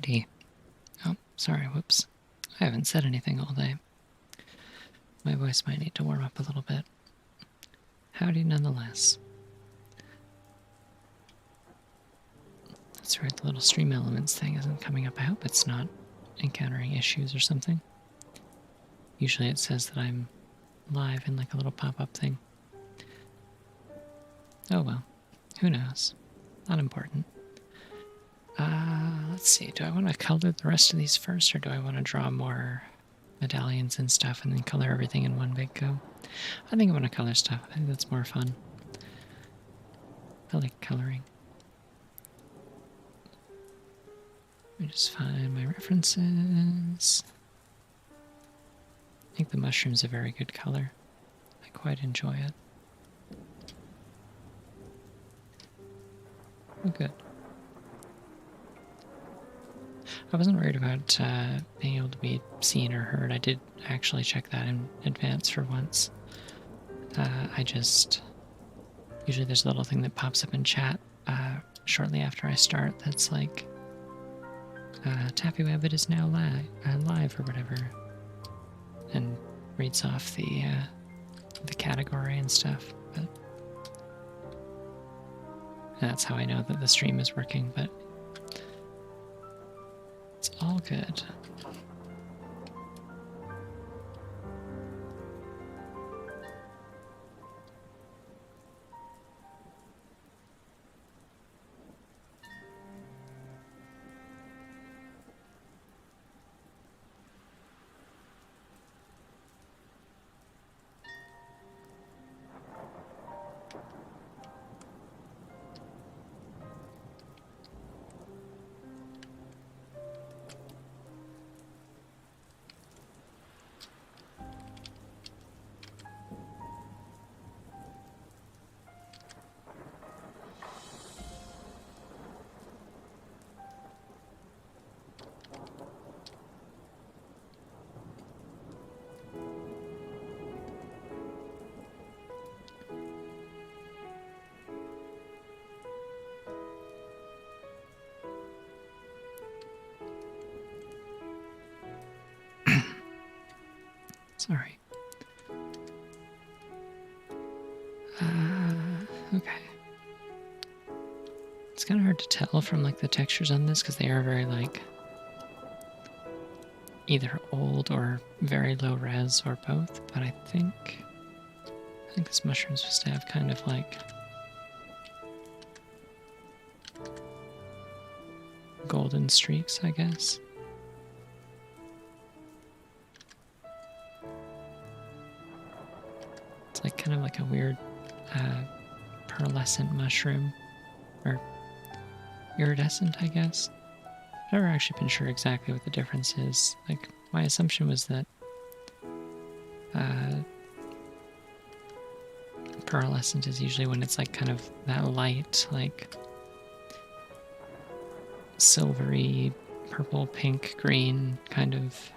Howdy. Oh, sorry, whoops. I haven't said anything all day. My voice might need to warm up a little bit. Howdy nonetheless. That's right, the little stream elements thing isn't coming up. I hope it's not encountering issues or something. Usually it says that I'm live in like a little pop-up thing. Oh well, who knows? Not important. Let's see, do I want to color the rest of these first, or do I want to draw more medallions and stuff and then color everything in one big go? I think I want to color stuff. I think that's more fun. I like coloring. Let me just find my references. I think the mushroom's a very good color. I quite enjoy it. Oh, good. I wasn't worried about being able to be seen or heard. I did actually check that in advance for once. I just... Usually there's a little thing that pops up in chat shortly after I start that's like, Taffy Wabbit is now live or whatever. And reads off the category and stuff. But that's how I know that the stream is working, but it's all good. Sorry. Okay. It's kind of hard to tell from like the textures on this because they are very like either old or very low res or both, but I think this mushroom's supposed to have kind of like golden streaks, I guess. It's like kind of like a weird pearlescent mushroom, or iridescent, I guess. I've never actually been sure exactly what the difference is. Like, my assumption was that pearlescent is usually when it's like kind of that light, like silvery, purple, pink, green kind of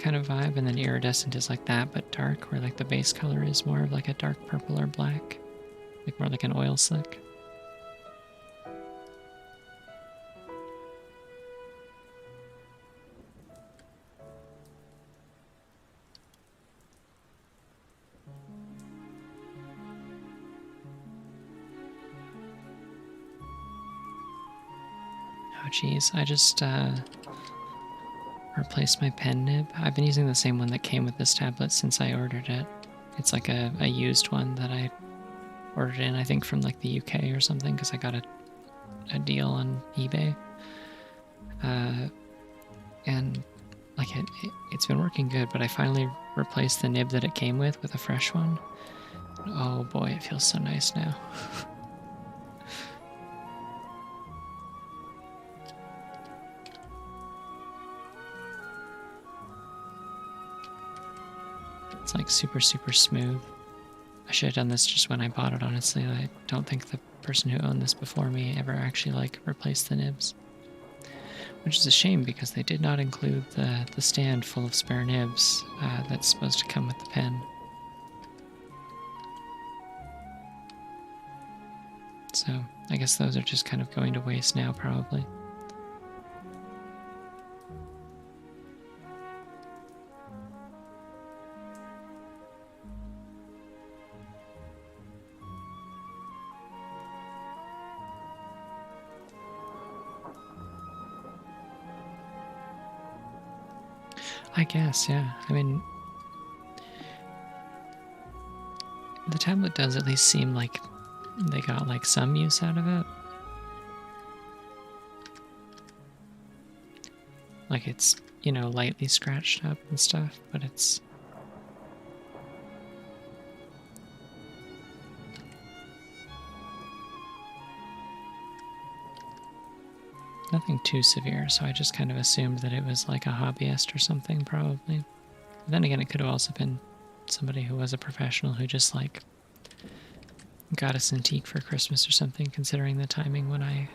vibe, and then iridescent is like that but dark, where like the base color is more of like a dark purple or black, like more like an oil slick. Oh geez, I just replaced my pen nib. I've been using the same one that came with this tablet since I ordered it. It's like a used one that I ordered in, I think from like the UK or something, because I got a deal on eBay. And like it's been working good, but I finally replaced the nib that it came with a fresh one. Oh boy, it feels so nice now. It's like super, super smooth. I should have done this just when I bought it, honestly. I don't think the person who owned this before me ever actually like replaced the nibs. Which is a shame because they did not include the stand full of spare nibs that's supposed to come with the pen. So I guess those are just kind of going to waste now, probably. I guess, yeah. I mean, the tablet does at least seem like they got like some use out of it. Like it's, you know, lightly scratched up and stuff, but it's... nothing too severe, so I just kind of assumed that it was like a hobbyist or something, probably. But then again, it could have also been somebody who was a professional who just like got a Cintiq for Christmas or something, considering the timing when I...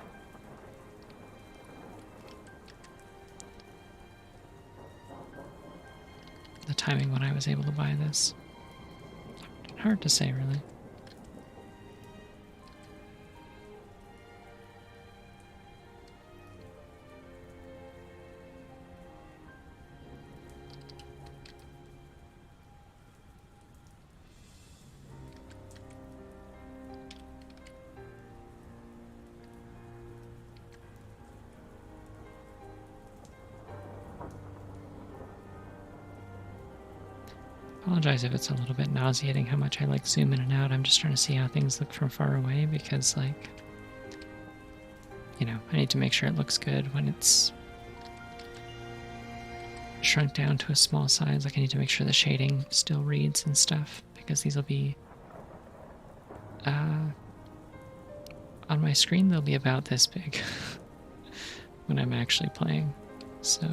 the timing when I was able to buy this. Hard to say, really. Apologize if it's a little bit nauseating how much I like zoom in and out. I'm just trying to see how things look from far away because, like, you know, I need to make sure it looks good when it's shrunk down to a small size. Like, I need to make sure the shading still reads and stuff because these will be on my screen. They'll be about this big when I'm actually playing. So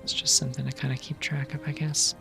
it's just something to kind of keep track of, I guess.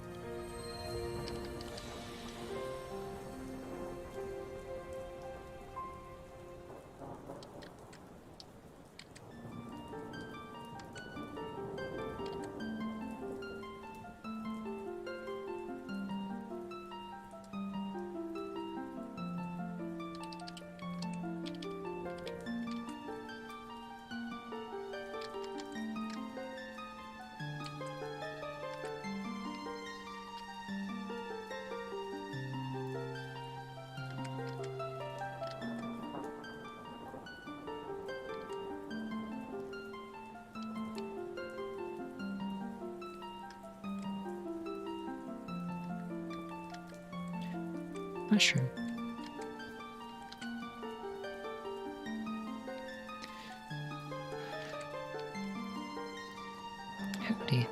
Mushroom. Howdy.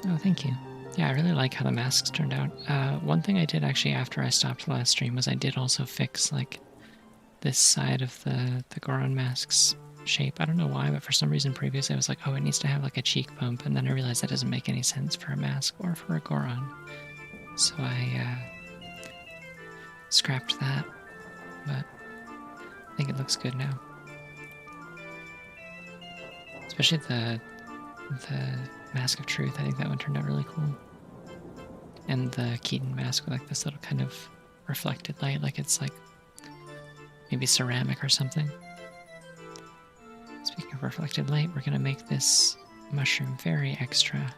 Oh, thank you. Yeah, I really like how the masks turned out. One thing I did actually after I stopped the last stream was I did also fix like this side of the Goron mask's shape. I don't know why, but for some reason previously I was like, oh, it needs to have like a cheek bump, and then I realized that doesn't make any sense for a mask or for a Goron. So I scrapped that, but I think it looks good now. Especially the Mask of Truth, I think that one turned out really cool. And the Keaton mask with like this little kind of reflected light, like it's like maybe ceramic or something. Speaking of reflected light, we're gonna make this mushroom very extra.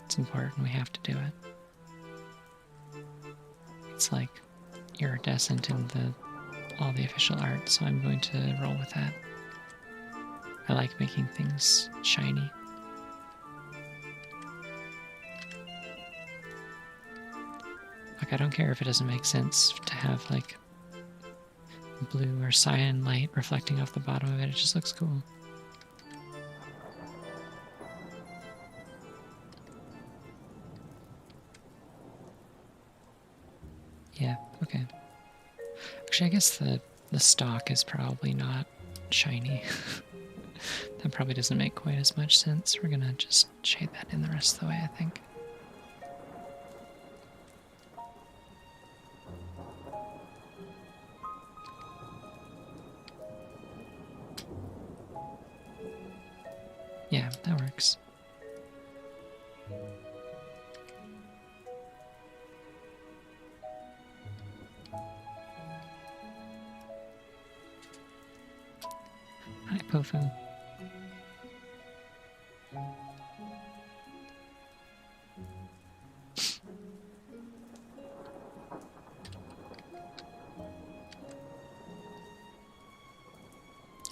It's important, we have to do it. It's like iridescent in all the official art, so I'm going to roll with that. I like making things shiny. Like, I don't care if it doesn't make sense to have like blue or cyan light reflecting off the bottom of it, it just looks cool. Yeah, okay. Actually, I guess the stock is probably not shiny. That probably doesn't make quite as much sense. We're gonna just shade that in the rest of the way, I think. Yeah, that works. Hi, Pofu.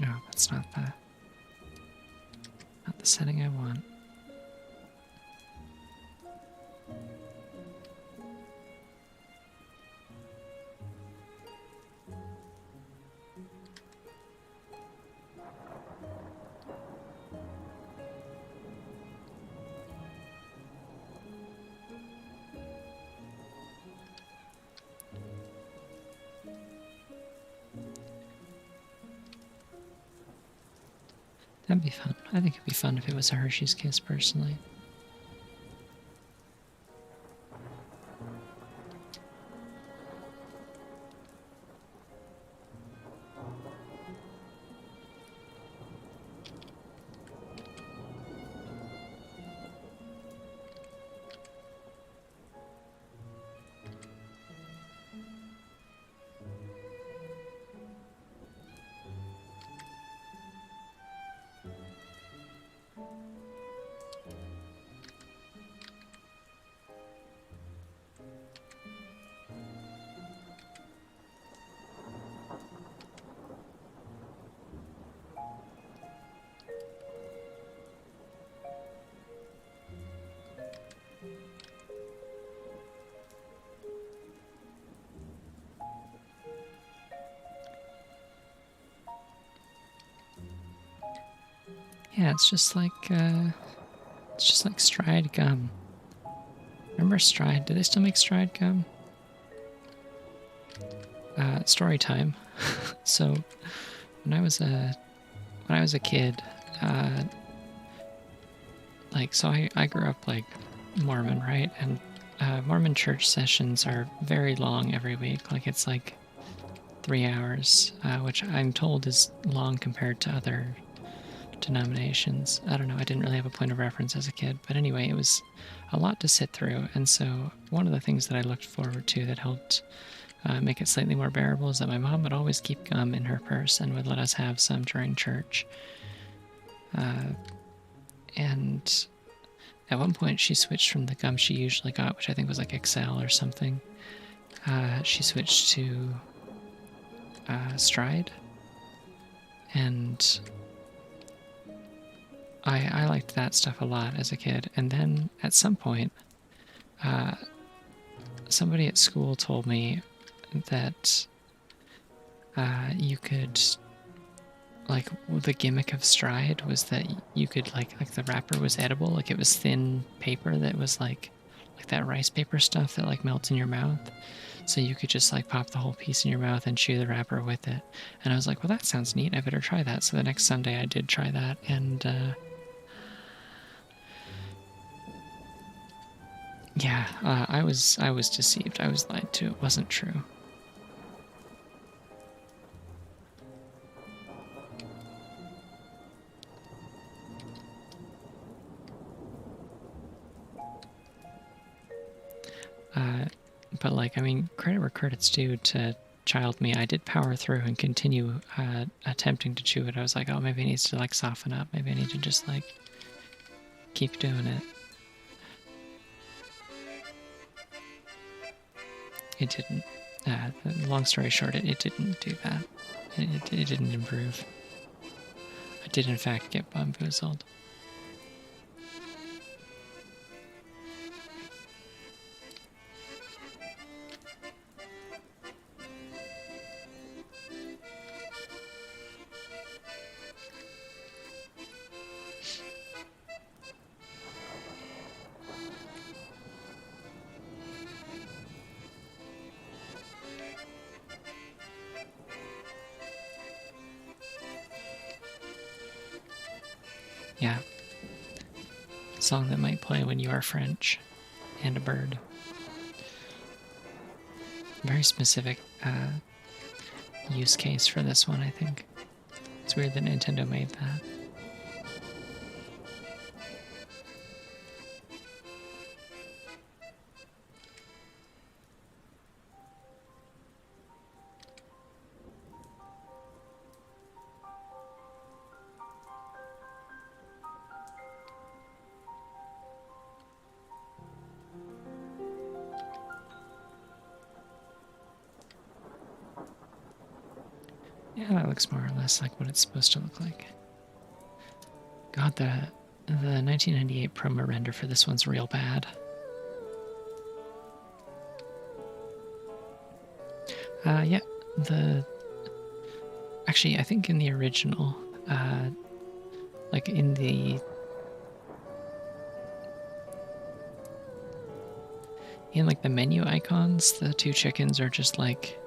Oh, that's not the setting I want. That'd be fun. I think it'd be fun if it was a Hershey's Kiss, personally. Yeah, it's just like Stride gum. Remember Stride? Do they still make Stride gum? Story time. So when I was a kid, so I grew up like Mormon, right? And Mormon church sessions are very long every week. Like it's like 3 hours, which I'm told is long compared to other denominations. I don't know. I didn't really have a point of reference as a kid, but anyway, it was a lot to sit through. And so one of the things that I looked forward to that helped make it slightly more bearable is that my mom would always keep gum in her purse and would let us have some during church. And at one point, she switched from the gum she usually got, which I think was like Excel or something. She switched to Stride, and I liked that stuff a lot as a kid. And then at some point, somebody at school told me that you could, like, the gimmick of Stride was that you could like the wrapper was edible, like it was thin paper that was like that rice paper stuff that like melts in your mouth. So you could just like pop the whole piece in your mouth and chew the wrapper with it. And I was like, well, that sounds neat. I better try that. So the next Sunday I did try that, and yeah, I was deceived. I was lied to. It wasn't true. But like, I mean, credit where credit's due to child me. I did power through and continue attempting to chew it. I was like, oh, maybe it needs to like soften up. Maybe I need to just like keep doing it. It didn't. Long story short, it didn't do that. It didn't improve. I did in fact get bamboozled. Yeah. Song that might play when you are French and a bird. Very specific use case for this one, I think. It's weird that Nintendo made that. Yeah, that looks more or less like what it's supposed to look like. God, the 1998 promo render for this one's real bad. Yeah, actually, I think in the original, like in the menu icons, the two chickens are just like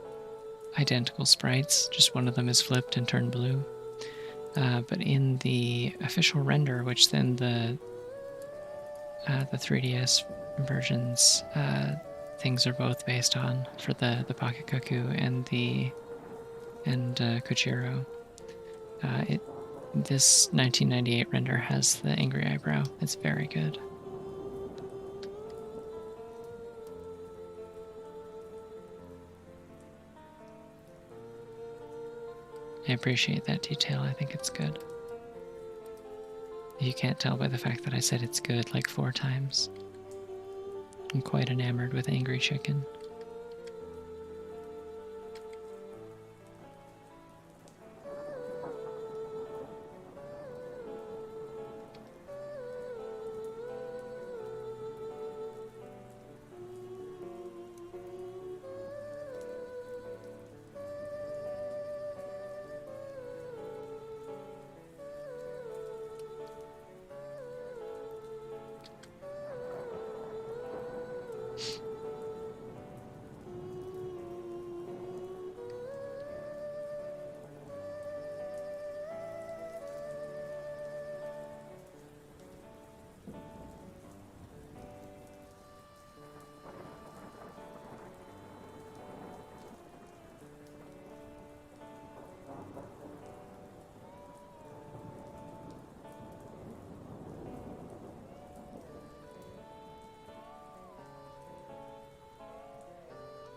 identical sprites. Just one of them is flipped and turned blue. But in the official render, which then the 3DS versions things are both based on for the Pocket Cuckoo and Kochiro, this 1998 render has the angry eyebrow. It's very good. I appreciate that detail. I think it's good. You can't tell by the fact that I said it's good like 4 times. I'm quite enamored with Angry Chicken.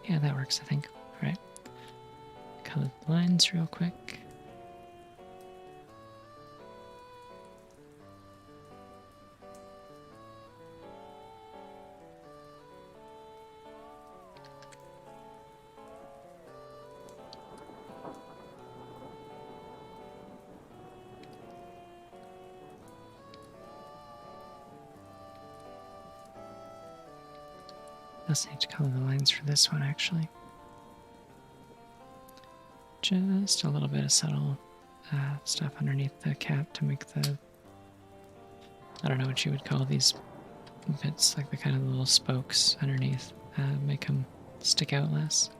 Yeah, that works, I think. All right. Color the lines real quick. Let's need to color the lines for this one, actually. Just a little bit of subtle stuff underneath the cap to make the, I don't know what you would call these bits, like the kind of little spokes underneath, make them stick out less.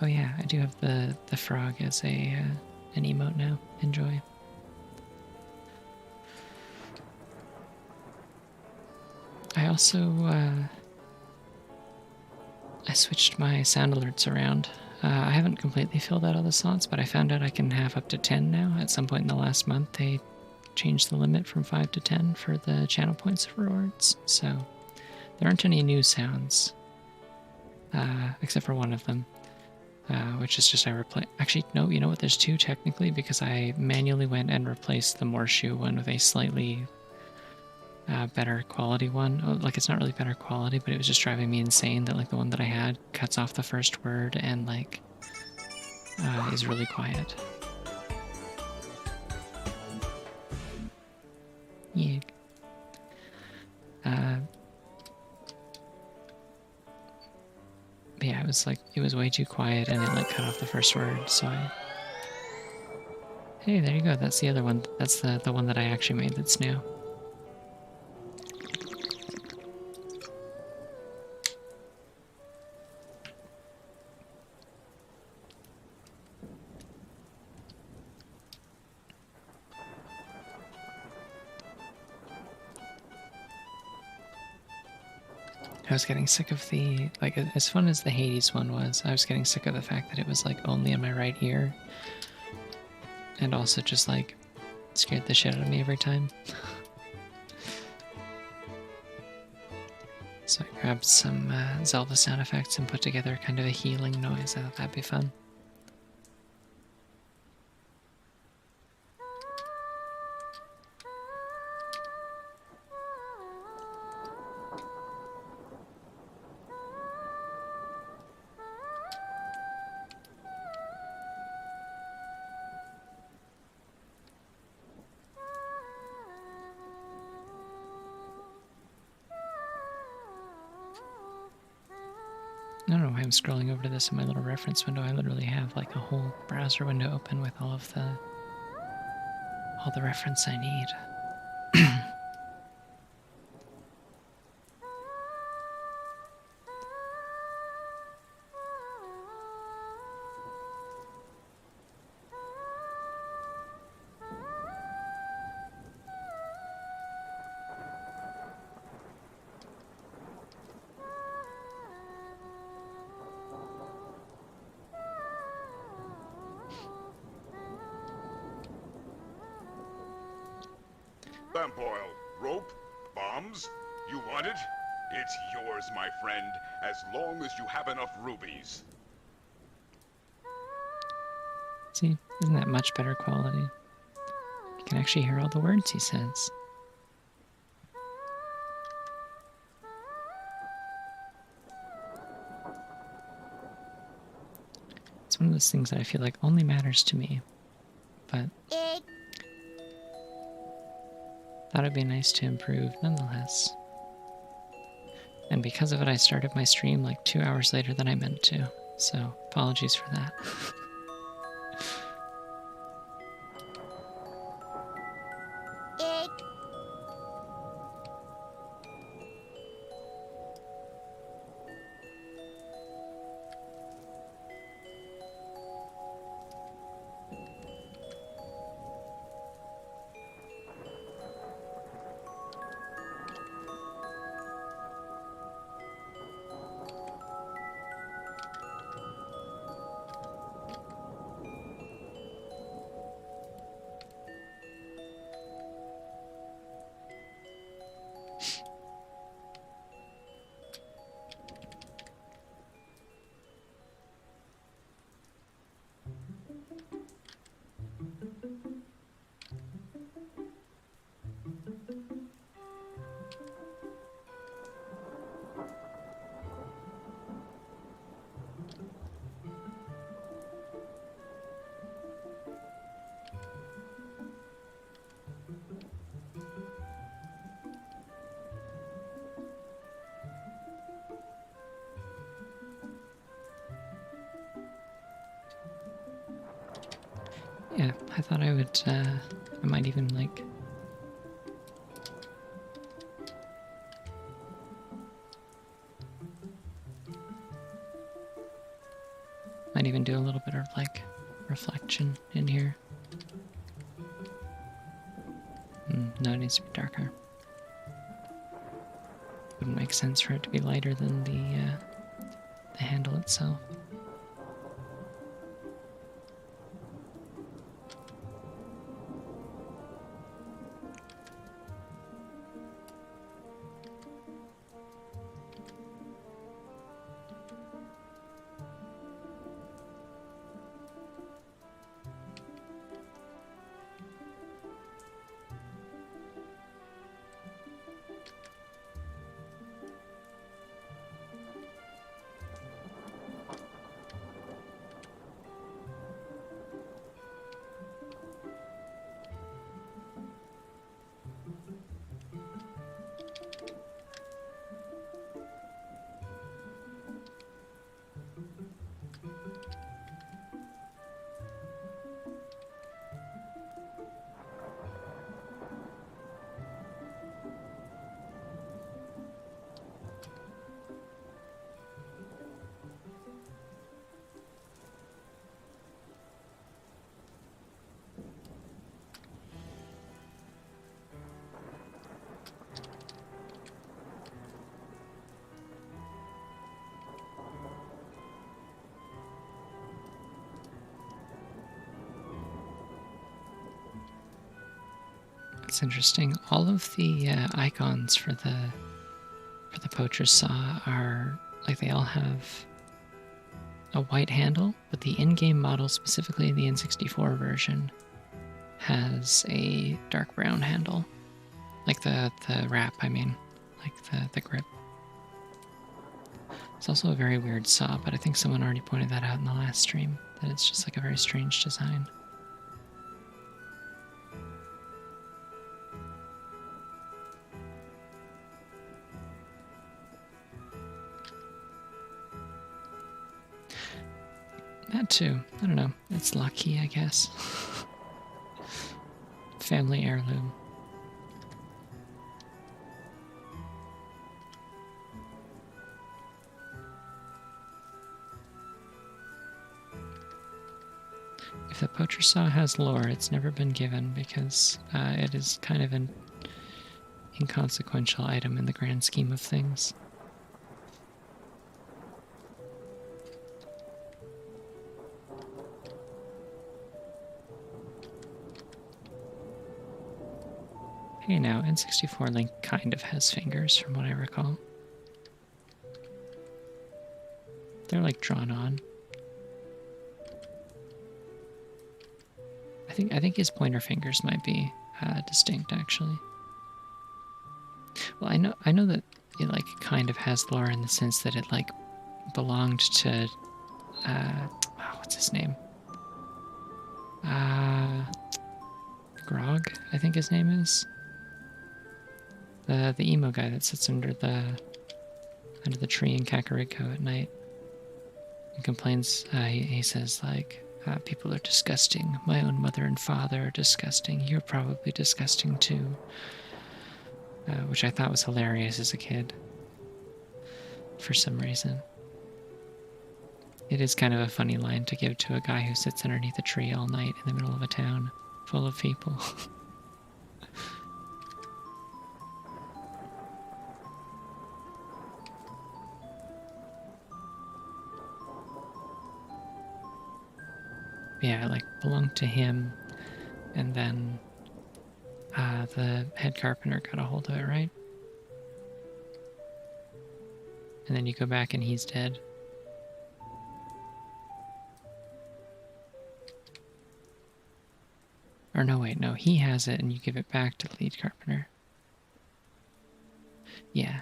Oh yeah, I do have the frog as an emote now. Enjoy. I also I switched my sound alerts around. I haven't completely filled out all the slots, but I found out I can have up to 10 now. At some point in the last month, they changed the limit from 5 to 10 for the channel points rewards. So there aren't any new sounds, except for one of them. Which is just I replace. Actually, no, you know what? There's 2 technically because I manually went and replaced the Morshoe one with a slightly better quality one. Oh, like it's not really better quality, but it was just driving me insane that like the one that I had cuts off the first word and like is really quiet. Yeah. But yeah, it was way too quiet and it like cut off the first word, so hey, there you go, that's the other one. That's the one that I actually made that's new. I was getting sick of the, like, as fun as the Hades one was, I was getting sick of the fact that it was, like, only in my right ear. And also just, like, scared the shit out of me every time. So I grabbed some Zelda sound effects and put together kind of a healing noise. I thought that'd be fun. don't know why I'm scrolling over to this in my little reference window. I literally have like a whole browser window open with all the reference I need. Lamp oil, rope, bombs. You want it? It's yours, my friend, as long as you have enough rubies. See, isn't that much better quality? You can actually hear all the words he says. It's one of those things that I feel like only matters to me, but thought it'd be nice to improve nonetheless. And because of it, I started my stream like 2 hours later than I meant to, so apologies for that. Yeah, I thought I would, I might even like... Might even do a little bit of like reflection in here. No, it needs to be darker. Wouldn't make sense for it to be lighter than the handle itself. It's interesting. All of the icons for the poacher's saw are like they all have a white handle, but the in-game model, specifically the N64 version, has a dark brown handle. Like the wrap, I mean, like the grip. It's also a very weird saw, but I think someone already pointed that out in the last stream, that it's just like a very strange design. That too. I don't know. It's lucky, I guess. Family heirloom. If the poacher saw has lore, it's never been given because it is kind of an inconsequential item in the grand scheme of things. Hey, now N64 Link kind of has fingers, from what I recall. They're like drawn on. I think his pointer fingers might be distinct, actually. Well, I know that it like kind of has lore in the sense that it like belonged to what's his name? Grog, I think his name is. The emo guy that sits under the tree in Kakariko at night and complains. He says like, people are disgusting. My own mother and father are disgusting. You're probably disgusting too. Which I thought was hilarious as a kid. For some reason. It is kind of a funny line to give to a guy who sits underneath a tree all night in the middle of a town full of people. Yeah, it like belonged to him, and then the head carpenter got a hold of it, right? And then you go back and he's dead. Or no, wait, no, he has it and you give it back to the lead carpenter. Yeah.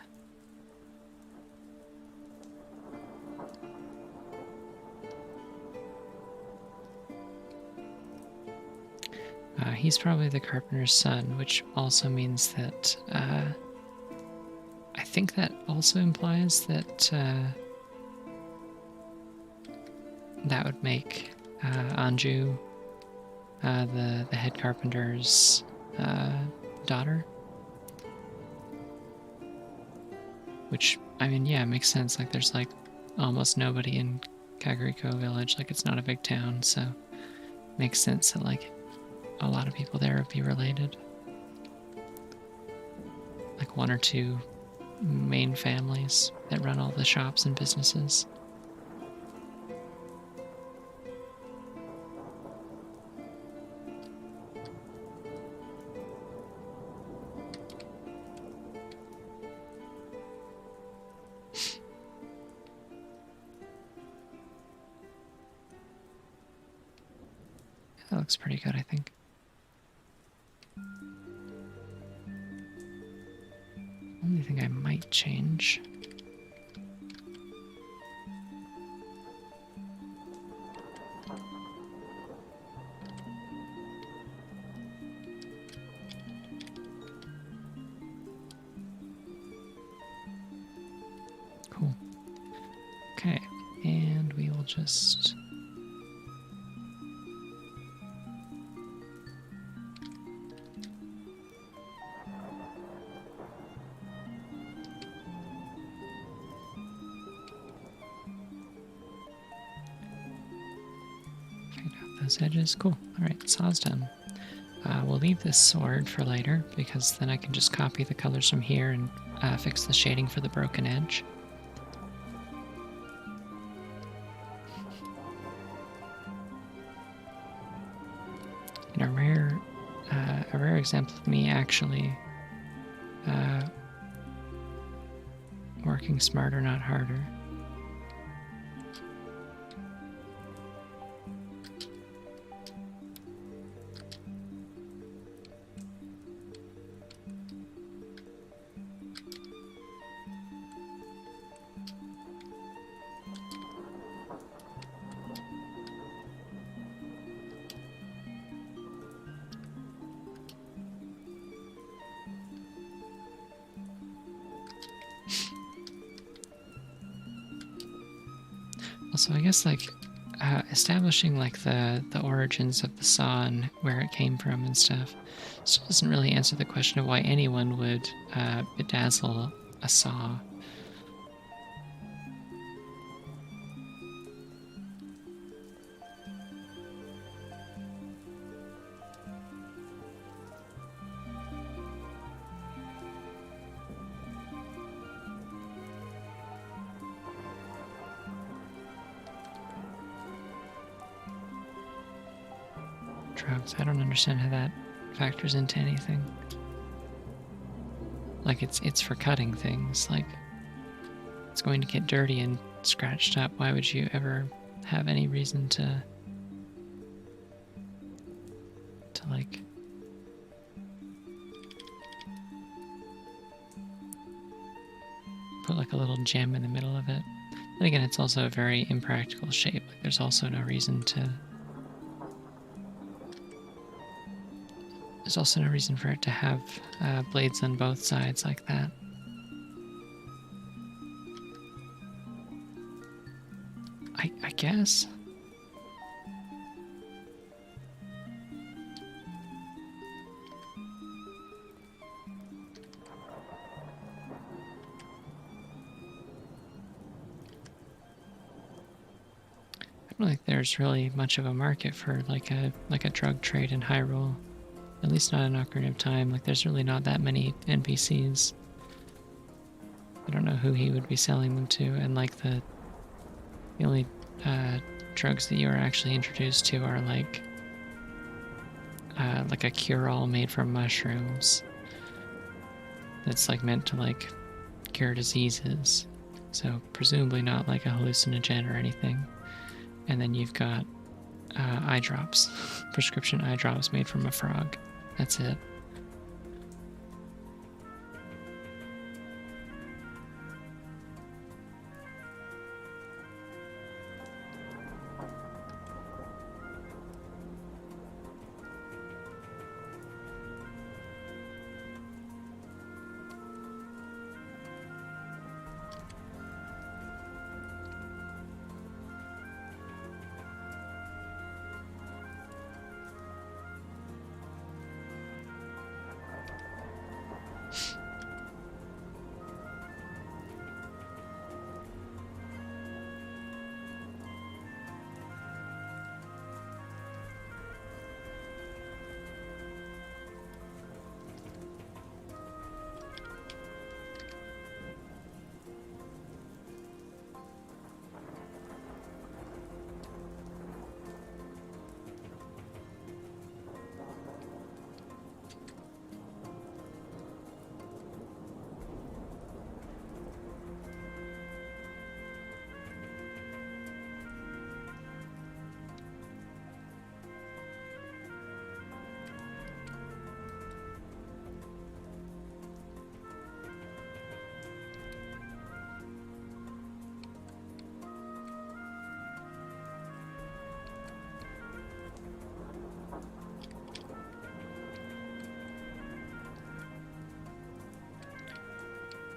He's probably the carpenter's son, which also means that I think that also implies that that would make Anju the head carpenter's daughter. Which, I mean, yeah, makes sense. Like, there's like almost nobody in Kakariko Village. Like, it's not a big town, so makes sense that like a lot of people there would be related. Like one or two main families that run all the shops and businesses. That looks pretty good, I think. Only thing I might change. Cool. Okay, and we will just... those edges. Cool. Alright, saw's done. We'll leave this sword for later, because then I can just copy the colors from here and fix the shading for the broken edge. And a rare example of me actually working smarter, not harder. Also, I guess, like, establishing like the origins of the saw and where it came from and stuff still doesn't really answer the question of why anyone would bedazzle a saw. Drugs. I don't understand how that factors into anything. Like it's for cutting things. Like it's going to get dirty and scratched up. Why would you ever have any reason to like put like a little gem in the middle of it? But again, it's also a very impractical shape. Like there's also no reason to. There's also no reason for it to have blades on both sides like that. I guess. I don't think there's really much of a market for like a drug trade in Hyrule. At least not in Ocarina of Time. Like there's really not that many NPCs. I don't know who he would be selling them to, and like the only drugs that you are actually introduced to are like a cure-all made from mushrooms. That's like meant to like cure diseases. So presumably not like a hallucinogen or anything. And then you've got eye drops, prescription eye drops made from a frog. That's it.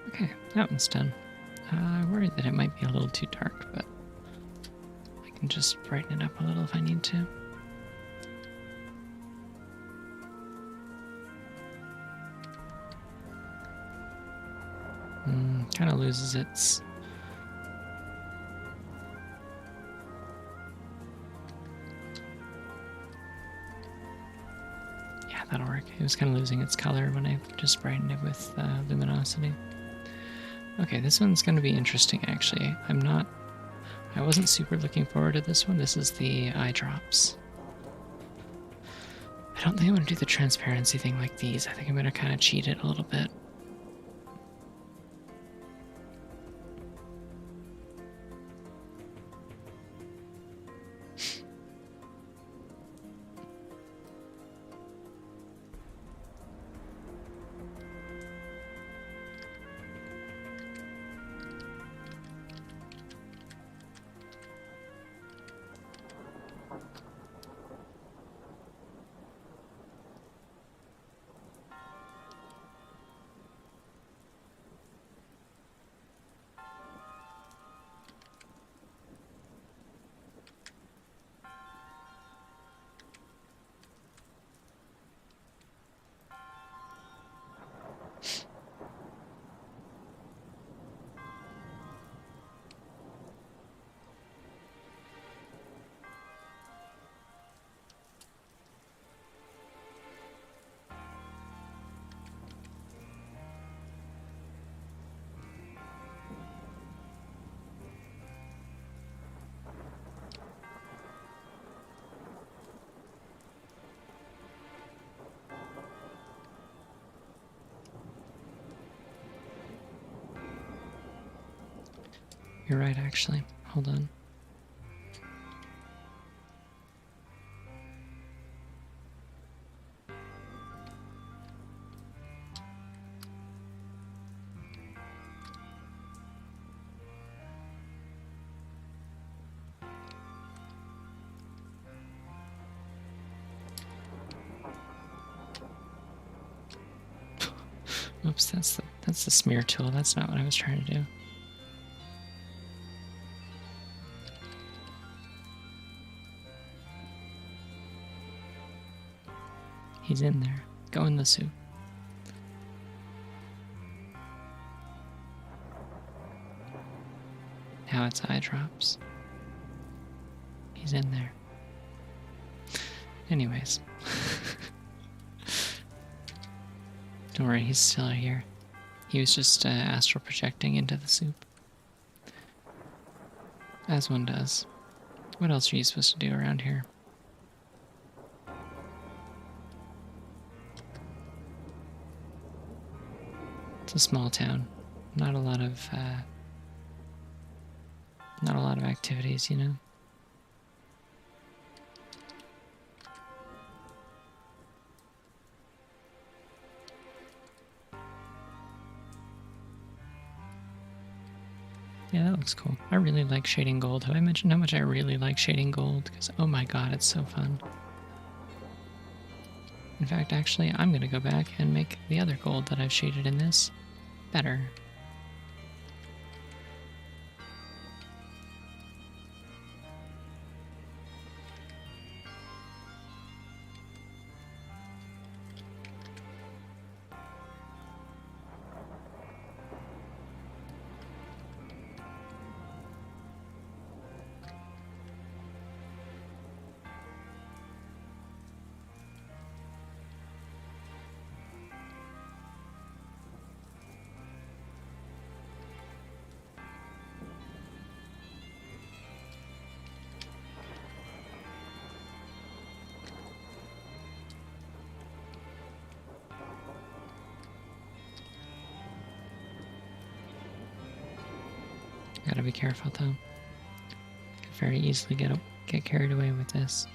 Okay, that one's done. I worry that it might be a little too dark, but I can just brighten it up a little if I need to. Kind of loses its... Yeah, that'll work. It was kind of losing its color when I just brightened it with luminosity. Okay, this one's going to be interesting, actually. I wasn't super looking forward to this one. This is the eye drops. I don't think I'm going to do the transparency thing like these. I think I'm going to kind of cheat it a little bit. You're right, actually. Hold on. Oops, that's the smear tool. That's not what I was trying to do. He's in there. Go in the soup. Now it's eye drops. He's in there. Anyways. Don't worry, he's still here. He was just astral projecting into the soup. As one does. What else are you supposed to do around here? It's a small town. Not a lot of activities, you know? Yeah, that looks cool. I really like shading gold. Have I mentioned how much I really like shading gold? Because, oh my god, it's so fun. In fact, actually, I'm going to go back and make the other gold that I've shaded in this better. Gotta be careful though. Could very easily get carried away with this.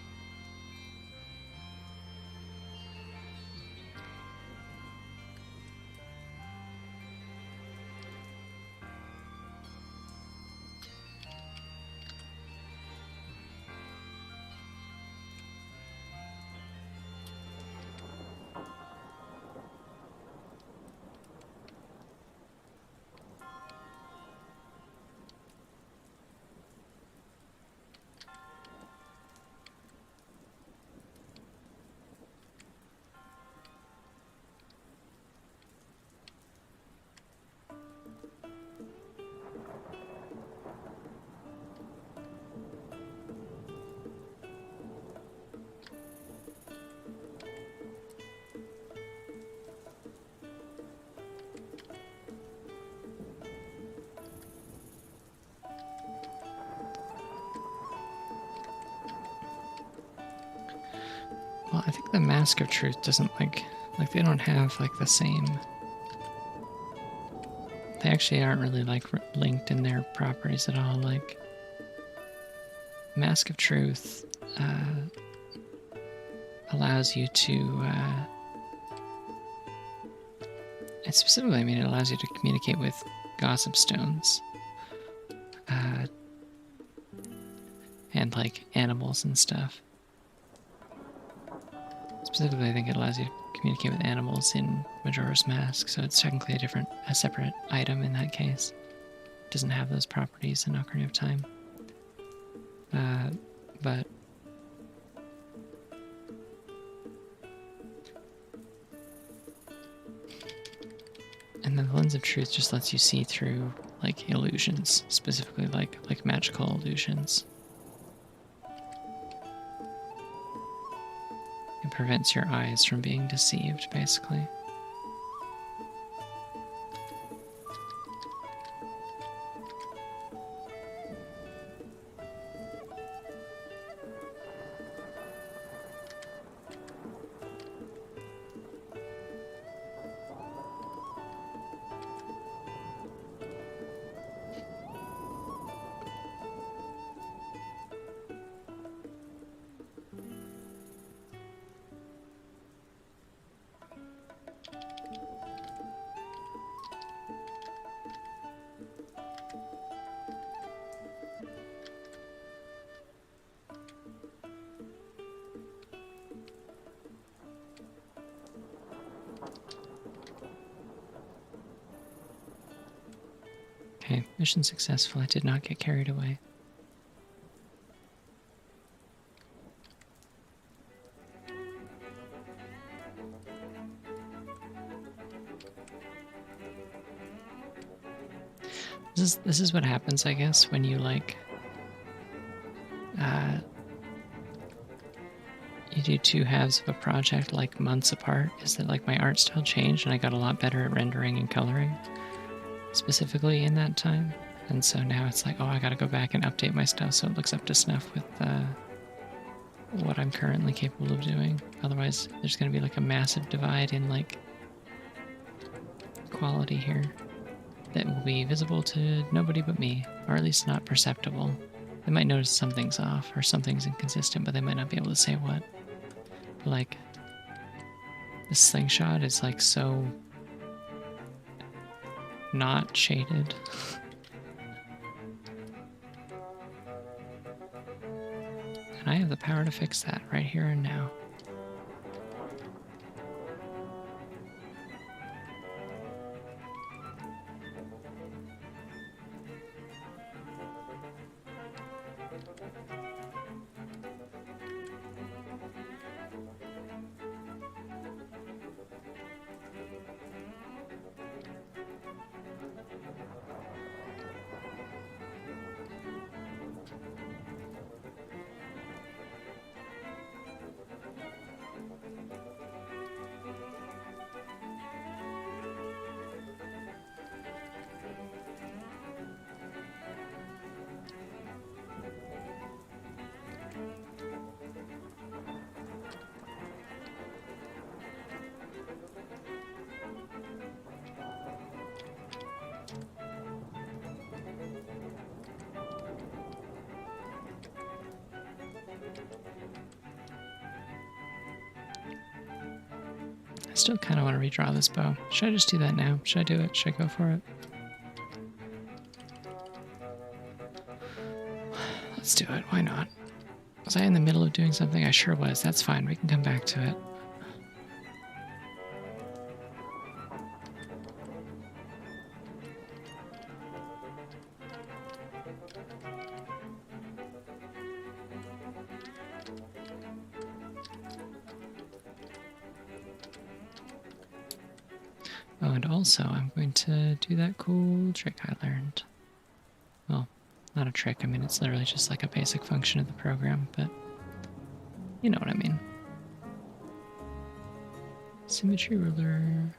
Well, I think the Mask of Truth doesn't like they don't have like the same. They actually aren't really like linked in their properties at all. Like Mask of Truth allows you to. And specifically, I mean, it allows you to communicate with gossip stones. And like animals and stuff. Specifically, I think it allows you to communicate with animals in Majora's Mask, so it's technically a separate item in that case. It doesn't have those properties in Ocarina of Time. But and then the Lens of Truth just lets you see through like illusions, specifically like magical illusions. It prevents your eyes from being deceived, basically. Okay, mission successful. I did not get carried away. This is what happens, I guess, when you like you do two halves of a project like months apart, is that like my art style changed and I got a lot better at rendering and coloring specifically in that time. And so now it's like, oh, I gotta go back and update my stuff so it looks up to snuff with what I'm currently capable of doing. Otherwise, there's gonna be like a massive divide in like quality here that will be visible to nobody but me, or at least not perceptible. They might notice something's off or something's inconsistent, but they might not be able to say what. Like, this slingshot is like so not shaded. And I have the power to fix that right here and now. I still kind of want to redraw this bow. Should I just do that now? Should I do it? Should I go for it? Let's do it. Why not? Was I in the middle of doing something? I sure was. That's fine. We can come back to it. Oh, and also I'm going to do that cool trick I learned. Well, not a trick. I mean, it's literally just like a basic function of the program, but you know what I mean. Symmetry ruler.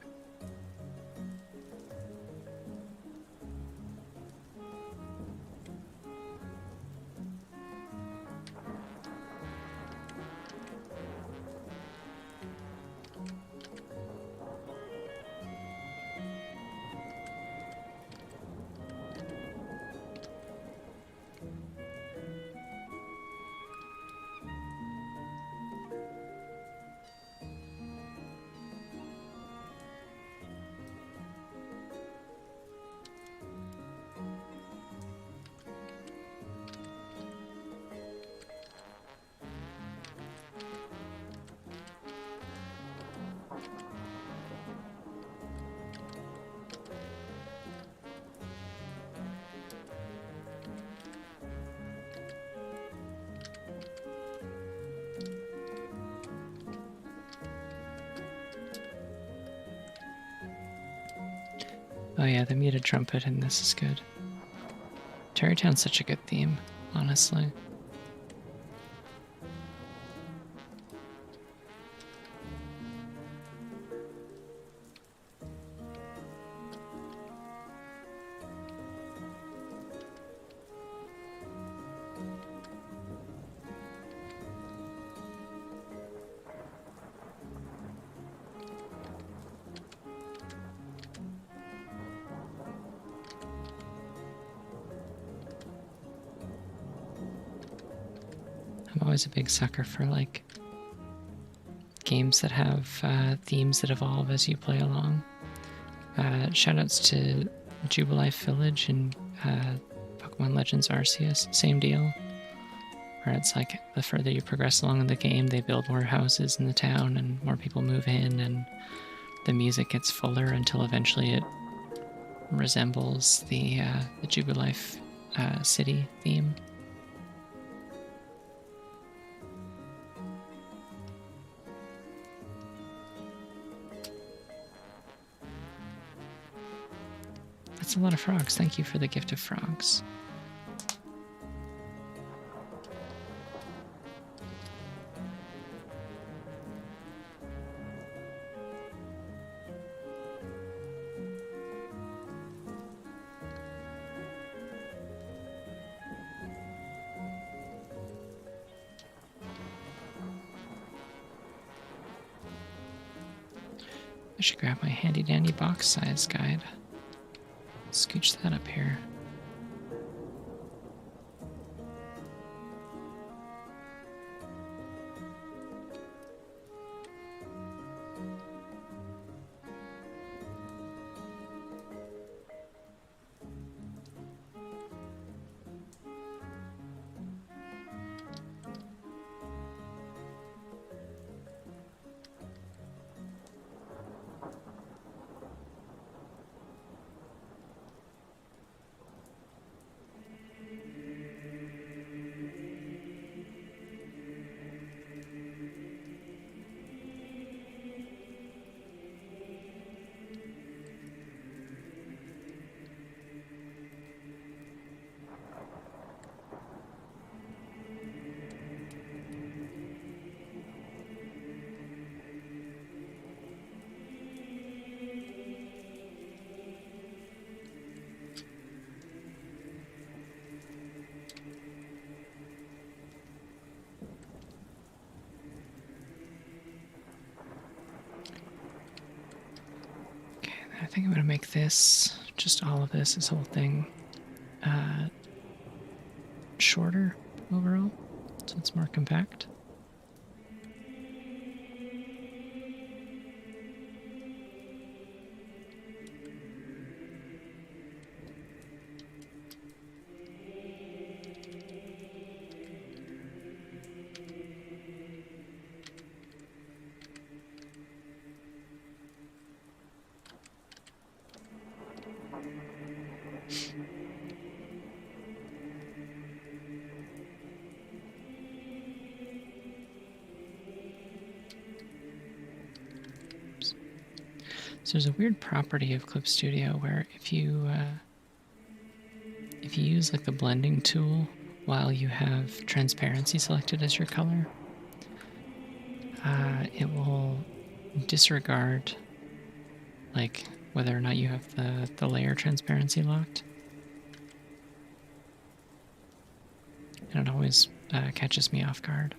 Oh yeah, the muted trumpet in this is good. Tarrytown's such a good theme, honestly. I'm always a big sucker for like games that have themes that evolve as you play along. Shoutouts to Jubilife Village and Pokemon Legends Arceus, same deal. Where it's like the further you progress along in the game, they build more houses in the town and more people move in, and the music gets fuller until eventually it resembles the Jubilife city theme. That's a lot of frogs. Thank you for the gift of frogs. I should grab my handy dandy box size guide. Scooch that up here. I think I'm going to make this, just all of this whole thing, shorter overall, so it's more compact. So there's a weird property of Clip Studio where if you use like the blending tool while you have transparency selected as your color, it will disregard like whether or not you have the layer transparency locked. And it always catches me off guard.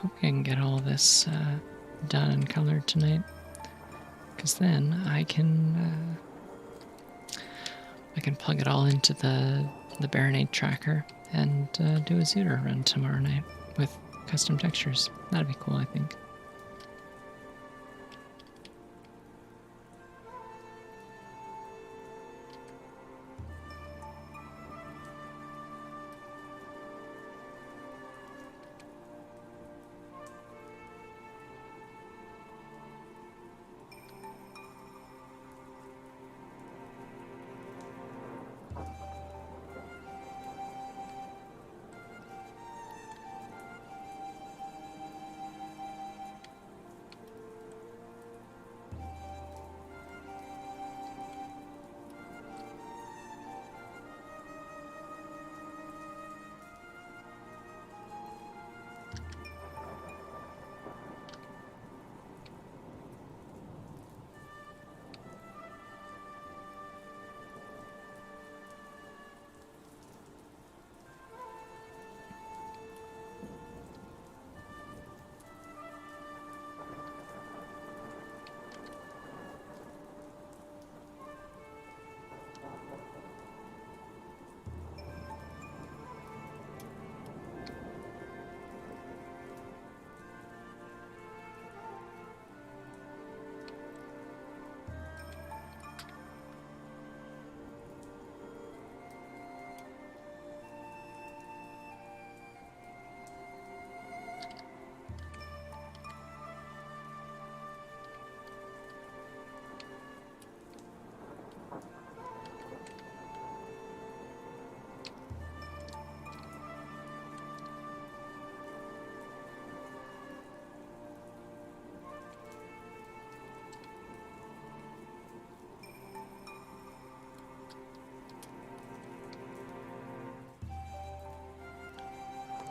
Hope I can get all this done and colored tonight, because then I can plug it all into the Baronade tracker and do a ZOoTR run tomorrow night with custom textures. That'd be cool, I think.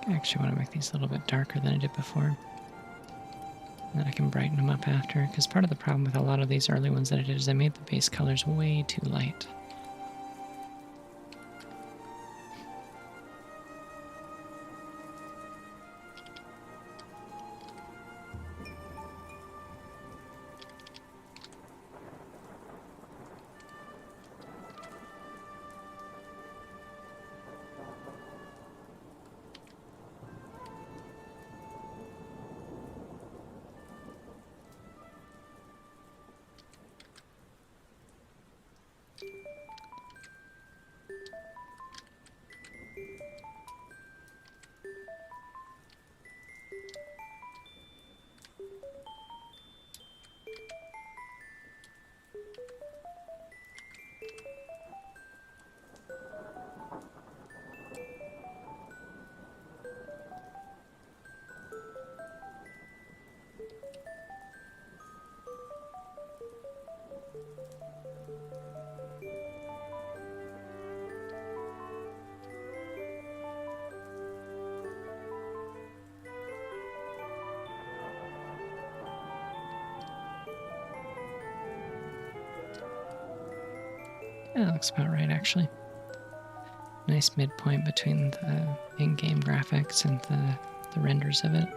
I actually want to make these a little bit darker than I did before. And then I can brighten them up after, because part of the problem with a lot of these early ones that I did is I made the base colors way too light. Yeah, that looks about right, actually. Nice midpoint between the in-game graphics and the renders of it.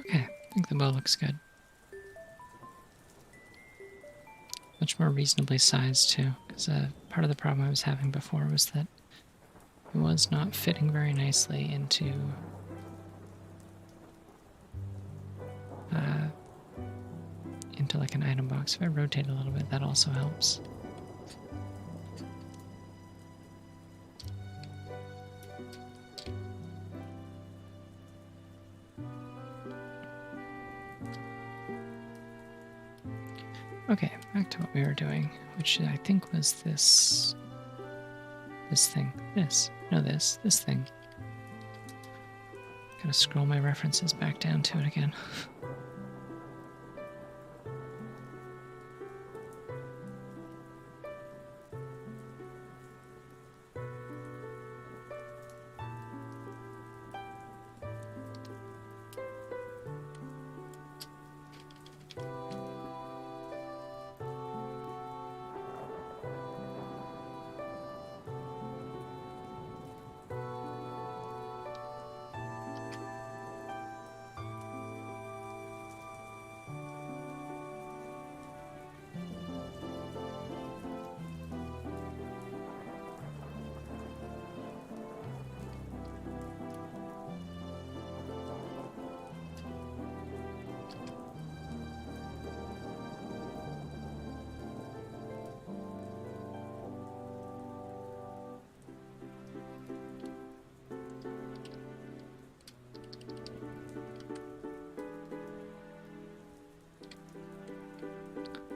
Okay, I think the bow looks good. Much more reasonably sized, too, because part of the problem I was having before was that it was not fitting very nicely into like an item box. If I rotate a little bit, that also helps. Okay, back to what we were doing, which I think was this thing. This thing. Gotta scroll my references back down to it again.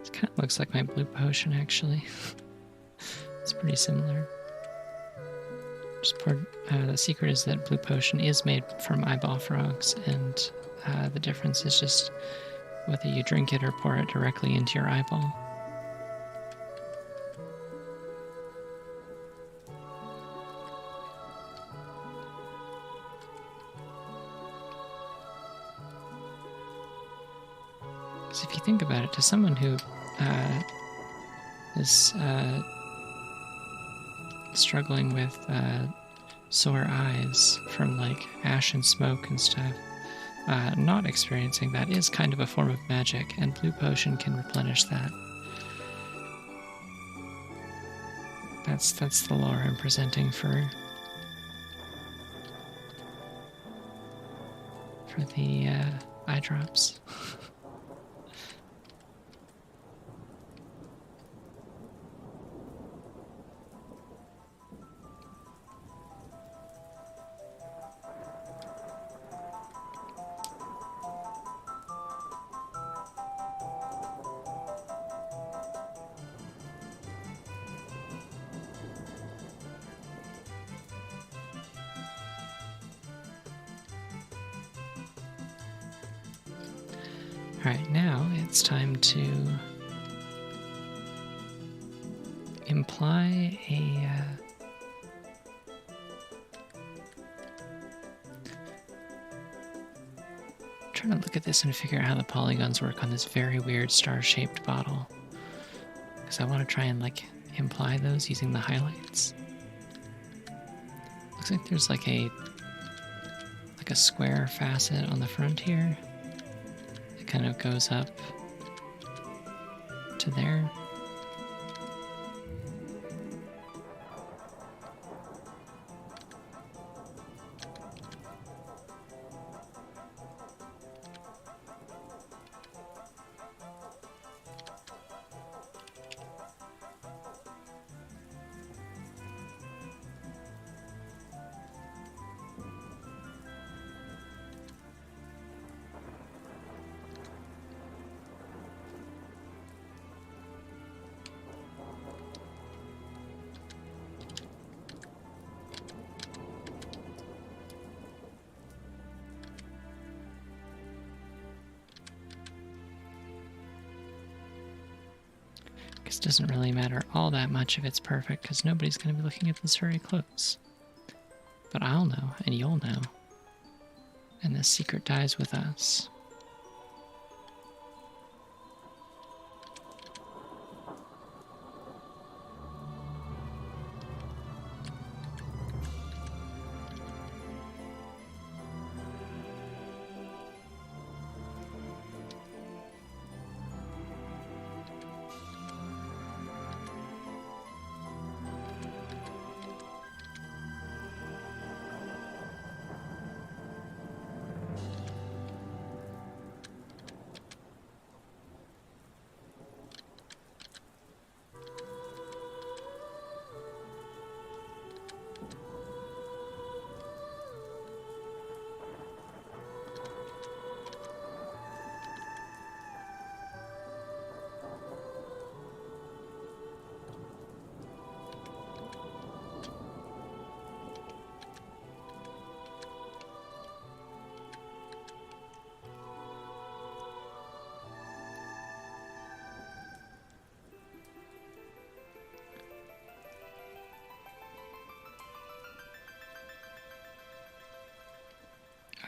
It kind of looks like my blue potion, actually. It's pretty similar. Just poured, the secret is that blue potion is made from eyeball frogs, and the difference is just whether you drink it or pour it directly into your eyeball. Because if you think about it, to someone who is struggling with sore eyes from like ash and smoke and stuff, not experiencing that is kind of a form of magic, and Blue Potion can replenish that. That's the lore I'm presenting for the eye drops. Alright, now it's time to imply a trying to look at this and figure out how the polygons work on this very weird star-shaped bottle. Because I want to try and like imply those using the highlights. Looks like there's like a square facet on the front here. It kind of goes up to there. It doesn't really matter all that much if it's perfect, because nobody's going to be looking at this very close. But I'll know, and you'll know. And the secret dies with us.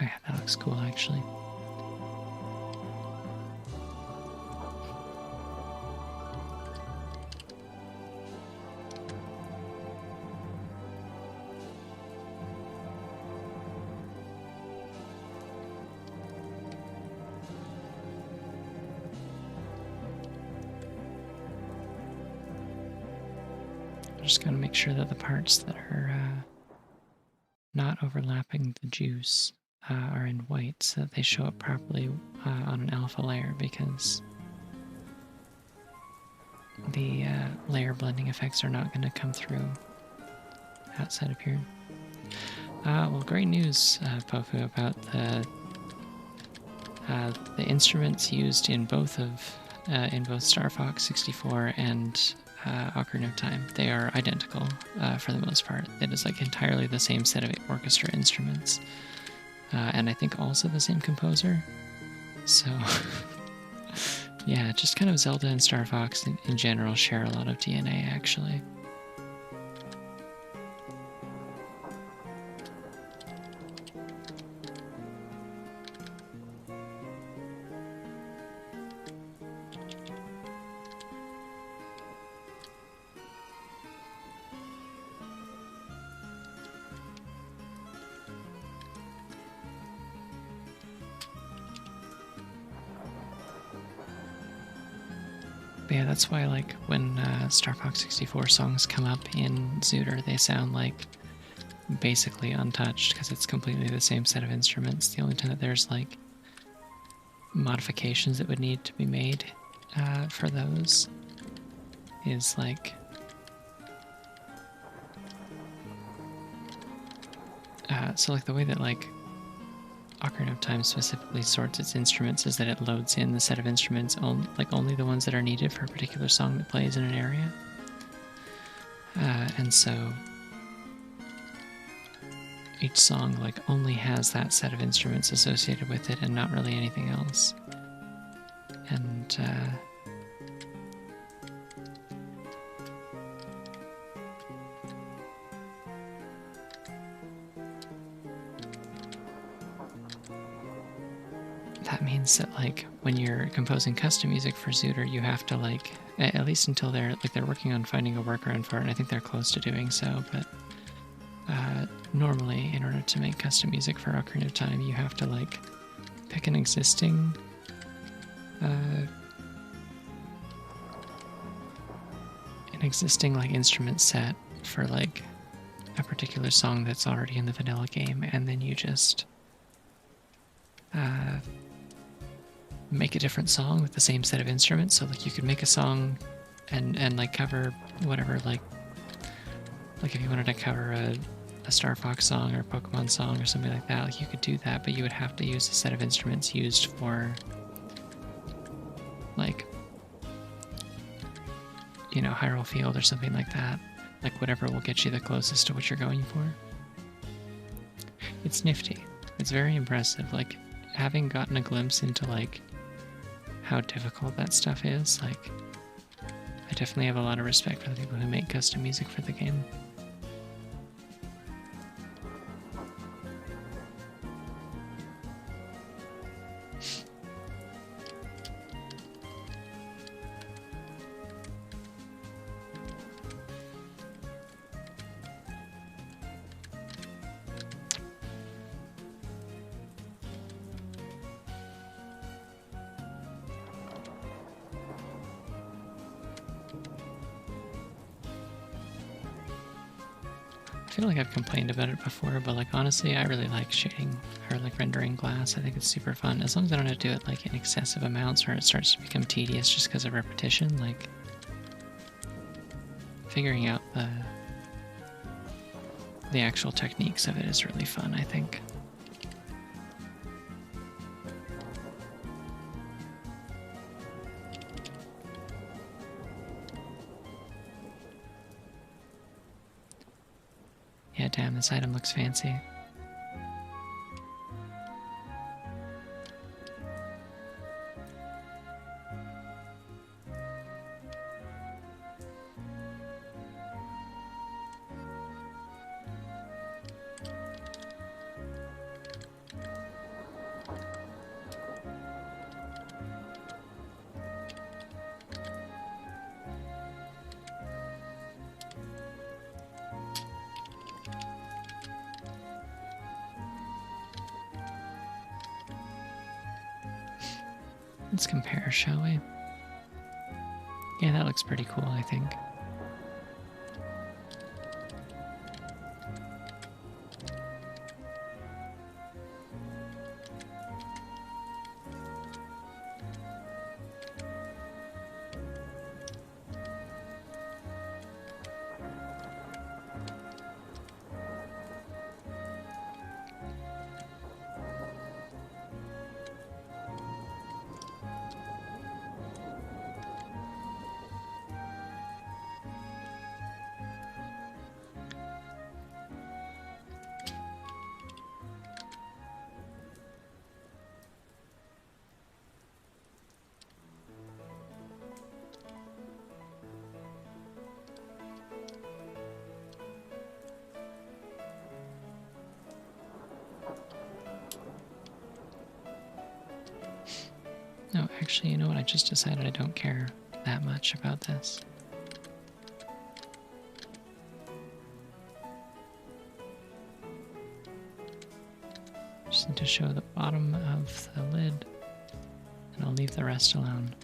Oh yeah, that looks cool actually. I'm just going to make sure that the parts that are not overlapping the juice are in white so that they show up properly on an alpha layer, because the layer blending effects are not going to come through outside of here. Well, great news, Pofu, about the instruments used in both Star Fox 64 and Ocarina of Time. They are identical for the most part. It is like entirely the same set of orchestra instruments, and I think also the same composer. So yeah, just kind of Zelda and Star Fox in general share a lot of DNA actually. But yeah, that's why like when Star Fox 64 songs come up in ZOoTR, they sound like basically untouched because it's completely the same set of instruments. The only time that there's like modifications that would need to be made for those is like so like the way that like Ocarina of Time specifically sorts its instruments is that it loads in the set of instruments only the ones that are needed for a particular song that plays in an area, and so each song like only has that set of instruments associated with it and not really anything else. And that means that like when you're composing custom music for ZOoTR, you have to like at least until they're working on finding a workaround for it, and I think they're close to doing so, but normally in order to make custom music for Ocarina of Time, you have to like pick an existing like instrument set for like a particular song that's already in the vanilla game, and then you just make a different song with the same set of instruments. So like you could make a song and like cover whatever, like if you wanted to cover a Star Fox song or a Pokemon song or something like that, like you could do that, but you would have to use a set of instruments used for like, you know, Hyrule Field or something like that. Like whatever will get you the closest to what you're going for. It's nifty. It's very impressive. Like having gotten a glimpse into like how difficult that stuff is, like I definitely have a lot of respect for the people who make custom music for the game. I feel like I've complained about it before, but like honestly, I really like shading or like rendering glass. I think it's super fun. As long as I don't have to do it like in excessive amounts or it starts to become tedious just because of repetition, like figuring out the actual techniques of it is really fun, I think. Yeah, damn, this item looks fancy. Let's compare, shall we? Yeah, that looks pretty cool, I think. No, actually, you know what? I just decided I don't care that much about this. Just need to show the bottom of the lid, and I'll leave the rest alone.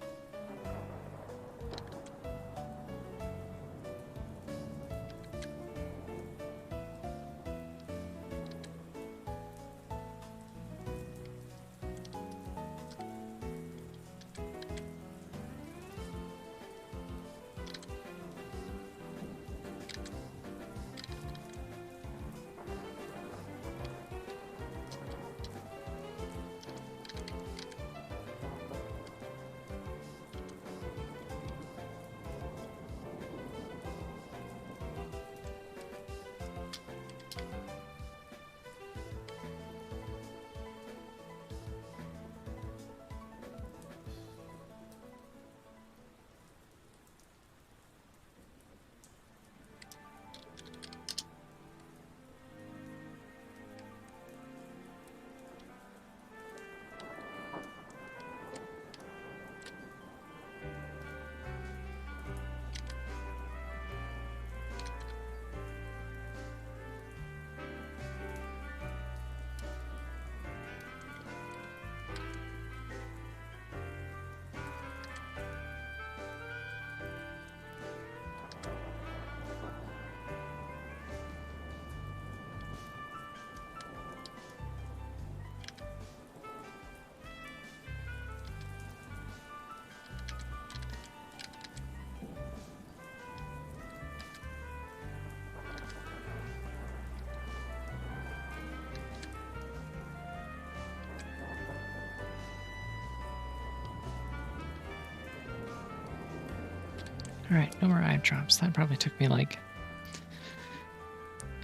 Alright, no more eye drops. That probably took me like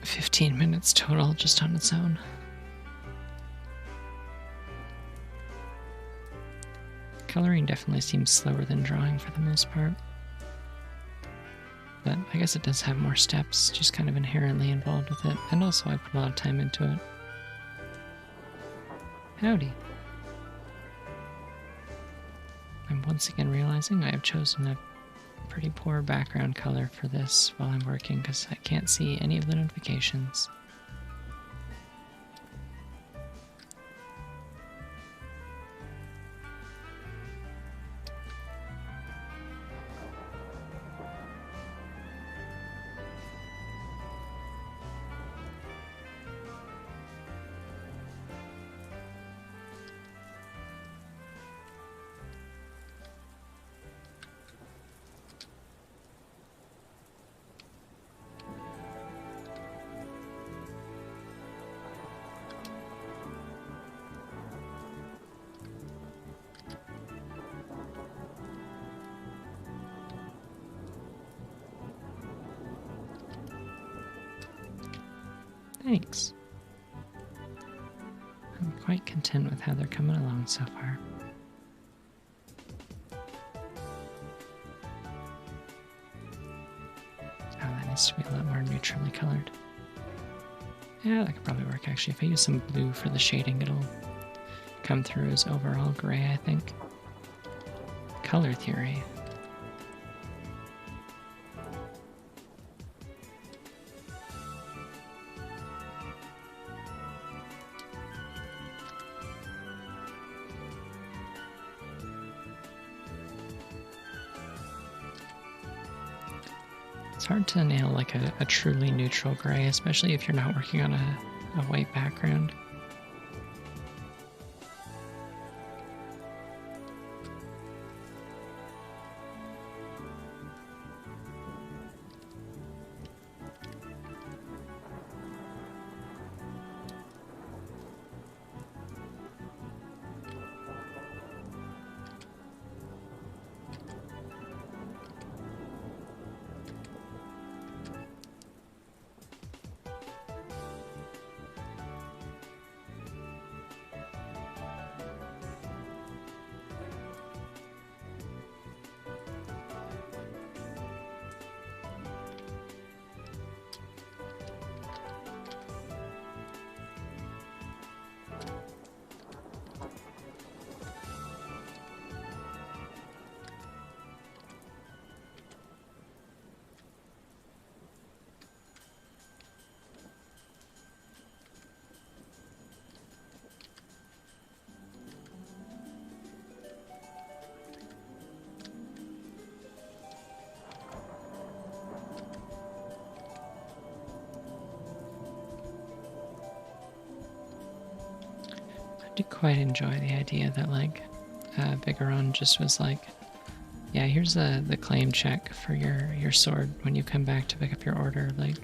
15 minutes total just on its own. Coloring definitely seems slower than drawing for the most part. But I guess it does have more steps, just kind of inherently involved with it. And also I put a lot of time into it. Howdy. I'm once again realizing I have chosen a pretty poor background color for this while I'm working because I can't see any of the notifications. Thanks. I'm quite content with how they're coming along so far. Oh, that needs to be a lot more neutrally colored. Yeah, that could probably work actually. If I use some blue for the shading, it'll come through as overall gray, I think. Color theory. It's hard to nail like a truly neutral gray, especially if you're not working on a white background. I do quite enjoy the idea that like Viggoron just was like, yeah, here's the claim check for your sword when you come back to pick up your order. Like,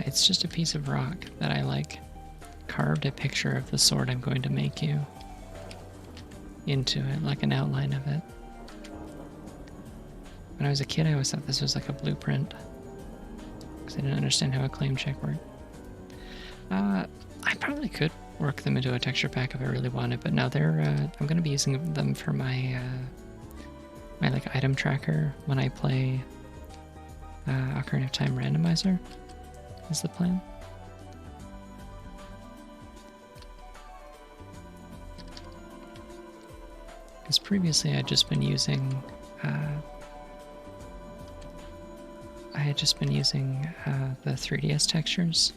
it's just a piece of rock that I like carved a picture of the sword I'm going to make you into it, like an outline of it. When I was a kid, I always thought this was like a blueprint because I didn't understand how a claim check worked. I probably could work them into a texture pack if I really wanted, but no, they're I'm going to be using them for my my like item tracker when I play Ocarina of Time randomizer. Is the plan? Because previously I'd just been using the 3DS textures,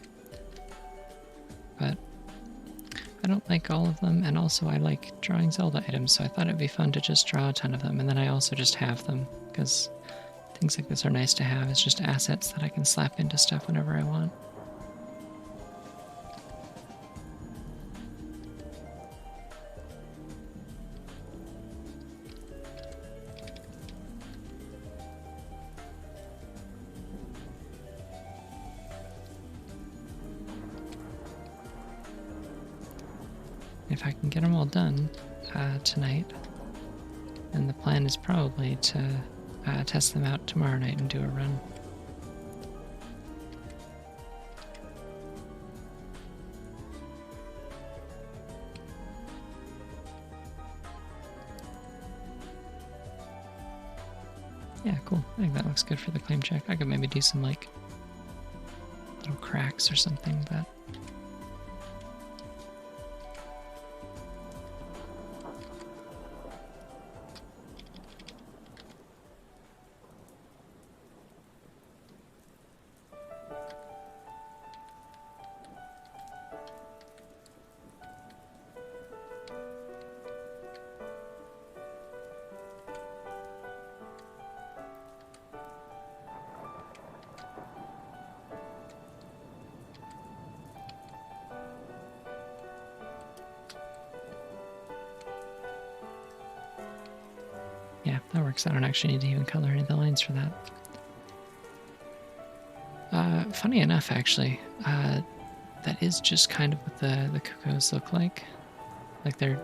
but I don't like all of them, and also I like drawing Zelda items, so I thought it'd be fun to just draw a ton of them, and then I also just have them, because things like this are nice to have. It's just assets that I can slap into stuff whenever I want. If I can get them all done tonight, then the plan is probably to test them out tomorrow night and do a run. Yeah, cool. I think that looks good for the claim check. I could maybe do some like little cracks or something, but yeah, that works. I don't actually need to even color any of the lines for that. Funny enough, actually, that is just kind of what the cuckoos look like. Like they're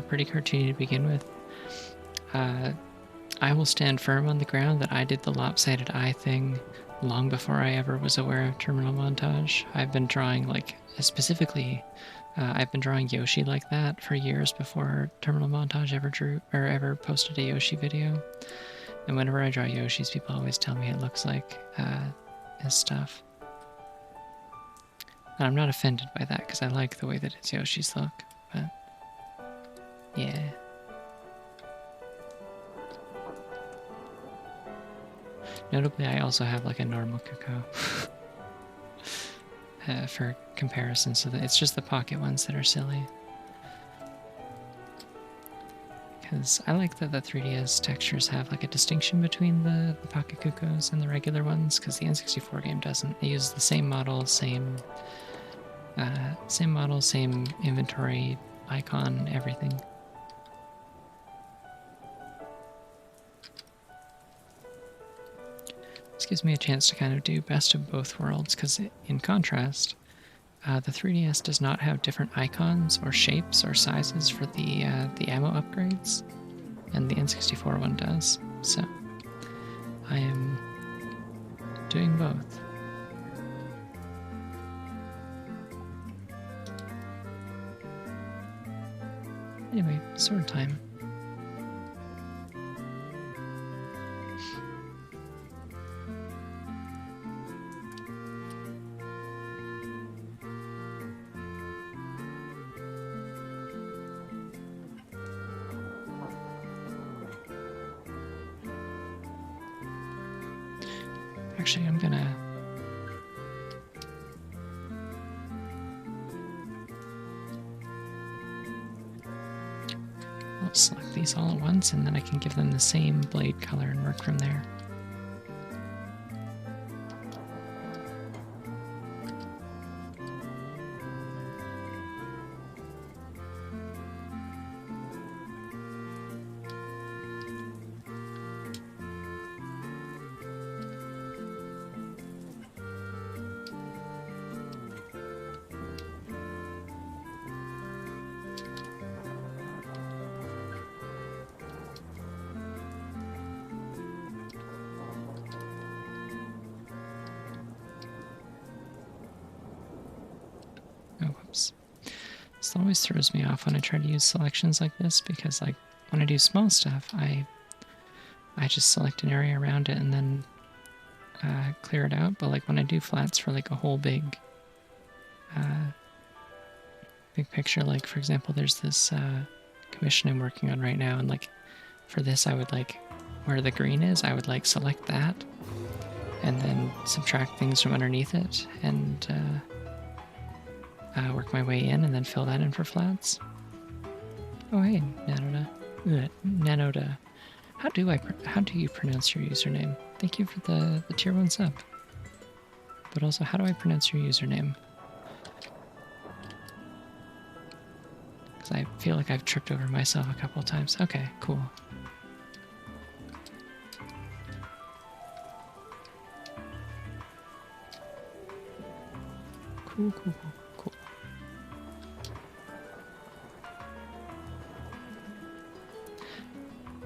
pretty cartoony to begin with. I will stand firm on the ground that I did the lopsided eye thing long before I ever was aware of terminal montage. I've been drawing like specifically. I've been drawing Yoshi like that for years before terminal montage ever posted a Yoshi video. And whenever I draw Yoshis, people always tell me it looks like his stuff. And I'm not offended by that because I like the way that his Yoshis look. But yeah. Notably, I also have like a normal cuckoo for comparison, so that it's just the pocket ones that are silly. Because I like that the 3DS textures have like a distinction between the pocket cuckoos and the regular ones, because the N64 game doesn't. They use the same model, same model, same inventory icon, everything. This gives me a chance to kind of do best of both worlds, because in contrast, the 3DS does not have different icons or shapes or sizes for the ammo upgrades, and the N64 one does. So I am doing both. Anyway, sword time. Actually, I'm gonna... I'll select these all at once, and then I can give them the same blade color and work from there. Oh, whoops. This always throws me off when I try to use selections like this, because like when I do small stuff, I just select an area around it and then clear it out. But like when I do flats for like a whole big picture, like for example, there's this commission I'm working on right now, and like for this I would like, where the green is, I would like select that and then subtract things from underneath it and work my way in and then fill that in for flats. Oh hey, Nanoda. How do you pronounce your username? Thank you for the tier 1 sub. But also, how do I pronounce your username? Because I feel like I've tripped over myself a couple of times. Okay, cool. Cool.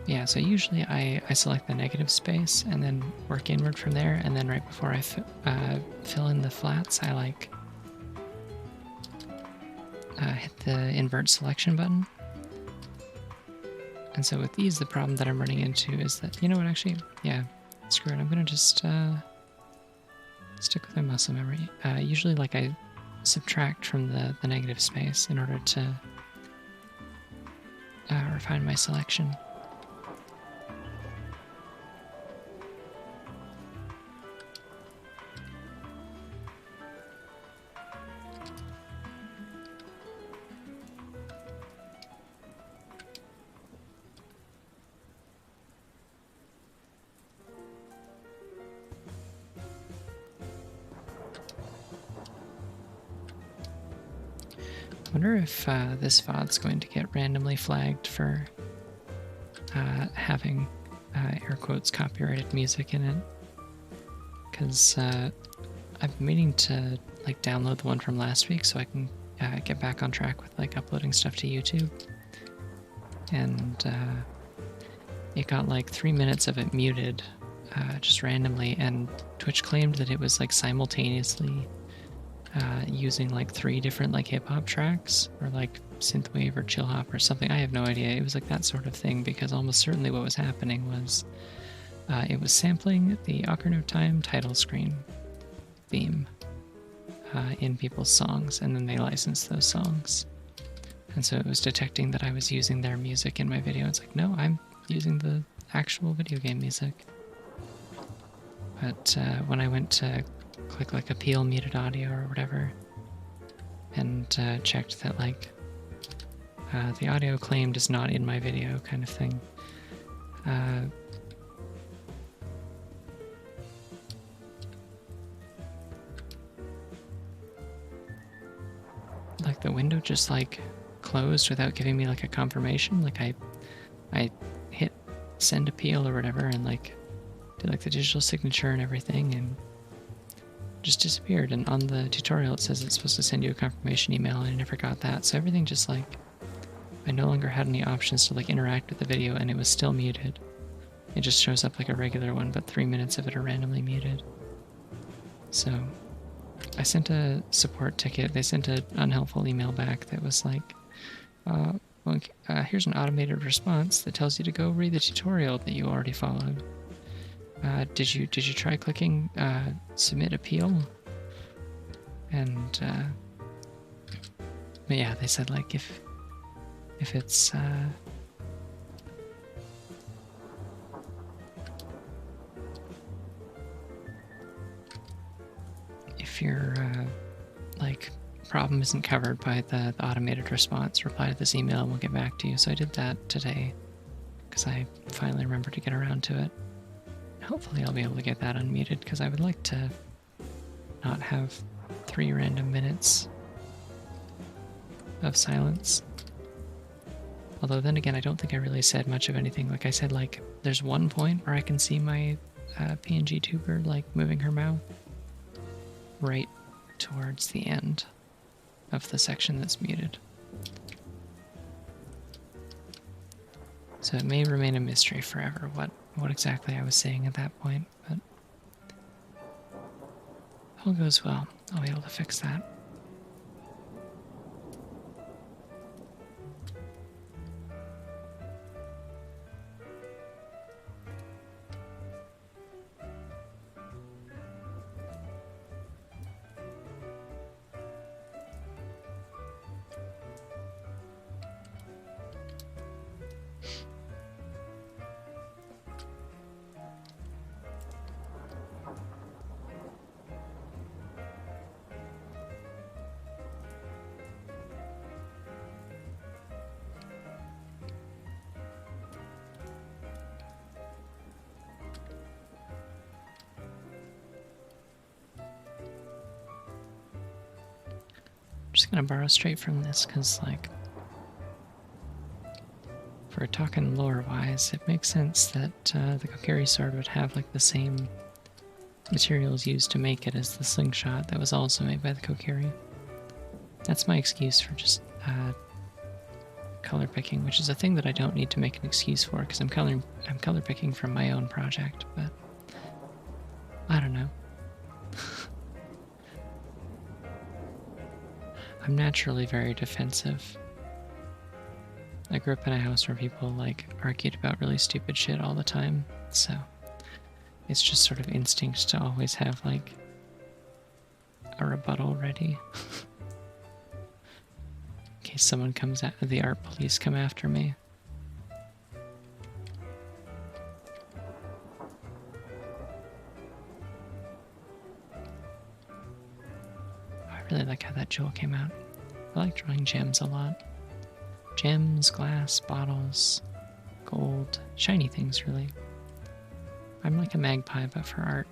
Yeah, yeah, so usually I select the negative space and then work inward from there, and then right before I fill in the flats, I like hit the invert selection button. And so with these, the problem that I'm running into is that, you know what, actually, yeah, screw it, I'm gonna just stick with my muscle memory. Usually, like, I subtract from the negative space in order to refine my selection. I wonder if this VOD's going to get randomly flagged for having air quotes copyrighted music in it, because I'm meaning to like download the one from last week so I can get back on track with like uploading stuff to YouTube, and it got like 3 minutes of it muted just randomly, and Twitch claimed that it was like simultaneously using like 3 different like hip-hop tracks or like synthwave or chill hop or something. I have no idea. It was like that sort of thing, because almost certainly what was happening was it was sampling the Ocarina of Time title screen theme in people's songs, and then they licensed those songs, and so it was detecting that I was using their music in my video. It's like, no, I'm using the actual video game music. But when I went to click like appeal muted audio or whatever, and checked that like the audio claimed is not in my video kind of thing, like the window just like closed without giving me like a confirmation. Like I hit send appeal or whatever, and like did like the digital signature and everything, and just disappeared. And on the tutorial it says it's supposed to send you a confirmation email, and I never got that. So everything just like, I no longer had any options to like interact with the video, and it was still muted. It just shows up like a regular one, but 3 minutes of it are randomly muted. So I sent a support ticket. They sent an unhelpful email back that was like, well, here's an automated response that tells you to go read the tutorial that you already followed. Did you try clicking submit appeal? And but yeah, they said like if it's if your like problem isn't covered by the automated response, reply to this email and we'll get back to you. So I did that today because I finally remembered to get around to it. Hopefully I'll be able to get that unmuted, because I would like to not have 3 random minutes of silence. Although then again, I don't think I really said much of anything. Like I said, like there's one point where I can see my PNG tuber like moving her mouth right towards the end of the section that's muted. So it may remain a mystery forever what exactly I was saying at that point, but if all goes well, I'll be able to fix that. Just gonna borrow straight from this, because like for talking lore wise, it makes sense that the Kokiri sword would have like the same materials used to make it as the slingshot that was also made by the Kokiri. That's my excuse for just color picking, which is a thing that I don't need to make an excuse for because I'm color picking from my own project, but I don't know. I'm naturally very defensive. I grew up in a house where people like argued about really stupid shit all the time, so it's just sort of instinct to always have like a rebuttal ready. In case someone comes at the art police come after me. I really like how that jewel came out. I like drawing gems a lot. Gems, glass, bottles, gold, shiny things really. I'm like a magpie but for art.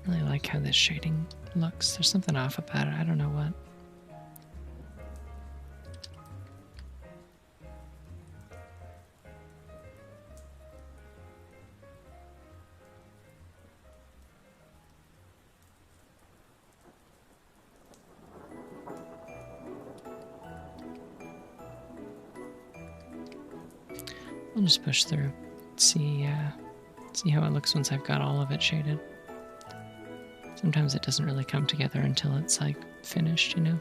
Really like how this shading looks. There's something off about it. I don't know what. I'll just push through. See how it looks once I've got all of it shaded. Sometimes it doesn't really come together until it's like finished, you know?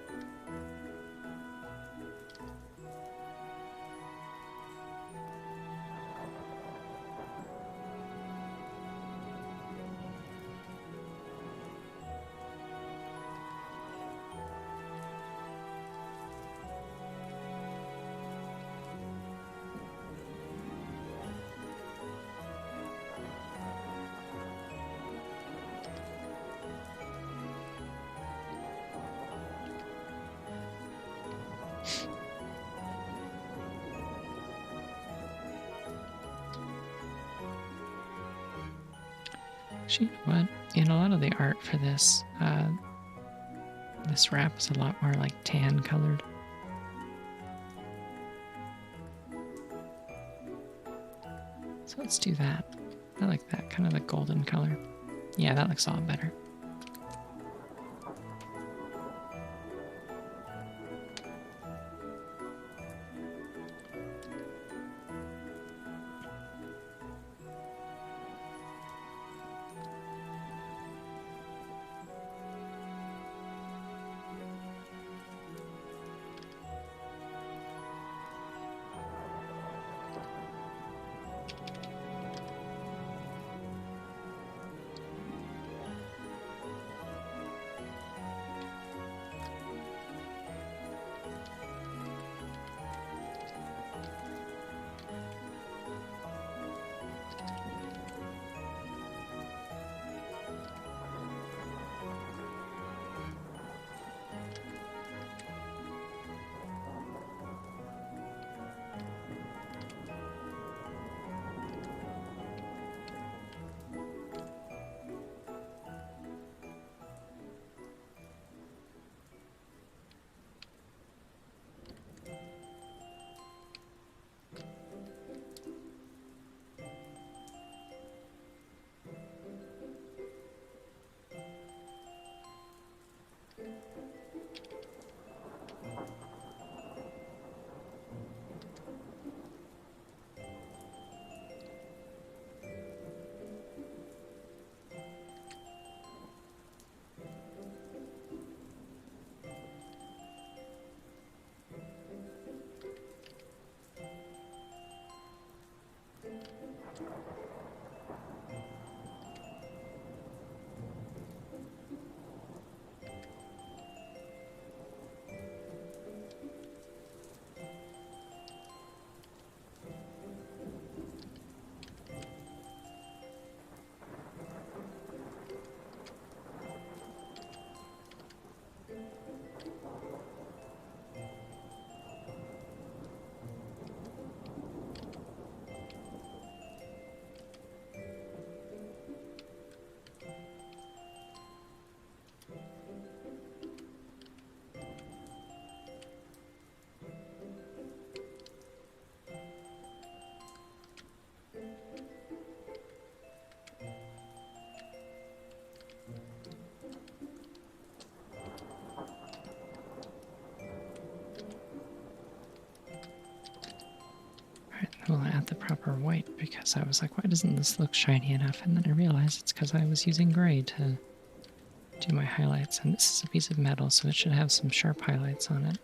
Actually, you know what? In a lot of the art for this, this wrap is a lot more like tan colored. So let's do that. I like that, kind of the golden color. Yeah, that looks a lot better. the proper white because I was like, why doesn't this look shiny enough? And then I realized it's because I was using gray to do my highlights. And this is a piece of metal, so it should have some sharp highlights on it.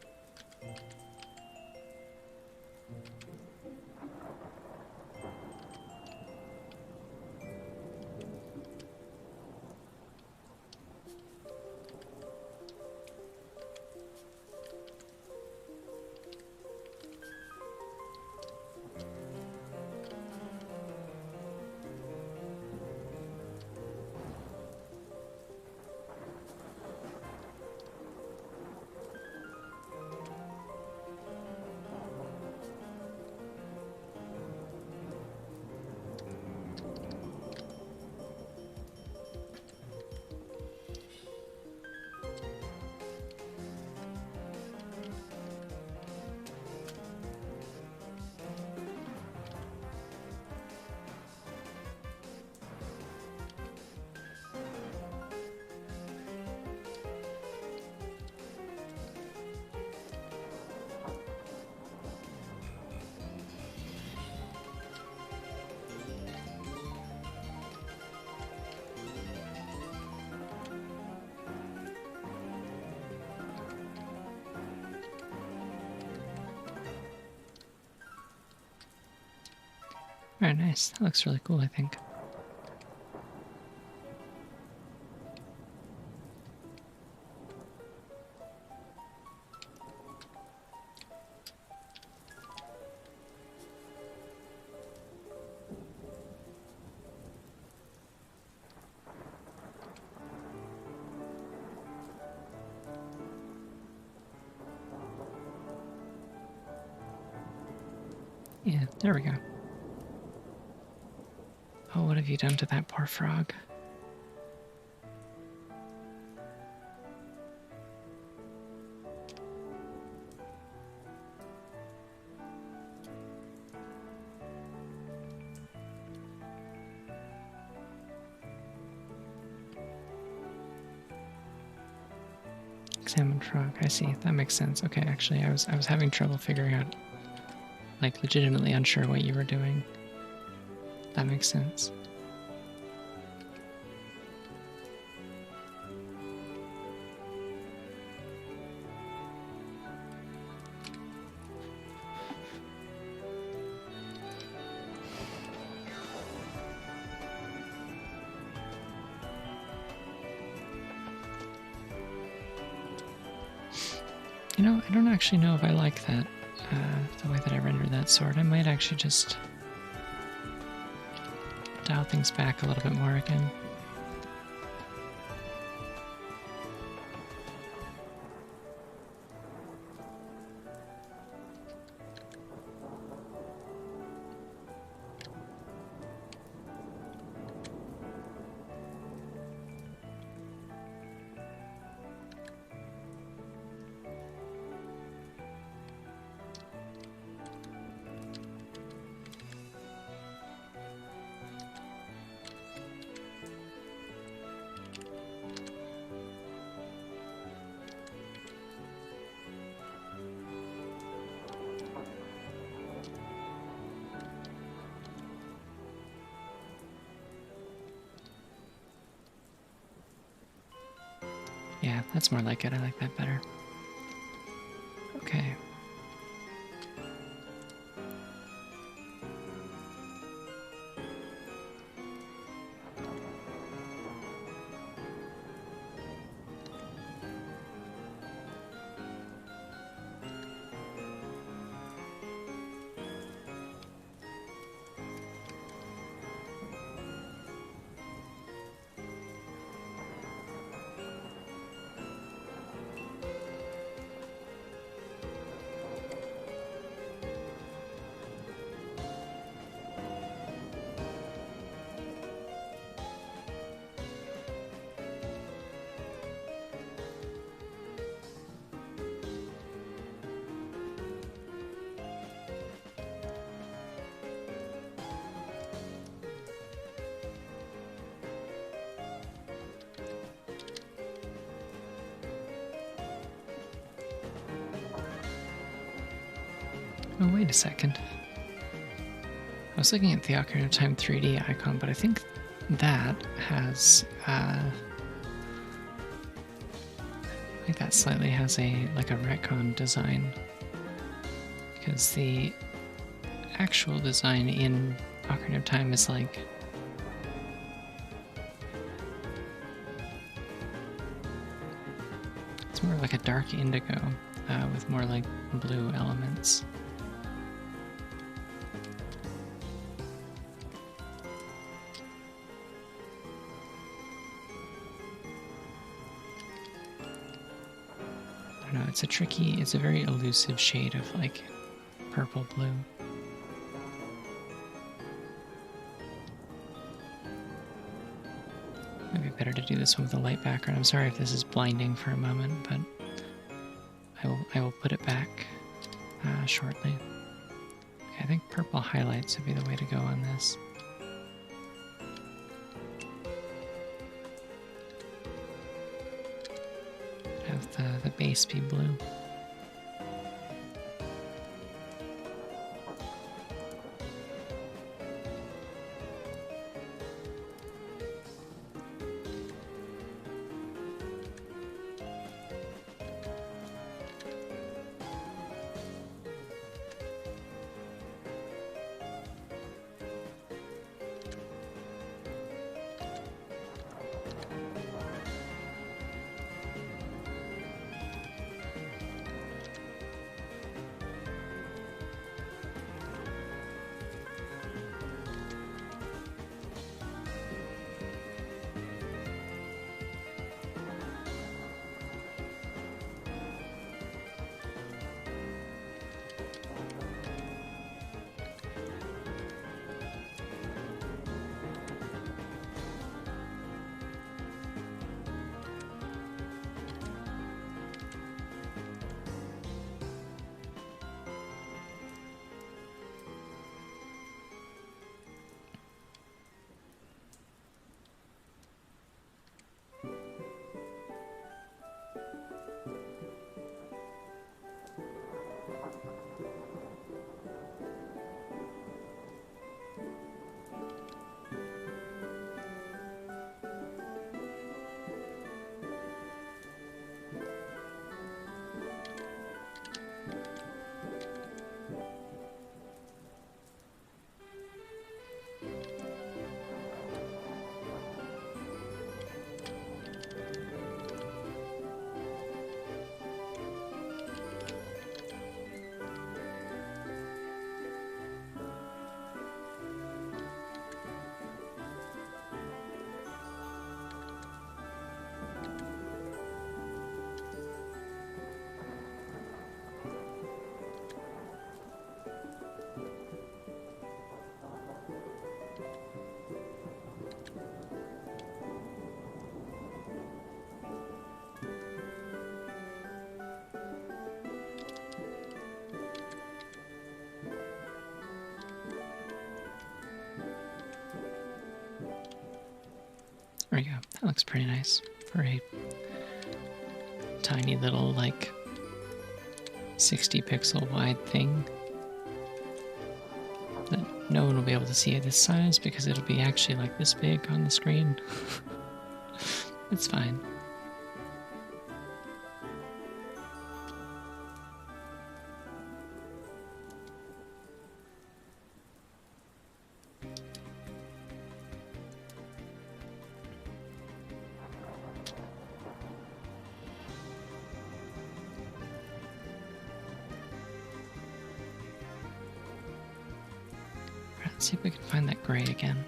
Very nice. That looks really cool, I think. Yeah, there we go. Oh, what have you done to that poor frog? Examine frog. I see. That makes sense. Okay, actually, I was having trouble figuring out, like, legitimately unsure what you were doing. That makes sense. You know, I don't actually know if I like that, the way that I rendered that sword. I might actually just dial things back a little bit more again. Yeah, that's more like it. I like that better. Okay. Oh, wait a second. was looking at the Ocarina of Time 3D icon, but I think that has I think that slightly has a like a retcon design, because the actual design in Ocarina of Time is like it's more like a dark indigo with more like blue elements. I don't know, it's a very elusive shade of like purple blue. Maybe better to do this one with a light background. I'm sorry if this is blinding for a moment, but I will put it back shortly. Okay, I think purple highlights would be the way to go on this. Have the base be blue. There we go. That looks pretty nice for a tiny little, like, 60 pixel wide thing that no one will be able to see at this size because it'll be actually like this big on the screen. It's fine. Let's see if we can find that gray again.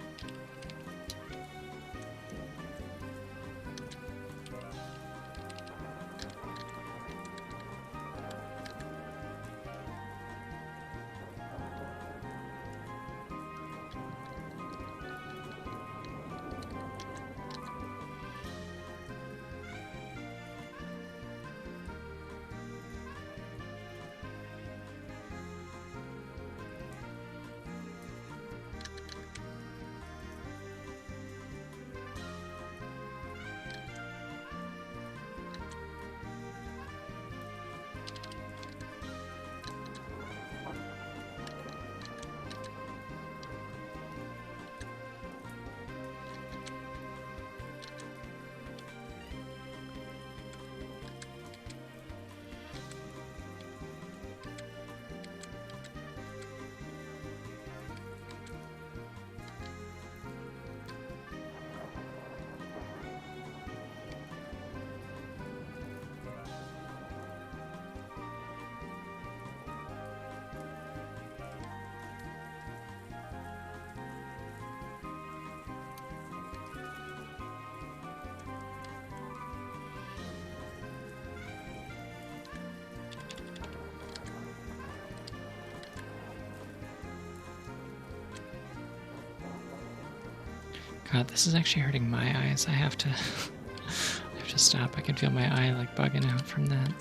God, this is actually hurting my eyes. I have to I have to stop. I can feel my eye like bugging out from that.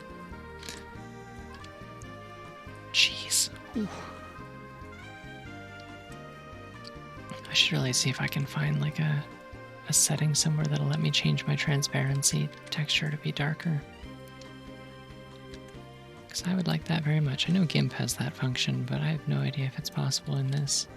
Jeez. Ooh. I should really see if I can find like a setting somewhere that'll let me change my transparency texture to be darker. Because I would like that very much. I know GIMP has that function, but I have no idea if it's possible in this.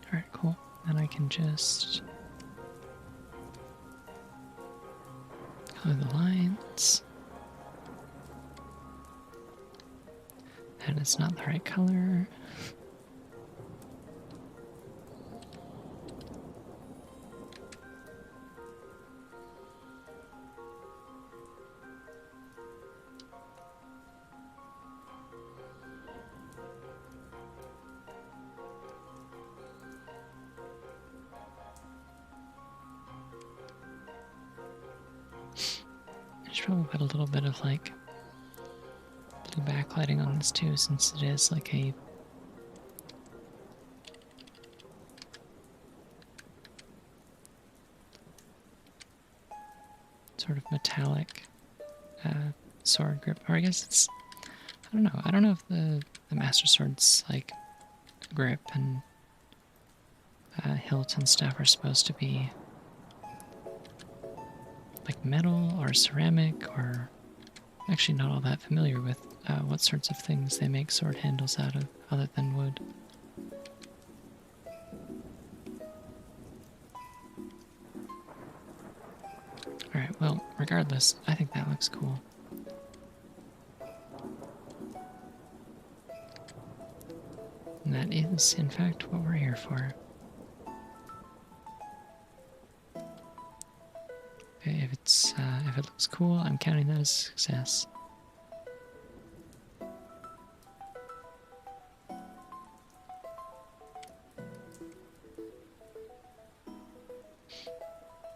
Alright, cool. Then I can just color the lines. And it's not the right color. I should probably put a little bit of like blue backlighting on this too, since it is like a sort of metallic sword grip. Or I guess it's, I don't know. I don't know if the Master Sword's like grip and hilt and stuff are supposed to be like metal or ceramic, or I'm actually not all that familiar with what sorts of things they make sword handles out of other than wood. Alright, well, regardless, I think that looks cool. And that is, in fact, what we're here for. Okay, if it looks cool, I'm counting that as a success.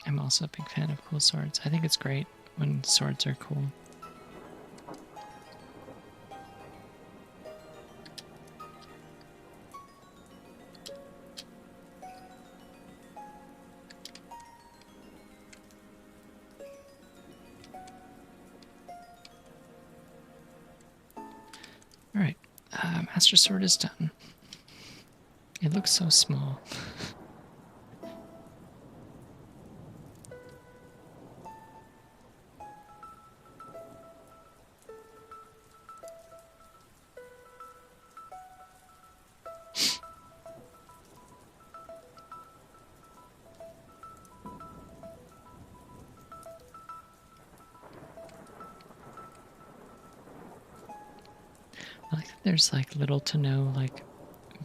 I'm also a big fan of cool swords. I think it's great when swords are cool. Alright, Master Sword is done. It looks so small. I like there's like little to no like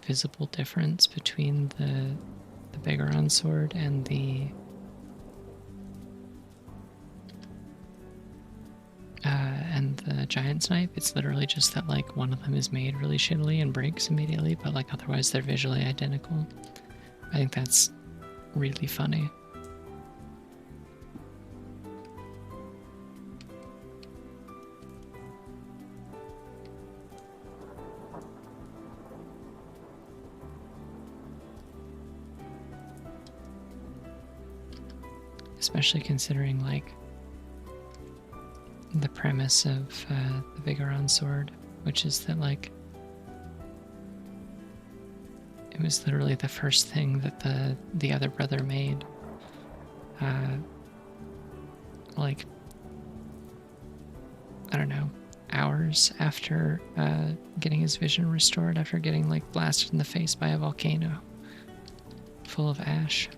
visible difference between the Begaron sword and the giant snipe. It's literally just that like one of them is made really shittily and breaks immediately, but like otherwise they're visually identical. I think that's really funny. Especially considering like the premise of the Vigoron sword, which is that like it was literally the first thing that the other brother made. Like I don't know, hours after getting his vision restored, after getting like blasted in the face by a volcano full of ash.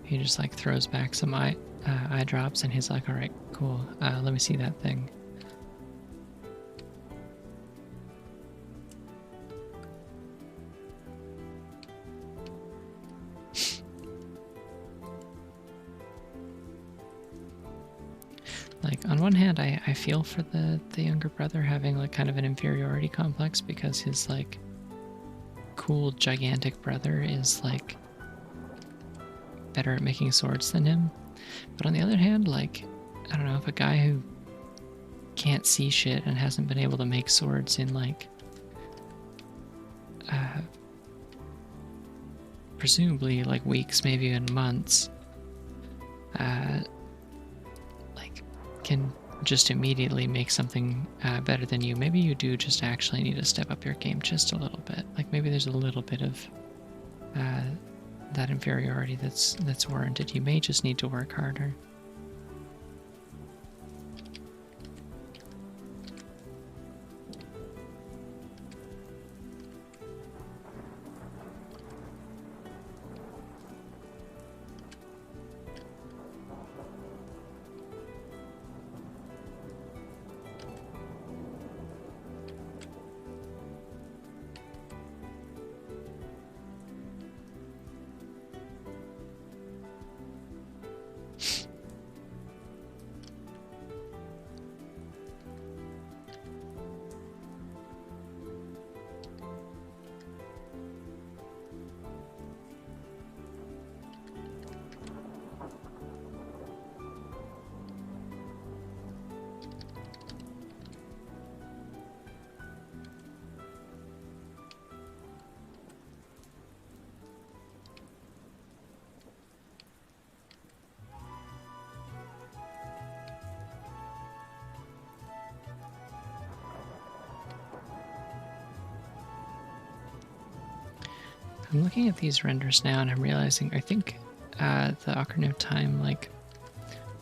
He just like throws back some eye drops, and he's like, "All right, cool. Let me see that thing." Like on one hand, I feel for the younger brother having like kind of an inferiority complex because his like cool gigantic brother is like better at making swords than him. But on the other hand, like, I don't know, if a guy who can't see shit and hasn't been able to make swords in like presumably like weeks, maybe even months, like can just immediately make something better than you, maybe you do just actually need to step up your game just a little bit. Like maybe there's a little bit of that inferiority that's warranted. You may just need to work harder. I'm looking at these renders now and I'm realizing I think the Ocarina of Time like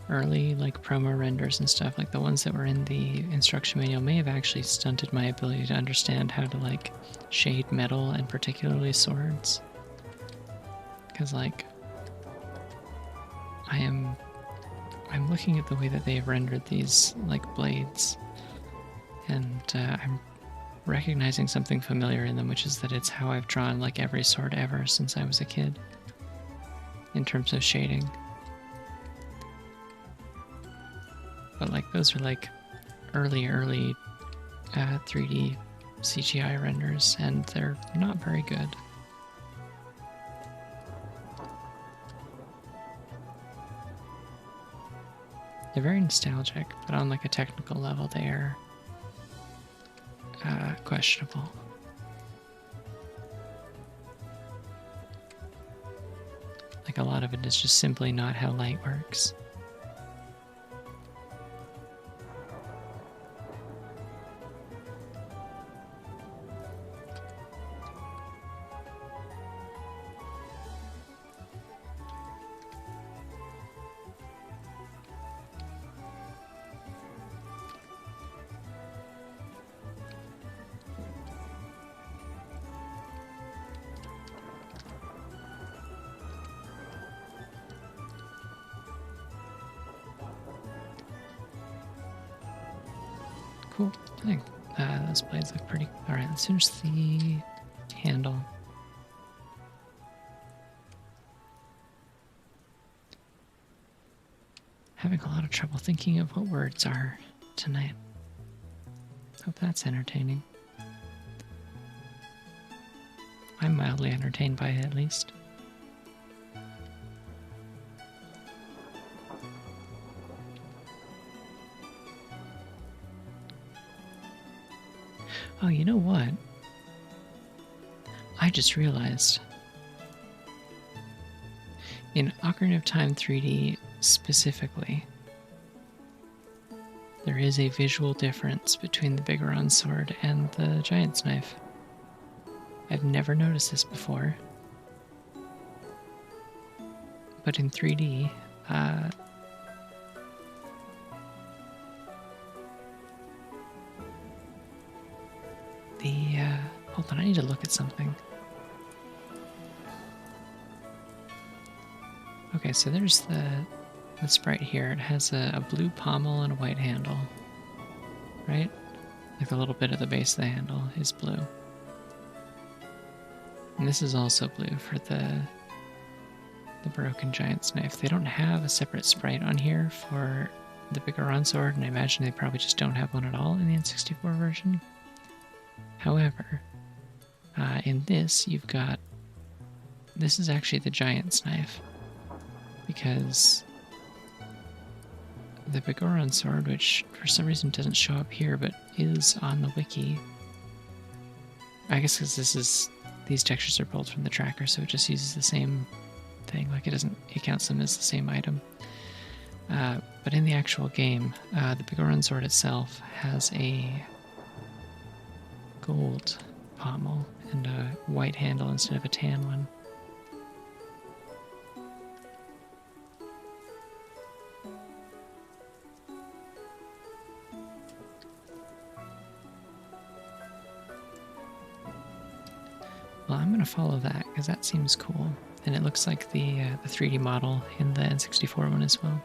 early like promo renders and stuff, like the ones that were in the instruction manual, may have actually stunted my ability to understand how to like shade metal and particularly swords. Because like I'm looking at the way that they've rendered these like blades, and I'm recognizing something familiar in them, which is that it's how I've drawn like every sword ever since I was a kid in terms of shading. But like those are like early 3D CGI renders, and they're not very good. They're very nostalgic, but on like a technical level they are questionable. Like a lot of it is just simply not how light works. cool. I think those blades look pretty... Alright, let's finish the handle. Having a lot of trouble thinking of what words are tonight. Hope that's entertaining. I'm mildly entertained by it, at least. Oh, you know what? I just realized. In Ocarina of Time 3D specifically, there is a visual difference between the Bigoron sword and the Giant's knife. I've never noticed this before. But in 3D, hold on, I need to look at something. Okay, so there's the sprite here. It has a blue pommel and a white handle, right? Like a little bit of the base of the handle is blue. And this is also blue for the broken Giant's knife. They don't have a separate sprite on here for the Bigoron sword, and I imagine they probably just don't have one at all in the N64 version. However, in this, you've got... This is actually the Giant's knife, because the Bigoron sword, which for some reason doesn't show up here, but is on the wiki. I guess because these textures are pulled from the tracker, so it just uses the same thing. Like it counts them as the same item. But in the actual game, the Bigoron sword itself has a gold pommel and a white handle instead of a tan one. Well, I'm going to follow that because that seems cool. And it looks like the 3D model in the N64 one as well.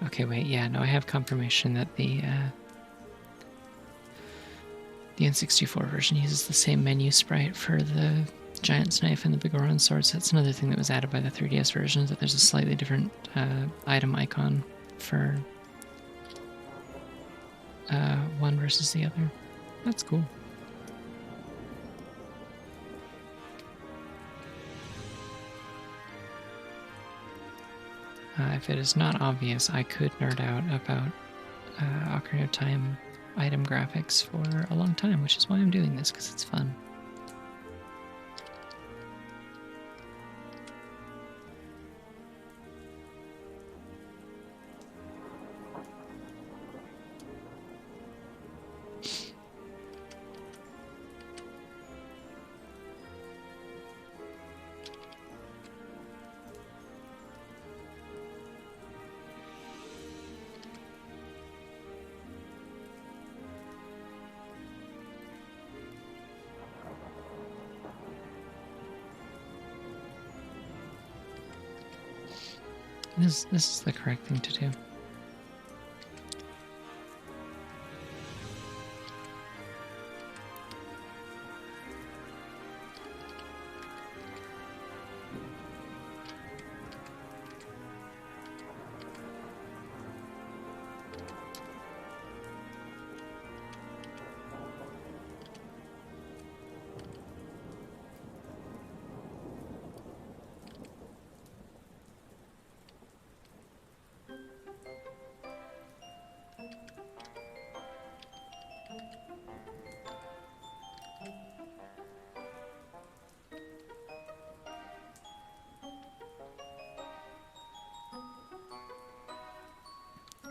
Okay, wait, yeah, no, I have confirmation that the N64 version uses the same menu sprite for the Giant's knife and the Bigoron sword, so that's another thing that was added by the 3DS version, is that there's a slightly different item icon for one versus the other. That's cool. If it is not obvious, I could nerd out about Ocarina of Time item graphics for a long time, which is why I'm doing this, because it's fun. This is the correct thing to do.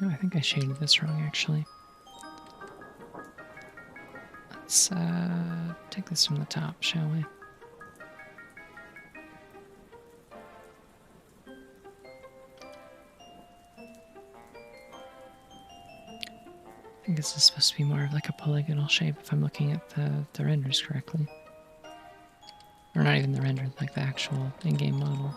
No, I think I shaded this wrong, actually. Let's take this from the top, shall we? I think this is supposed to be more of like a polygonal shape if I'm looking at the renders correctly. Or not even the render, like the actual in-game model.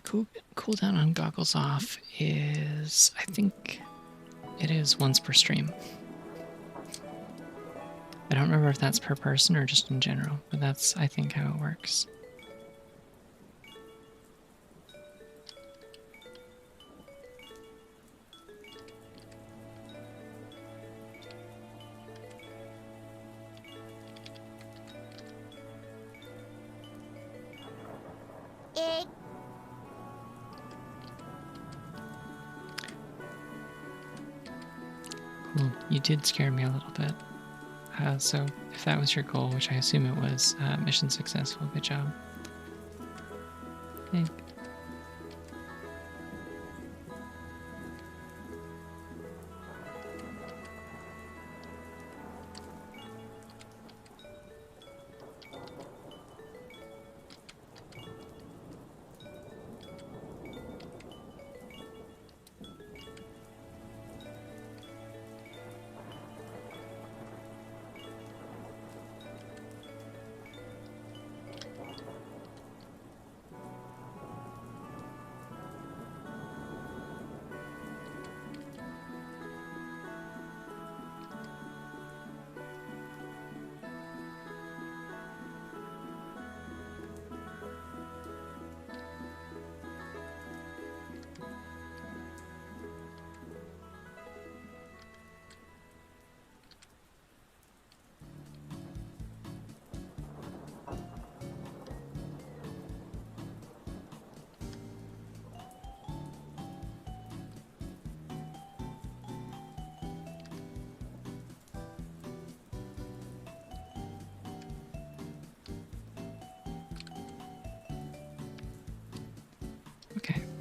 The cooldown on Goggles Off is, I think it is once per stream. I don't remember if that's per person or just in general, but that's, I think, how it works. Cool. You did scare me a little bit. So if that was your goal, which I assume it was, mission successful. Good job. Hey.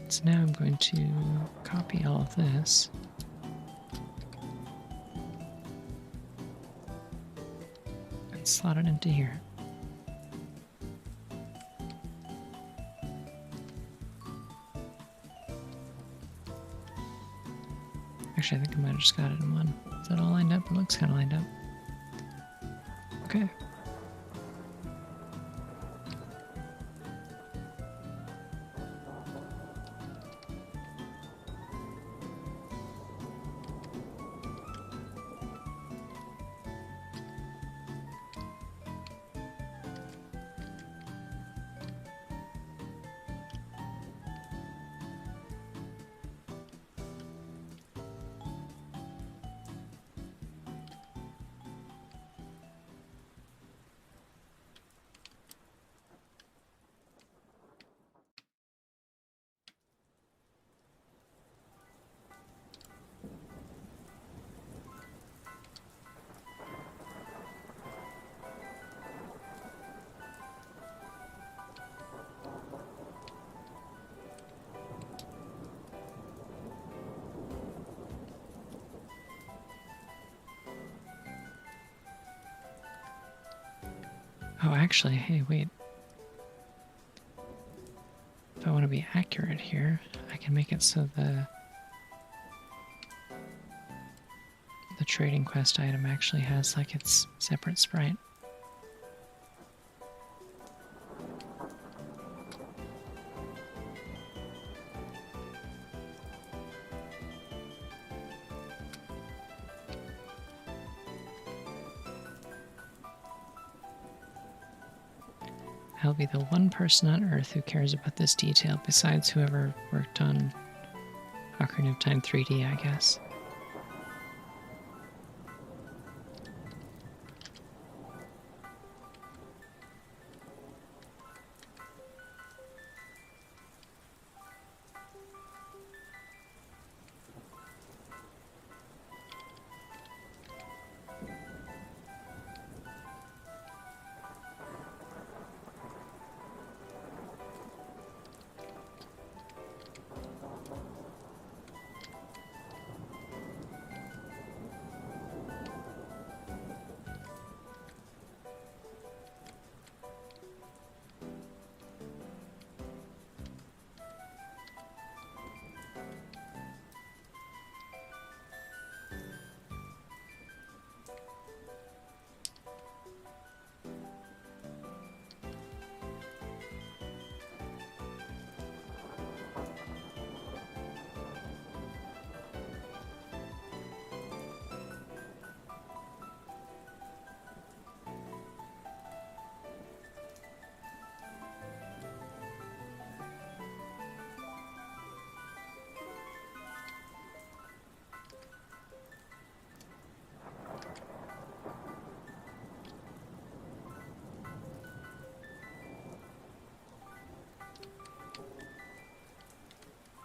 So now I'm going to copy all of this. And slot it into here. Actually, I think I might have just got it in one. Is that all lined up? It looks kind of lined up. Okay. Oh, actually, hey, wait. If I want to be accurate here, I can make it so the trading quest item actually has like its separate sprite. I'll be the one person on Earth who cares about this detail besides whoever worked on Ocarina of Time 3D, I guess.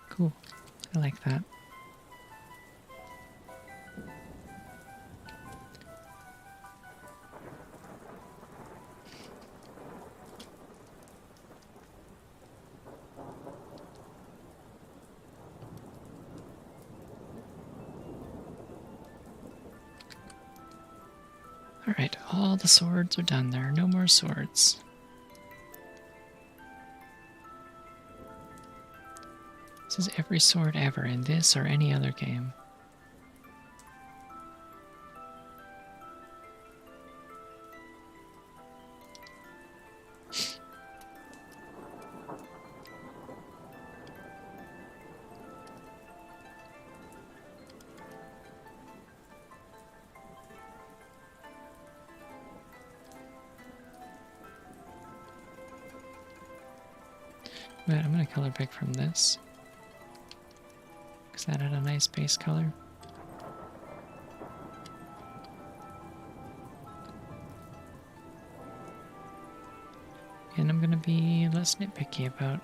Cool. I like that. Alright, all the swords are done. There are no more swords. This is every sword ever in this or any other game. But I'm going to color pick from this, because that had a nice base color. And I'm going to be less nitpicky about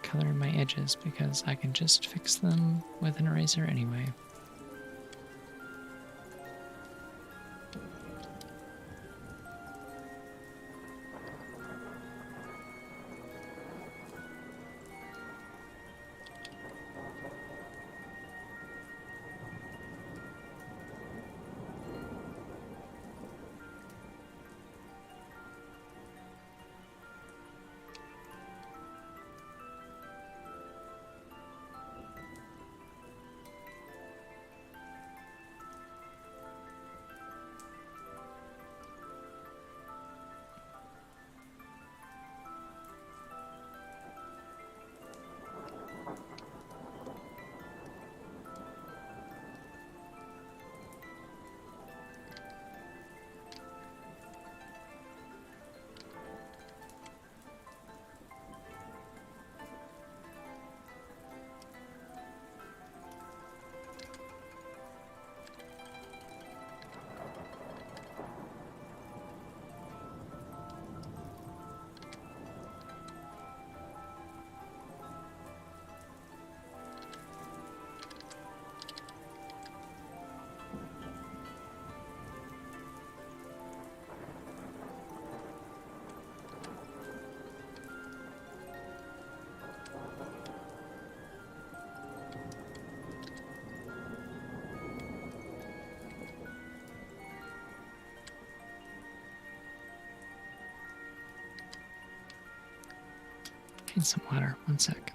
coloring my edges, because I can just fix them with an eraser anyway. Need some water. One sec.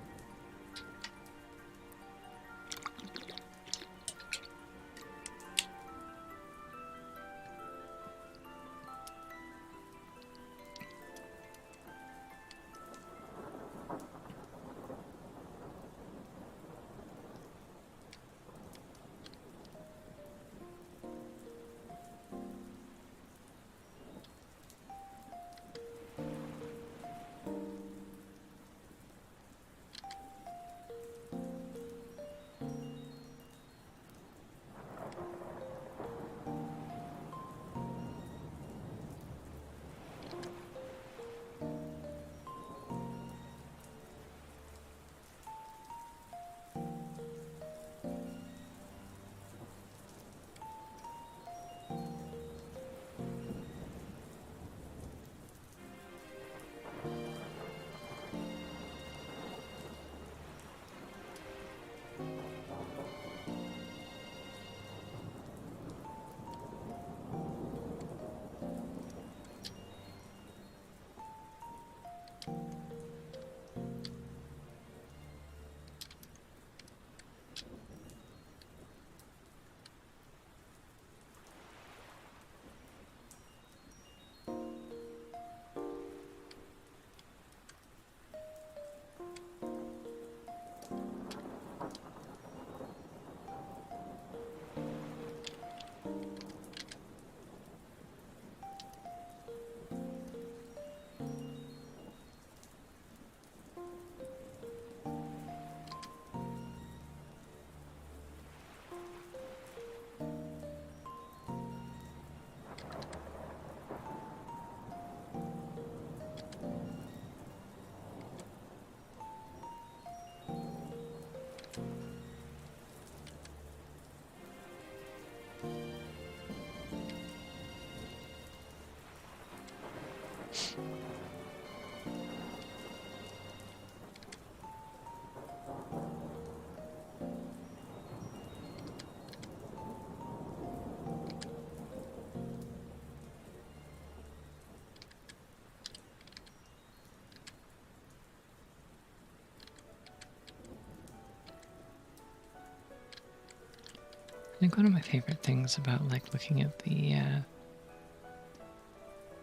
I think one of my favorite things about like looking at the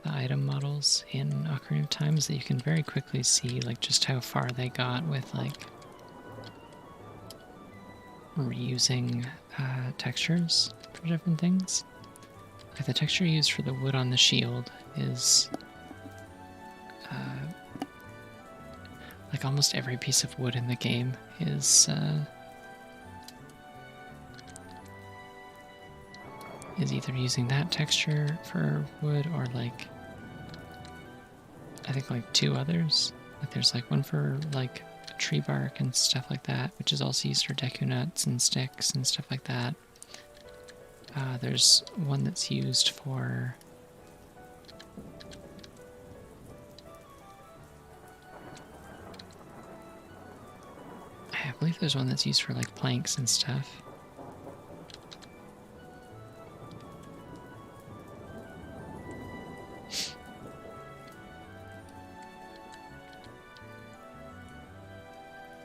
item models in Ocarina of Time is that you can very quickly see like just how far they got with like reusing textures for different things. Like the texture used for the wood on the shield is like almost every piece of wood in the game is either using that texture for wood or like I think like two others. Like there's like one for like tree bark and stuff like that, which is also used for deku nuts and sticks and stuff like that. There's one that's used for I believe there's one that's used for like planks and stuff.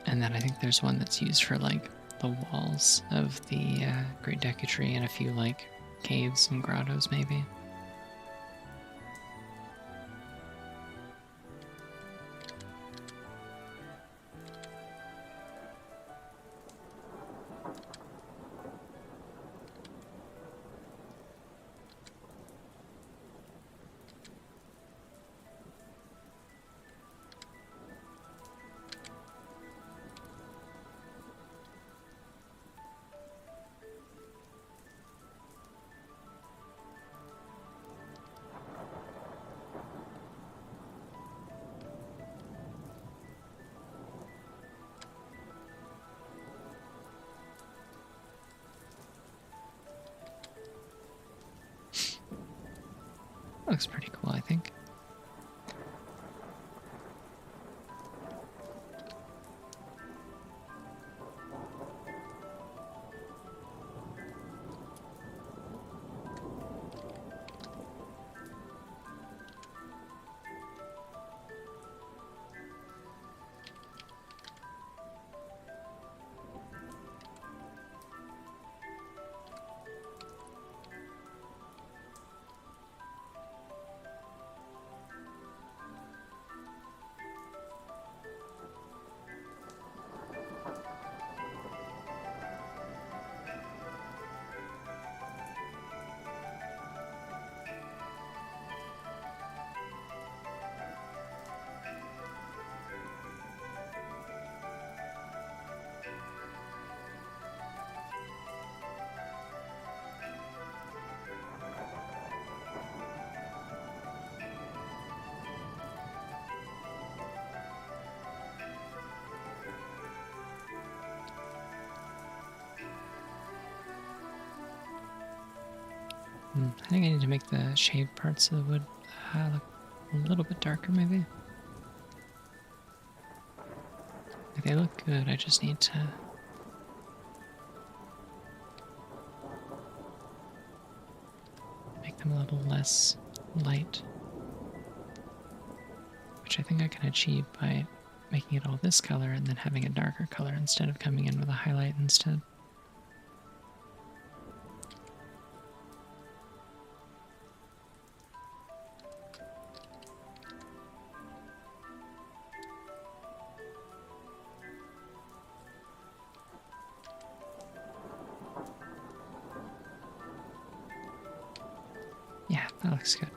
And then I think there's one that's used for like the walls of the Great Deku Tree and a few like caves and grottos maybe. Looks pretty cool, I think. I think I need to make the shaved parts of the wood look a little bit darker, maybe. Like, they look good, I just need to make them a little less light. Which I think I can achieve by making it all this color and then having a darker color instead of coming in with a highlight instead. Yeah, that looks good.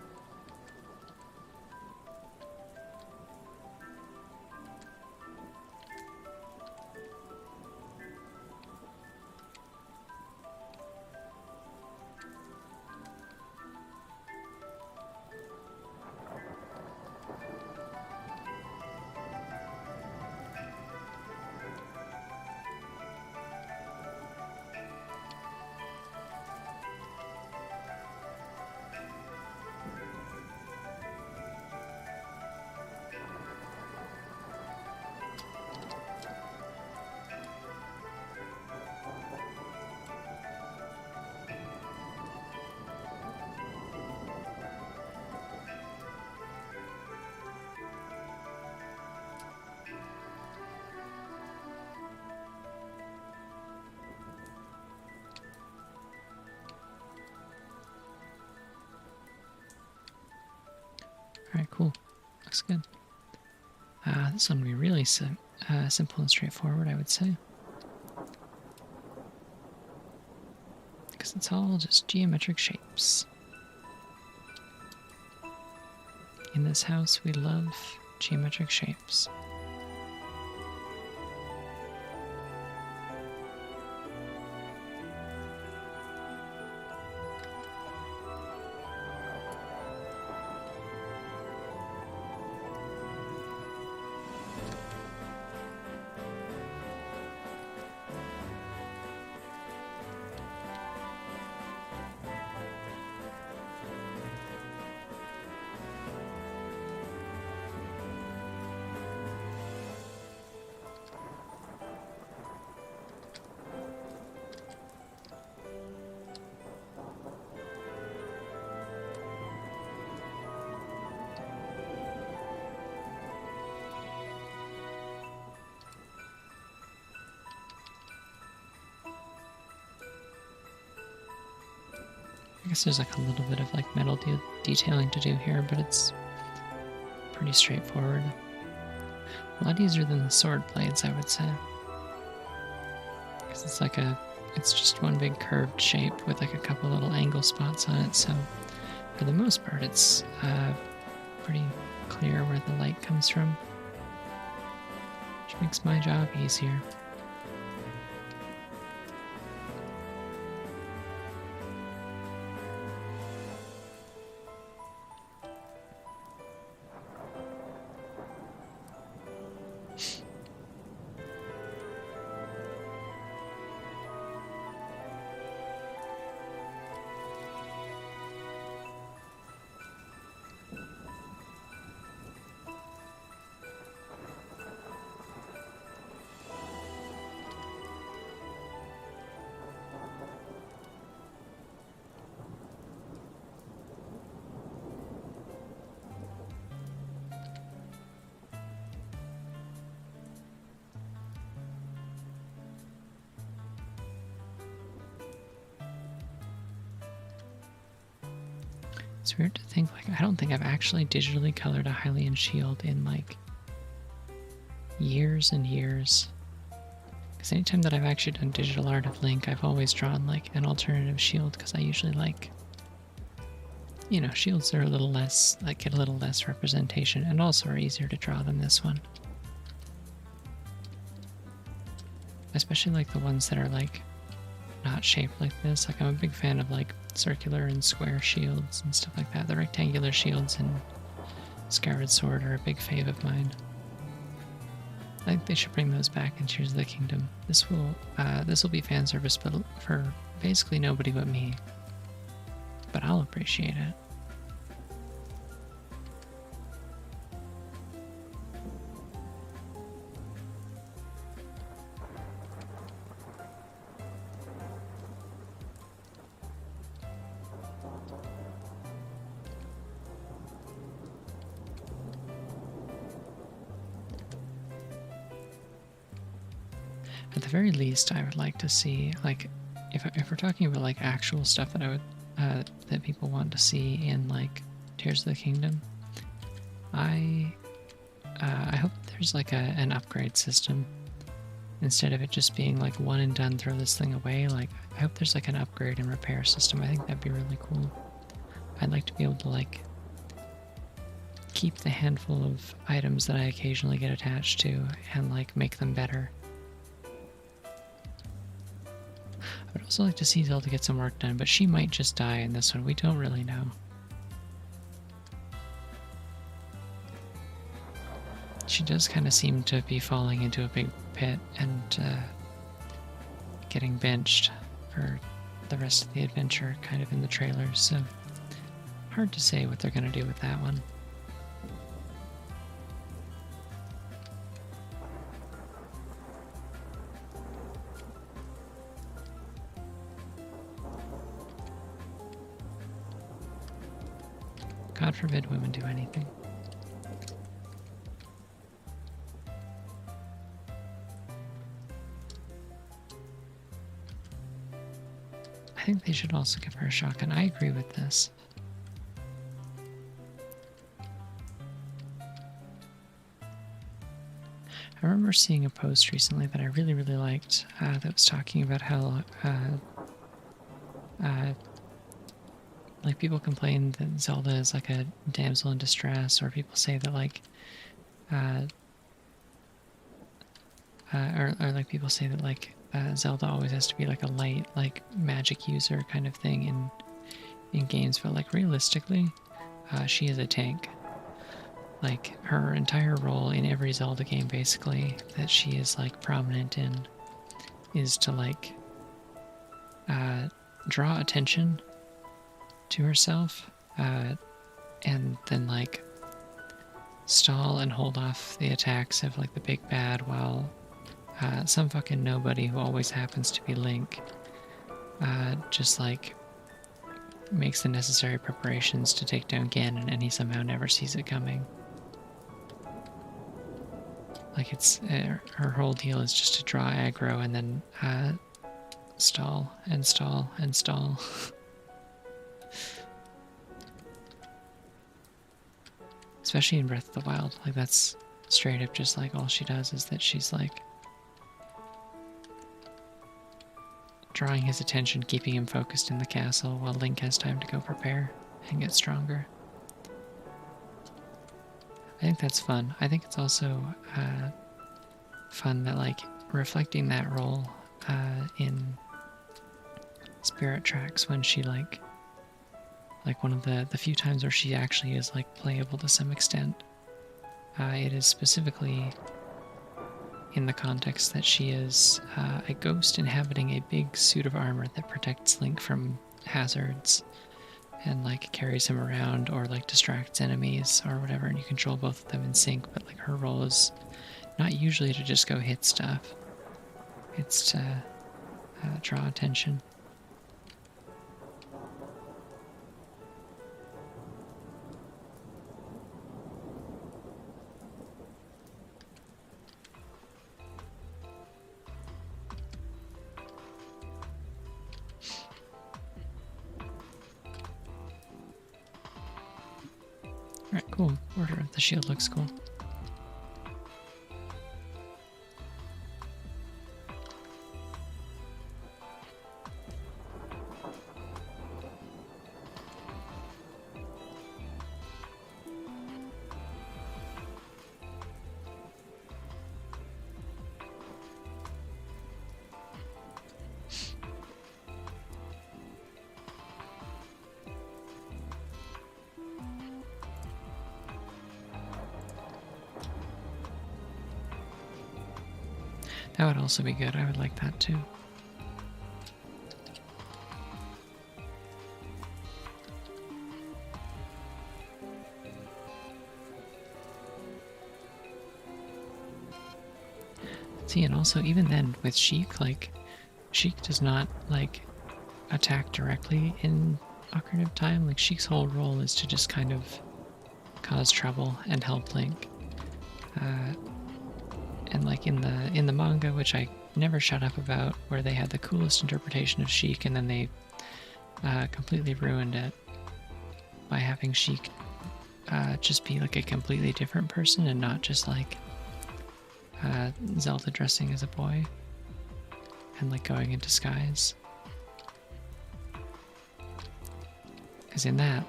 Alright, cool. Looks good. This one will be really simple and straightforward, I would say. Because it's all just geometric shapes. In this house, we love geometric shapes. I guess there's like a little bit of like metal detailing to do here, but it's pretty straightforward. A lot easier than the sword blades, I would say. Because it's just one big curved shape with like a couple little angle spots on it, so for the most part it's pretty clear where the light comes from. Which makes my job easier. It's weird to think, like, I don't think I've actually digitally colored a Hylian shield in, like, years and years. Because anytime that I've actually done digital art of Link, I've always drawn, like, an alternative shield, because I usually like, you know, shields are a little less, like, get a little less representation, and also are easier to draw than this one. Especially, like, the ones that are, like, not shaped like this. Like, I'm a big fan of, like, circular and square shields and stuff like that. The rectangular shields in Skyward Sword are a big fave of mine. I think they should bring those back in Tears of the Kingdom. This will be fan service, but for basically nobody but me. but I'll appreciate it. At the very least, I would like to see, like, if we're talking about like actual stuff that I would that people want to see in like Tears of the Kingdom, I hope there's like an upgrade system instead of it just being like one and done, throw this thing away. Like, I hope there's like an upgrade and repair system. I think that'd be really cool. I'd like to be able to like keep the handful of items that I occasionally get attached to and like make them better. I would also like to see Zelda get some work done, but she might just die in this one. We don't really know. She does kind of seem to be falling into a big pit and getting benched for the rest of the adventure, kind of in the trailers, so hard to say what they're going to do with that one. God forbid women do anything. I think they should also give her a shotgun. I agree with this. I remember seeing a post recently that I really, really liked that was talking about how like people complain that Zelda is like a damsel in distress, or people say that like or like people say that like Zelda always has to be like a light like magic user kind of thing in games, but like realistically she is a tank. Like her entire role in every Zelda game basically that she is like prominent in is to like draw attention to herself and then like stall and hold off the attacks of like the big bad while some fucking nobody who always happens to be Link just like makes the necessary preparations to take down Ganon, and he somehow never sees it coming. Like it's her whole deal is just to draw aggro and then stall and stall and stall. Especially in Breath of the Wild, like that's straight up just like all she does is that she's like drawing his attention, keeping him focused in the castle while Link has time to go prepare and get stronger. I think that's fun. I think it's also fun that like reflecting that role in Spirit Tracks when she like one of the few times where she actually is like playable to some extent. It is specifically in the context that she is a ghost inhabiting a big suit of armor that protects Link from hazards and like carries him around or like distracts enemies or whatever, and you control both of them in sync, but like her role is not usually to just go hit stuff. It's to draw attention. Alright, cool. Order of the Shield looks cool. That would also be good. I would like that too. See, and also even then with Sheik, like Sheik does not like attack directly in Ocarina of Time. Like Sheik's whole role is to just kind of cause trouble and help Link. And like in the manga, which I never shut up about, where they had the coolest interpretation of Sheik, and then they completely ruined it by having Sheik just be like a completely different person and not just like Zelda dressing as a boy and like going in disguise. Because in that,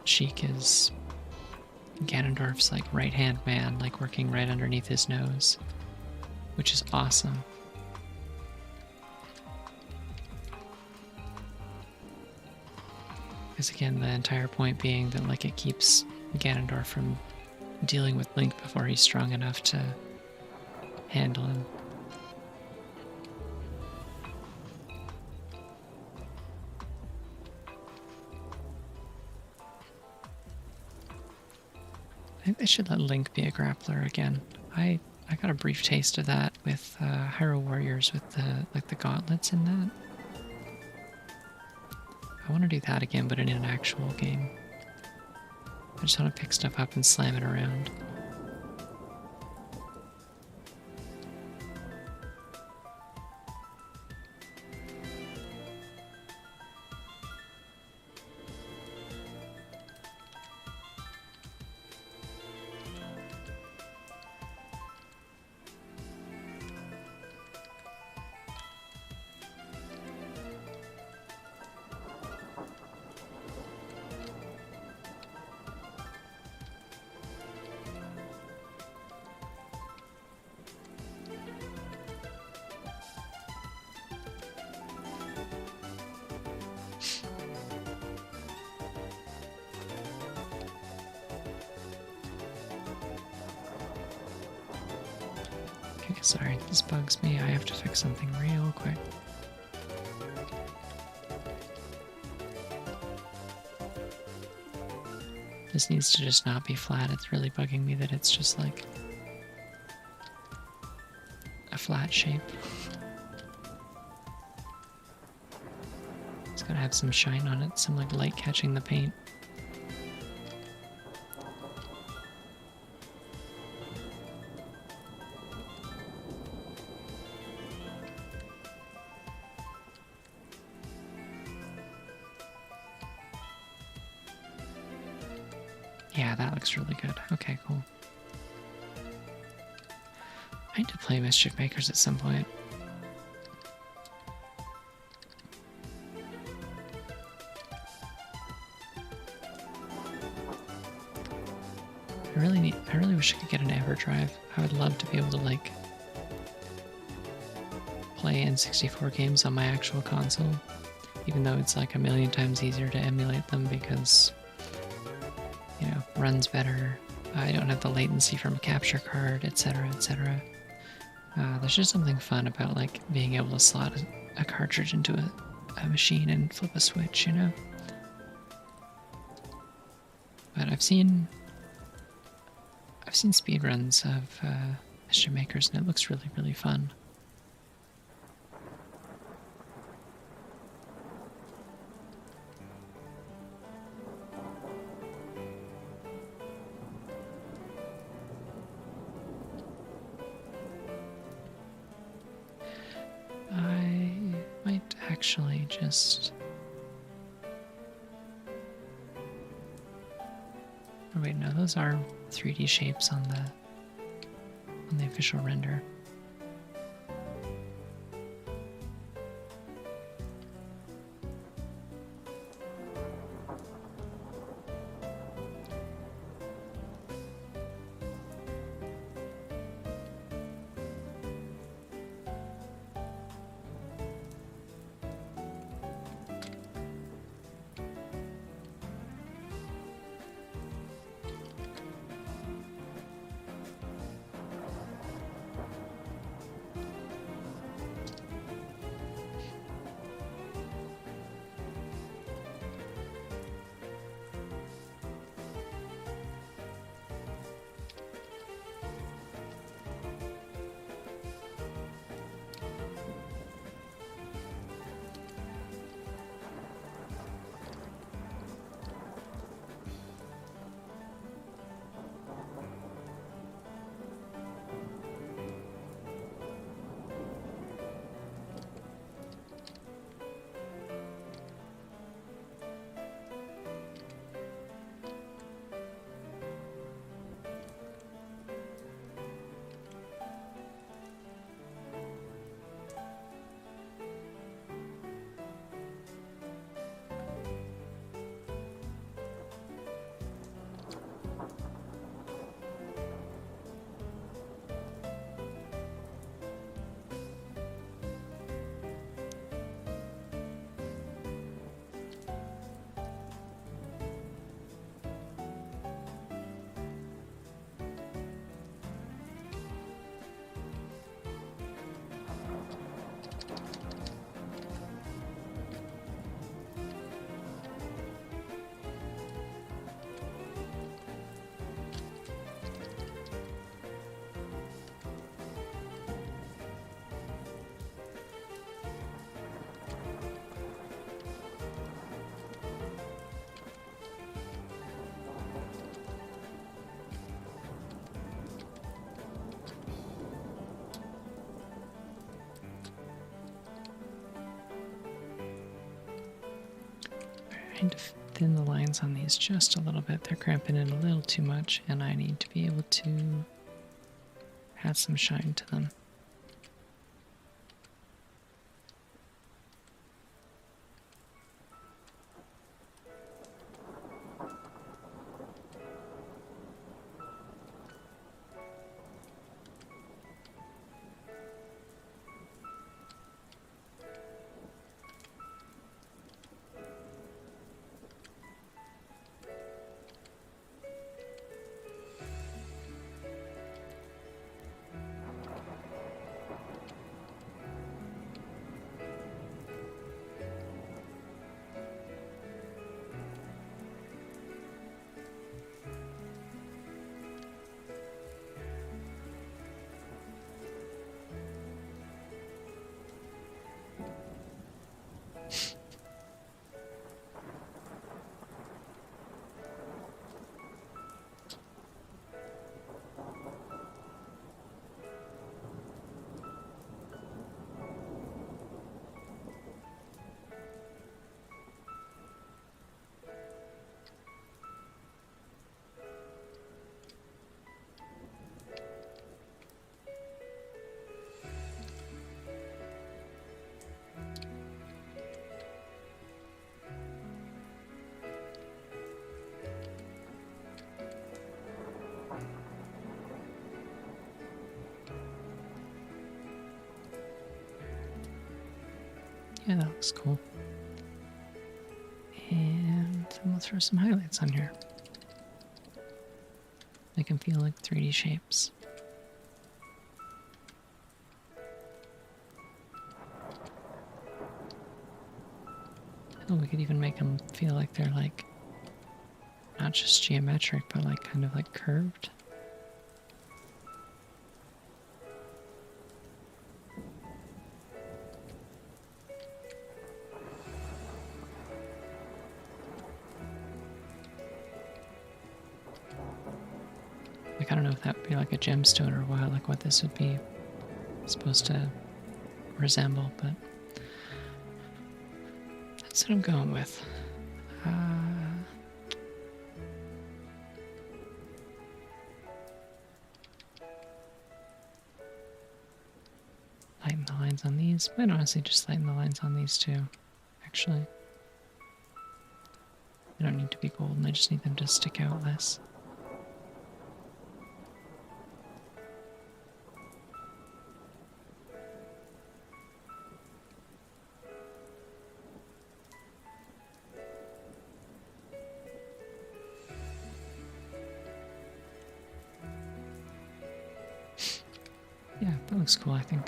Sheik is Ganondorf's like right-hand man, like working right underneath his nose, which is awesome. Because again, the entire point being that like it keeps Ganondorf from dealing with Link before he's strong enough to handle him. I think they should let Link be a grappler again. I got a brief taste of that with Hyrule Warriors with the gauntlets in that. I want to do that again, but in an actual game. I just want to pick stuff up and slam it around. Okay, sorry, this bugs me. I have to fix something real quick. This needs to just not be flat. It's really bugging me that it's just like a flat shape. It's gotta have some shine on it, some like light catching the paint. Yeah, that looks really good. Okay, cool. I need to play Mischief Makers at some point. I really wish I could get an EverDrive. I would love to be able to like play N64 games on my actual console, even though it's like a million times easier to emulate them because, you know, runs better. I don't have the latency from a capture card, etc., etc. There's just something fun about like being able to slot a cartridge into a machine and flip a switch, you know? But I've seen speedruns of Mischief Makers and it looks really, really fun. I might actually just... Oh wait, no, those are 3D shapes on the official render. trying to thin the lines on these just a little bit. They're cramping in a little too much, and I need to be able to add some shine to them. Yeah, that looks cool. And then we'll throw some highlights on here. Make them feel like 3D shapes. Oh, we could even make them feel like they're like not just geometric, but like kind of like curved. Like, I don't know if that would be like a gemstone or what, like what this would be supposed to resemble, but that's what I'm going with. Lighten the lines on these. Might honestly just lighten the lines on these too, actually. They don't need to be golden, I just need them to stick out less. Yeah, that looks cool, I think.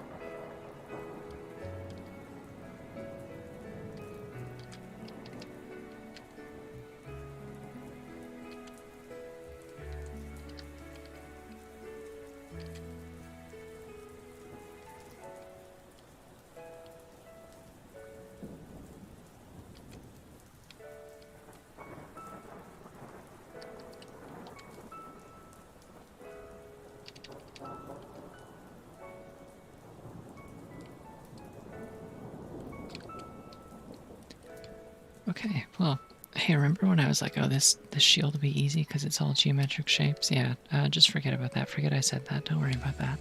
Okay, well, hey, remember when I was like, oh, this shield will be easy because it's all geometric shapes? Yeah, just forget about that. Forget I said that. Don't worry about that.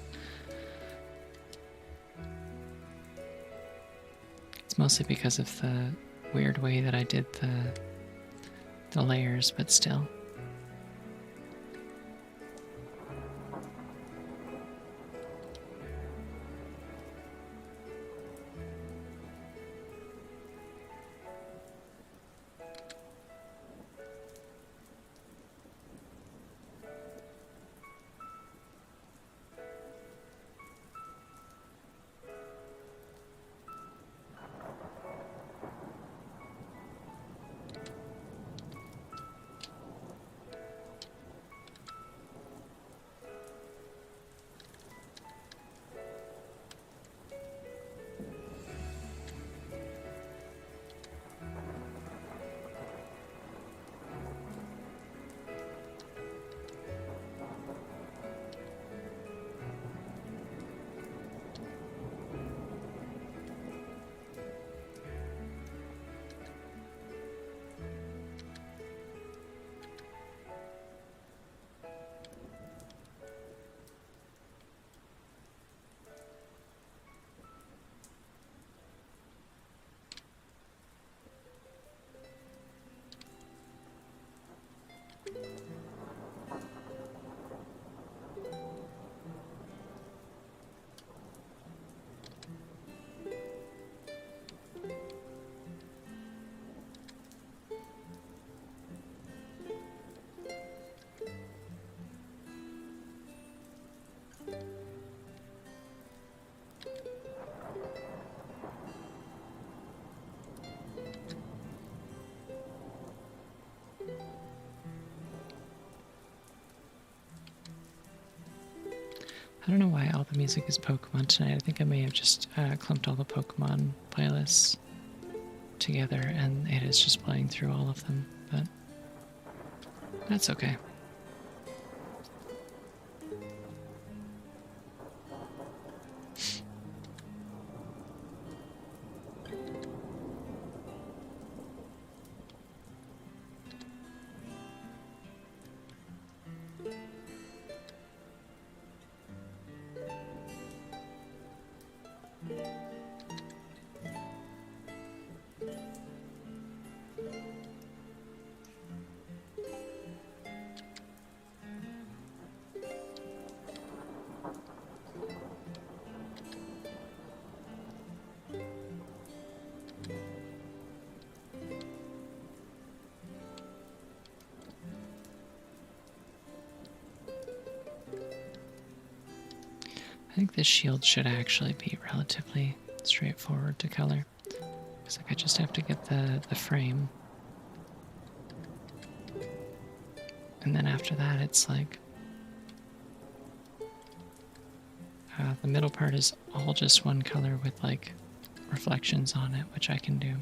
It's mostly because of the weird way that I did the layers, but still. I don't know why all the music is Pokemon tonight. I think I may have just clumped all the Pokemon playlists together and it is just playing through all of them, but that's okay. I think this shield should actually be relatively straightforward to color. Because like I just have to get the frame. And then after that it's like the middle part is all just one color with like reflections on it, which I can do.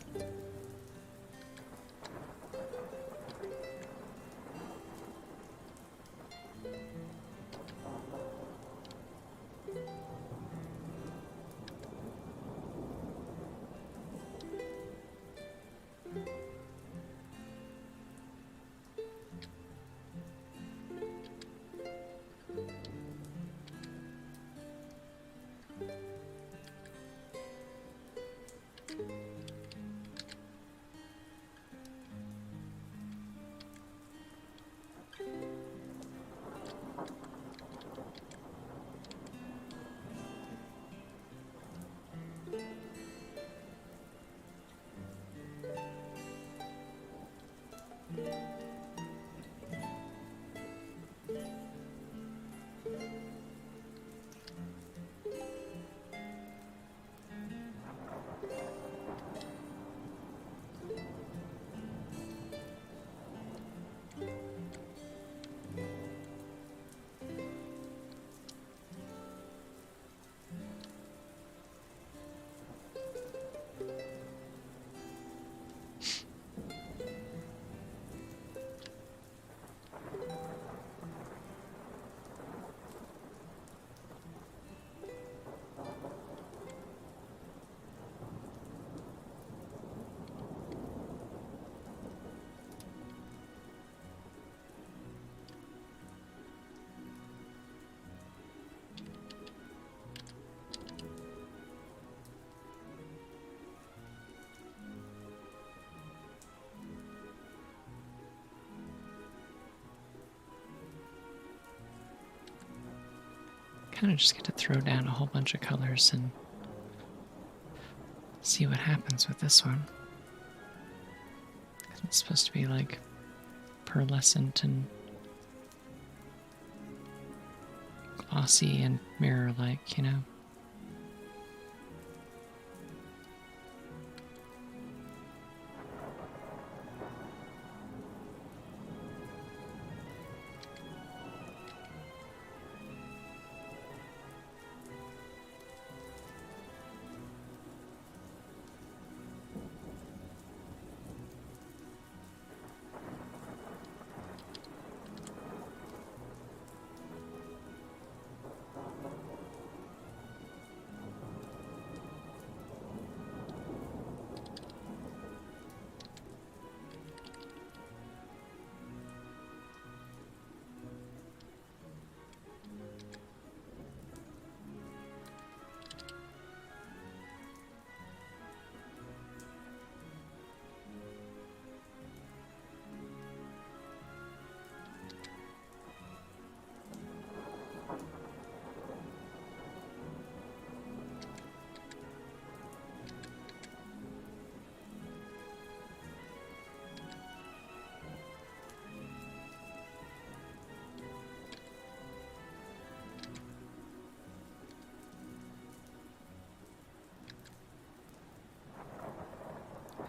Kind of just get to throw down a whole bunch of colors and see what happens with this one. It's supposed to be like pearlescent and glossy and mirror-like, you know?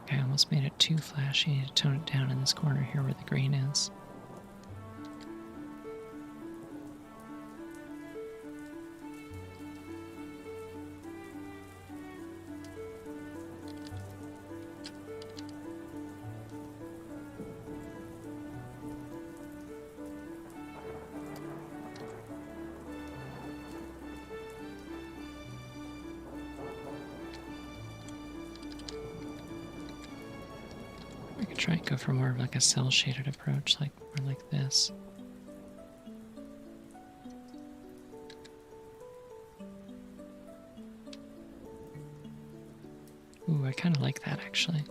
Okay, I almost made it too flashy to tone it down in this corner here where the green is. try and go for more of like a cell shaded approach, like more like this. Ooh, I kind of like that actually.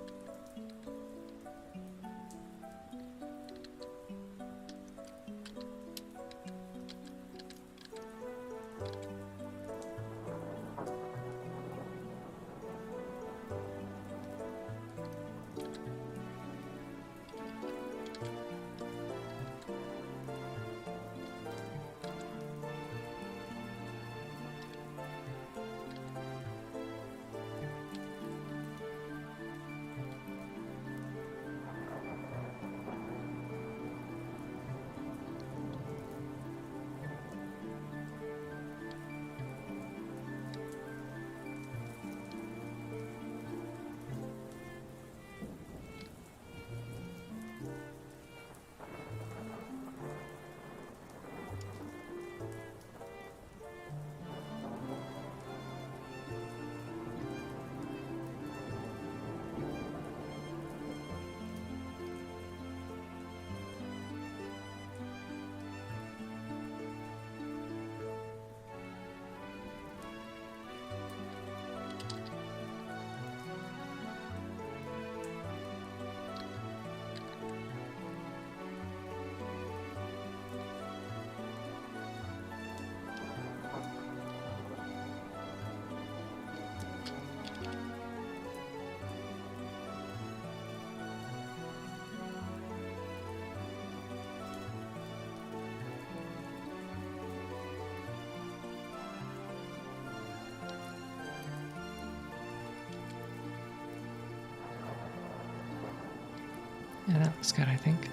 Yeah, that looks good, I think.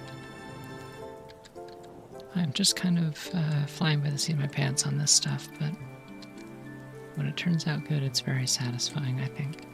I'm just kind of flying by the seat of my pants on this stuff, but when it turns out good, it's very satisfying, I think.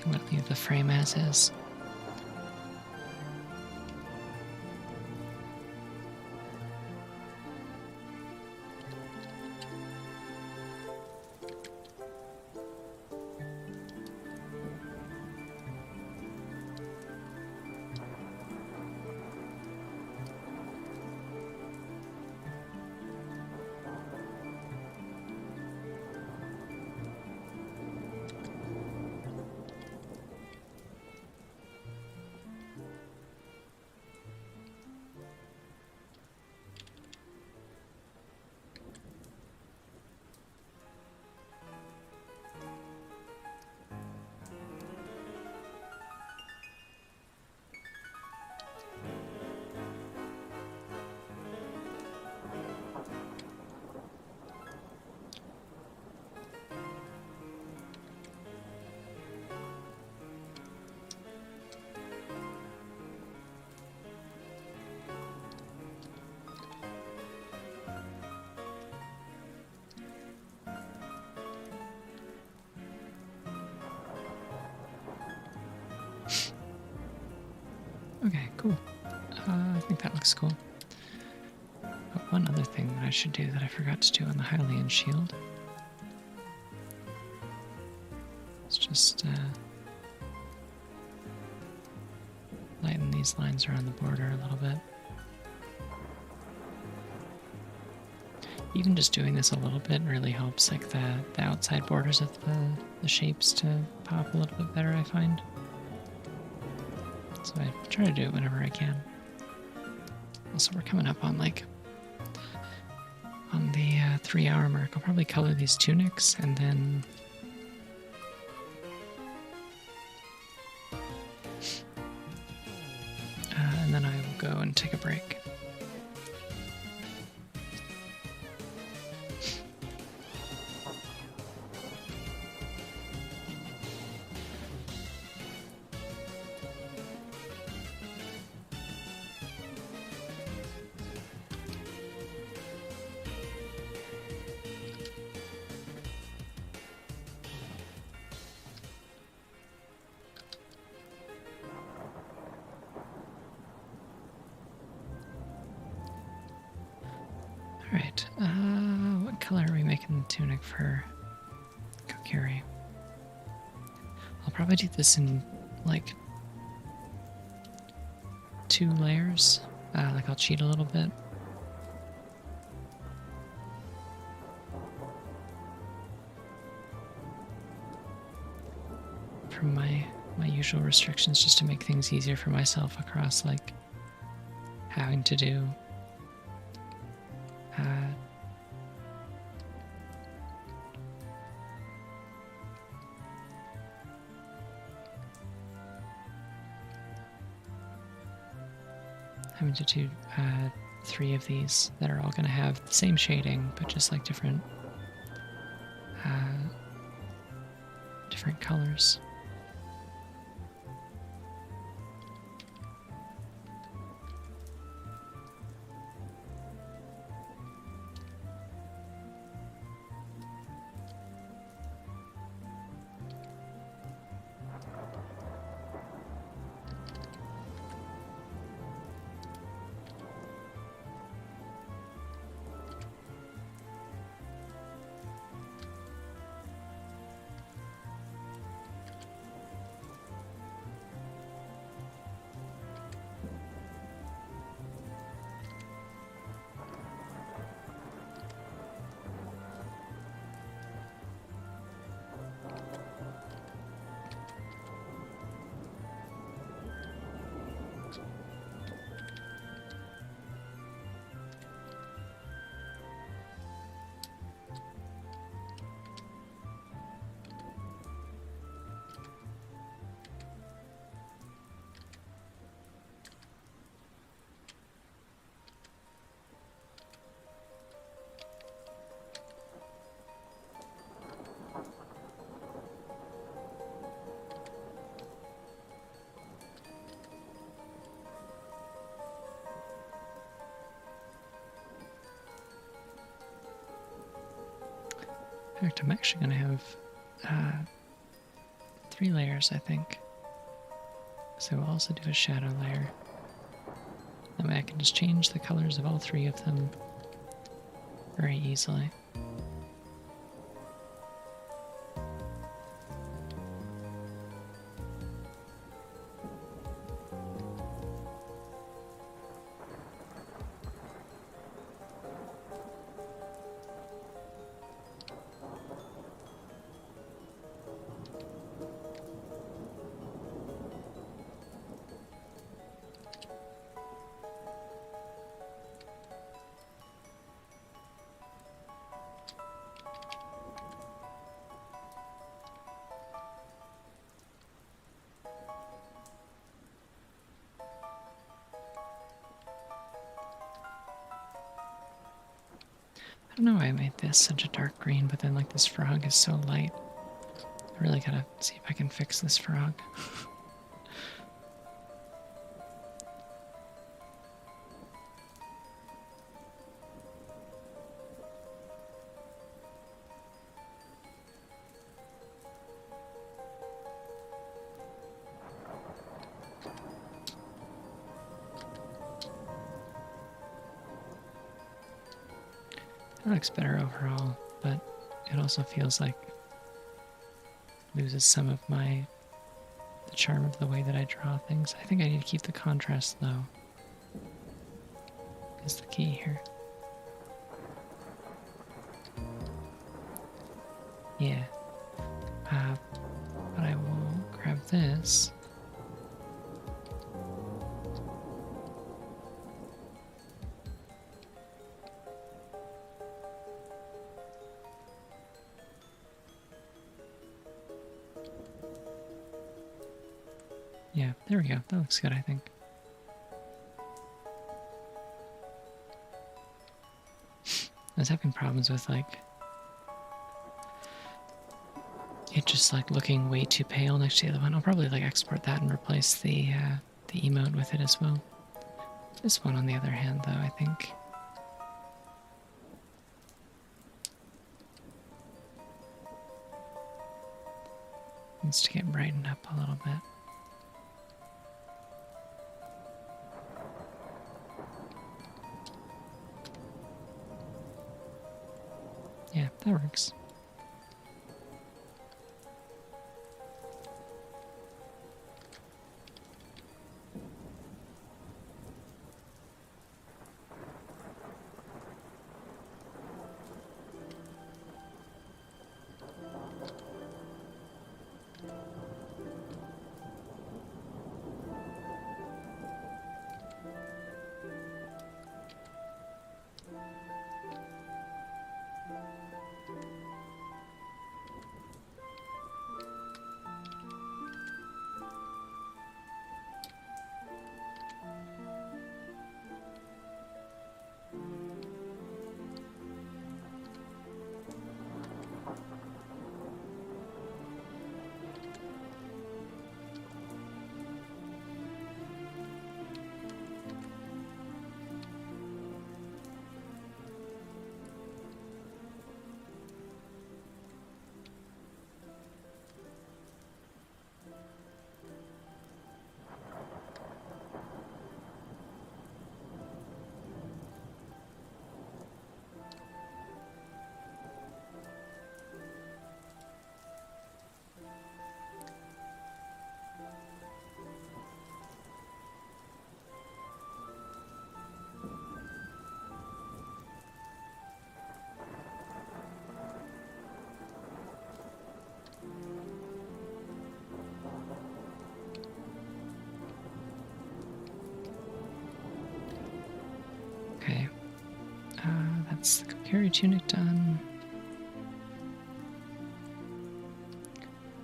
I'm going to leave the frame as is. Okay, cool. I think that looks cool. But one other thing that I should do that I forgot to do on the Hylian shield is just lighten these lines around the border a little bit. even just doing this a little bit really helps like the outside borders of the shapes to pop a little bit better, I find. So I try to do it whenever I can. Also, we're coming up on like on the 3-hour mark. I'll probably color these tunics and then I will go and take a break. Alright, what color are we making the tunic for Kokiri? I'll probably do this in, like, 2 layers. Like, I'll cheat a little bit. From my usual restrictions, just to make things easier for myself across, like, having to do having to do 3 of these that are all going to have the same shading, but just like different colors. In fact, I'm actually going to have 3 layers, I think. So we'll also do a shadow layer. That way I can just change the colors of all 3 of them very easily. I don't know why I made this such a dark green, but then like this frog is so light. I really gotta see if I can fix this frog. It looks better overall, but it also feels like it loses some of the charm of the way that I draw things. I think I need to keep the contrast low. Is the key here. Yeah. But I will grab this. Yeah, there we go. That looks good, I think. I was having problems with, like, it just, like, looking way too pale next to the other one. I'll probably, like, export that and replace the emote with it as well. This one, on the other hand, though, I think needs to get brightened up a little bit. Yeah, that works. Okay. That's the Kokiri tunic done.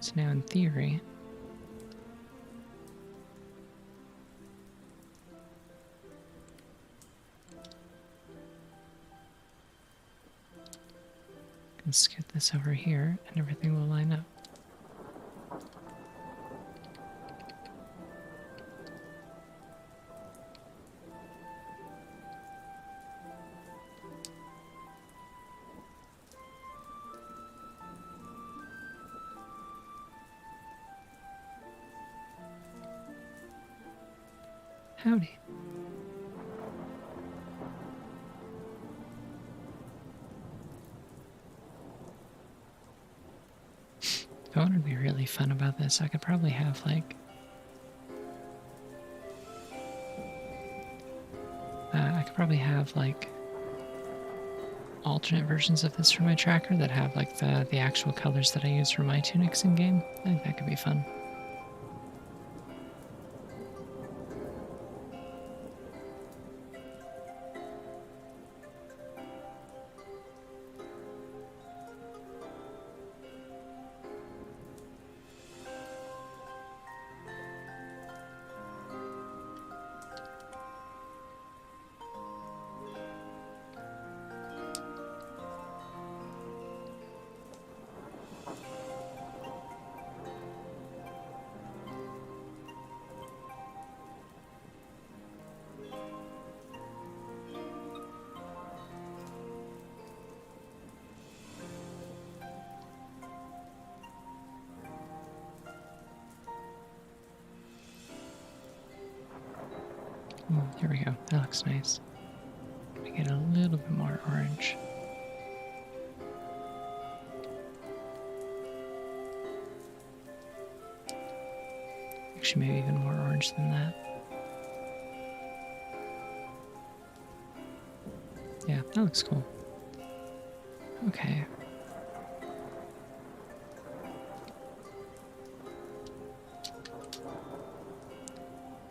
So now, in theory, I can scoot this over here and everything will line up. Howdy. What would be really fun about this? I could probably have, like, alternate versions of this for my tracker that have, like, the actual colors that I use for my tunics in game. I think that could be fun. Here we go. That looks nice. We get a little bit more orange. Actually, maybe even more orange than that. Yeah, that looks cool. Okay.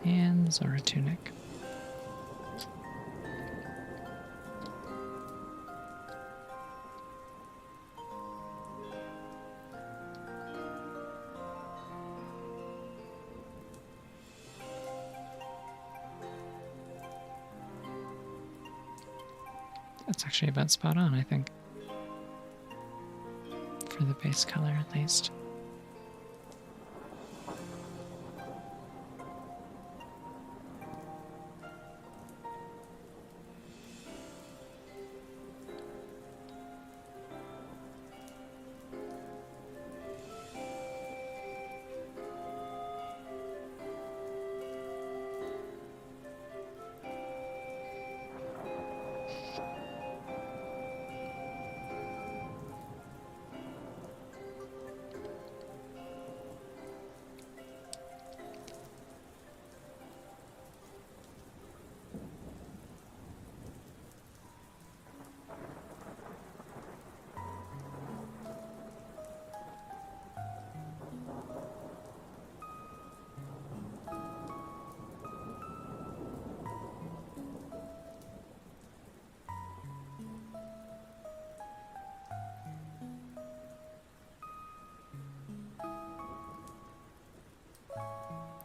And the Zora tunic. That's actually about spot on, I think. For the base color, at least.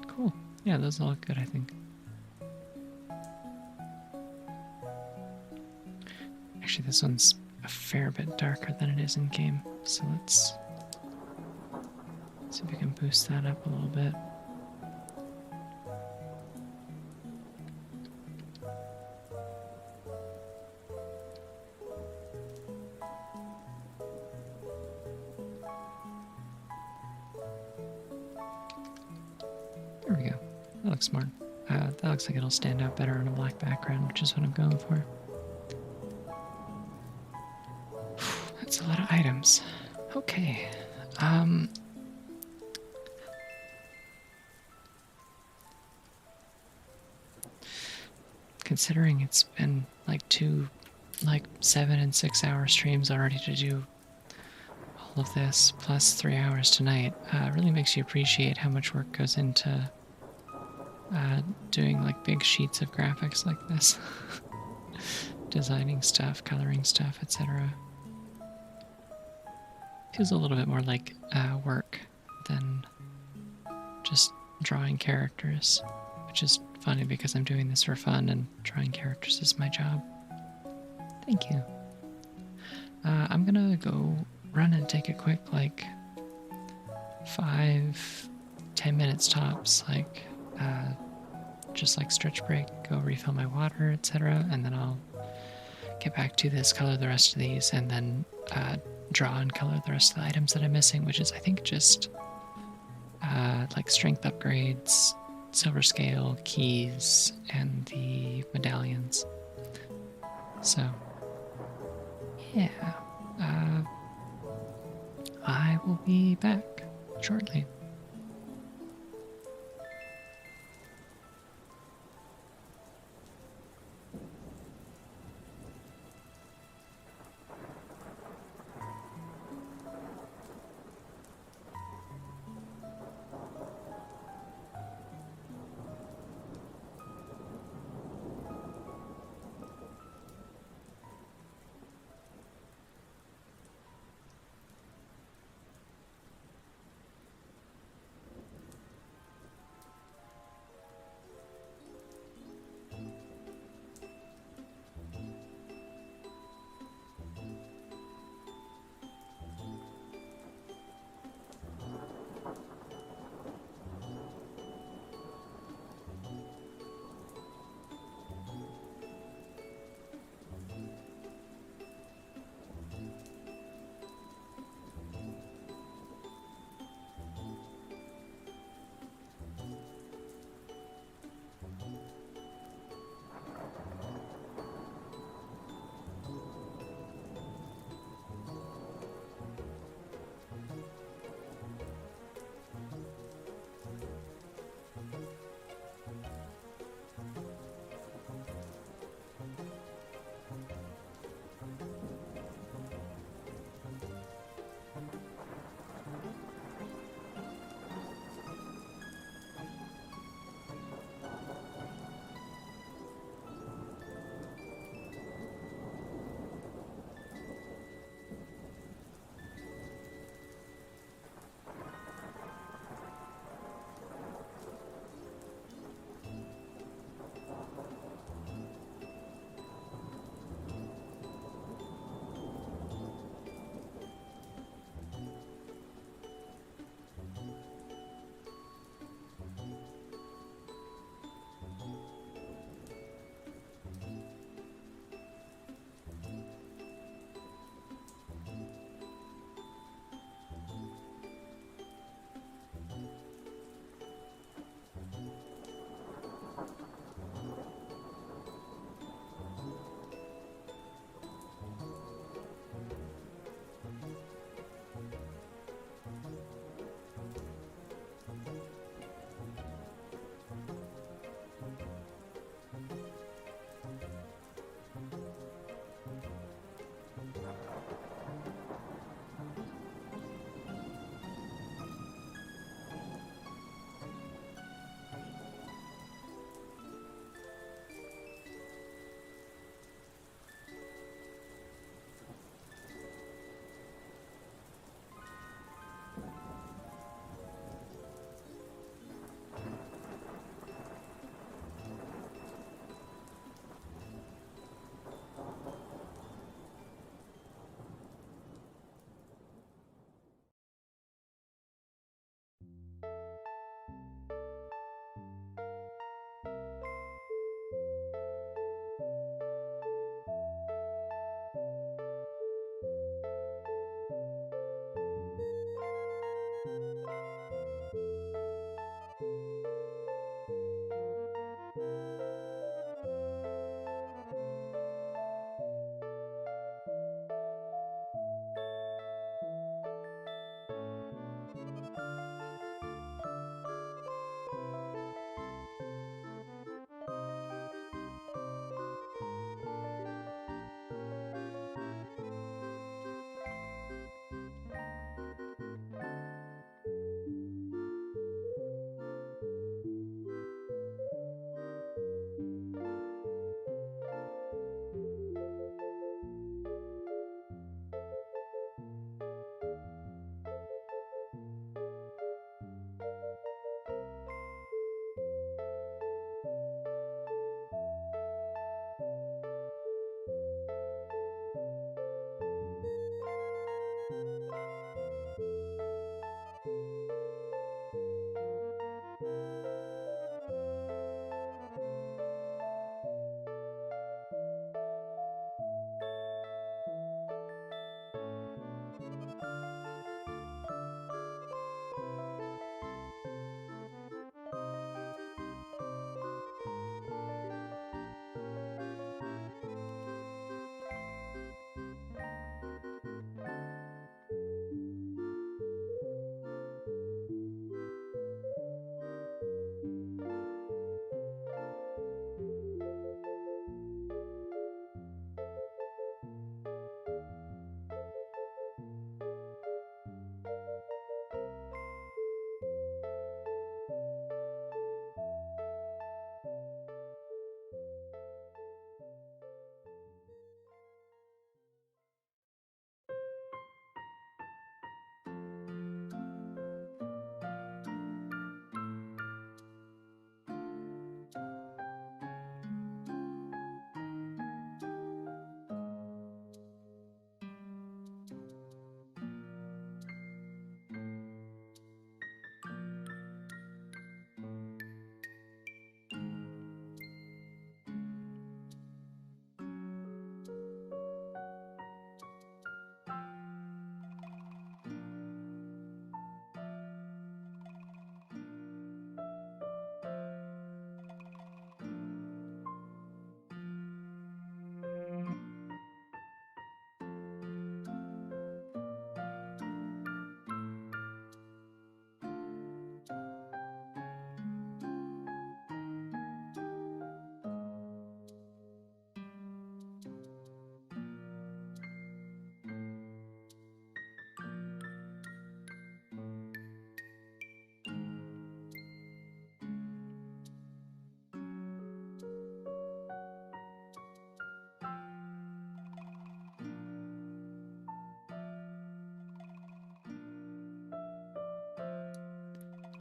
Cool. Yeah, those all look good, I think. Actually, this one's a fair bit darker than it is in game, so let's see if we can boost that up a little bit. There we go. That looks smart. That looks like it'll stand out better on a black background, which is what I'm going for. That's a lot of items. Okay. Considering it's been like 7 and 6 hour streams already to do all of this, plus 3 hours tonight, really makes you appreciate how much work goes into doing like big sheets of graphics like this. Designing stuff, coloring stuff, etc. Feels a little bit more like work than just drawing characters, which is funny because I'm doing this for fun and drawing characters is my job. Thank you. I'm gonna go run and take a quick, like, 5-10 minutes tops, like, just like stretch break, go refill my water, etc. And then I'll get back to this, color the rest of these, and then draw and color the rest of the items that I'm missing, which is, I think, just like strength upgrades, silver scale, keys, and the medallions. So, yeah, I will be back shortly.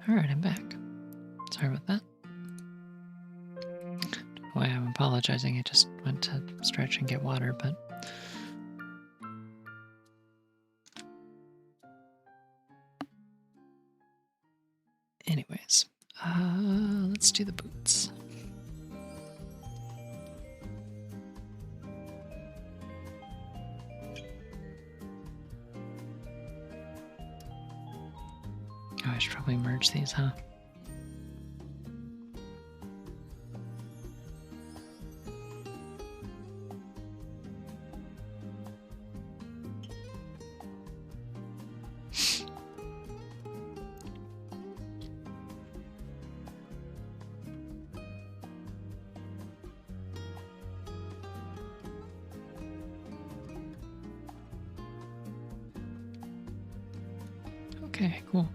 Alright, I'm back. Sorry about that. Why I'm apologizing, I just went to stretch and get water, but... Anyways, let's do the boots. Oh, I should probably merge these, huh? Okay, cool.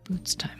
Boots time.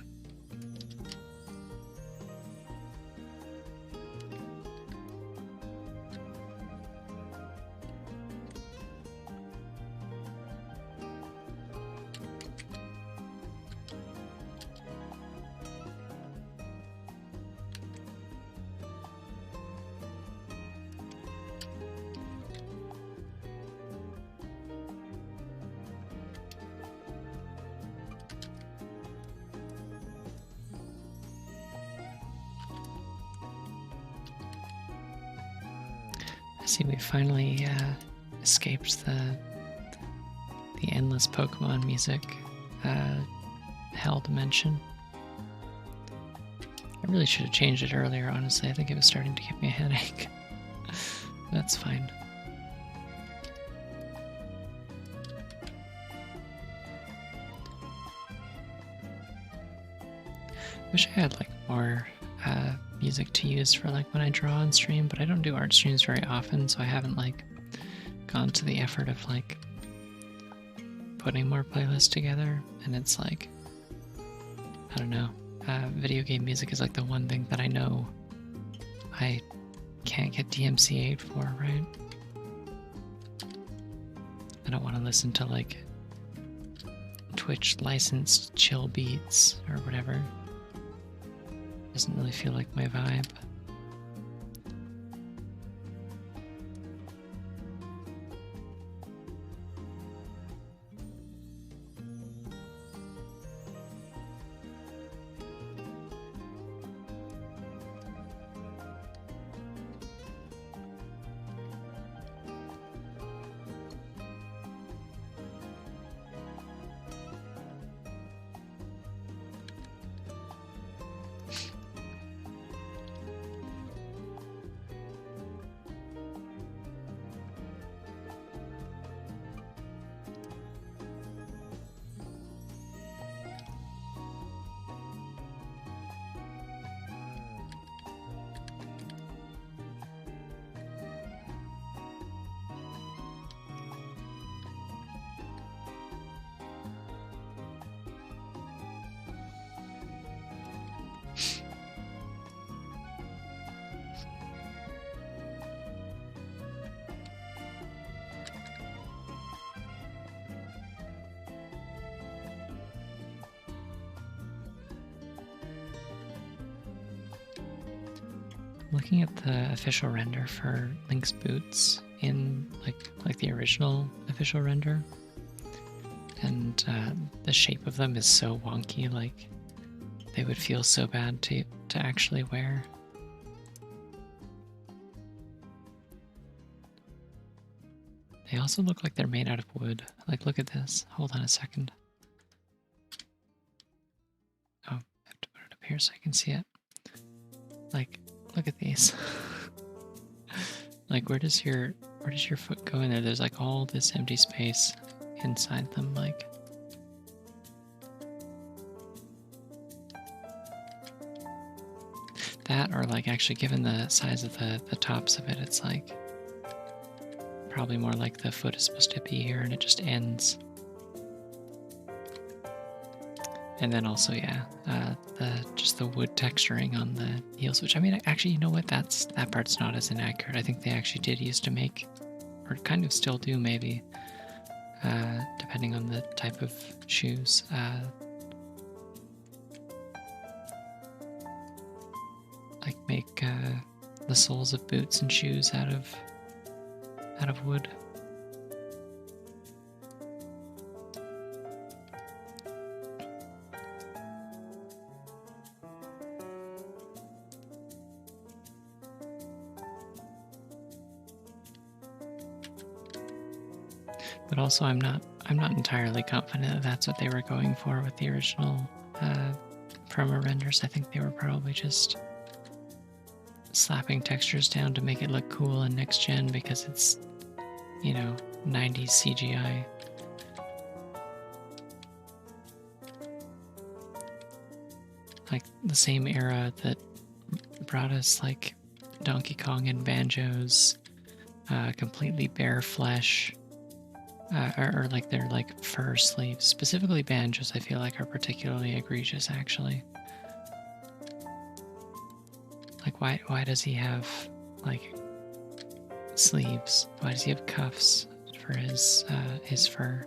I see we finally escaped the endless Pokemon music hell dimension. I really should have changed it earlier, honestly. I think it was starting to give me a headache. That's fine. Wish I had like more music to use for like when I draw on stream, but I don't do art streams very often, so I haven't like gone to the effort of like putting more playlists together. And it's like, I don't know, video game music is like the one thing that I know I can't get DMCA'd for, right? I don't want to listen to like Twitch licensed chill beats or whatever. Doesn't really feel like my vibe. Looking at the official render for Link's boots in like the original official render, and the shape of them is so wonky, like they would feel so bad to actually wear. They also look like they're made out of wood. Like, look at this. Hold on a second. Oh, I have to put it up here so I can see it. Like, look at these. Like, where does your foot go in there? There's like all this empty space inside them, like. That, or like actually given the size of the tops of it, it's like probably more like the foot is supposed to be here and it just ends. And then also, yeah, just the wood texturing on the heels, which I mean, actually, you know what? That part's not as inaccurate. I think they actually did used to make, or kind of still do maybe, depending on the type of shoes. Like make the soles of boots and shoes out of wood. But also, I'm not entirely confident that that's what they were going for with the original promo renders. I think they were probably just slapping textures down to make it look cool in next gen because it's, 90s CGI. Like the same era that brought us like Donkey Kong and Banjo's completely bare flesh, or like their like fur sleeves. Specifically Banjo's, I feel like are particularly egregious actually. Like why does he have like sleeves? Why does he have cuffs for his fur?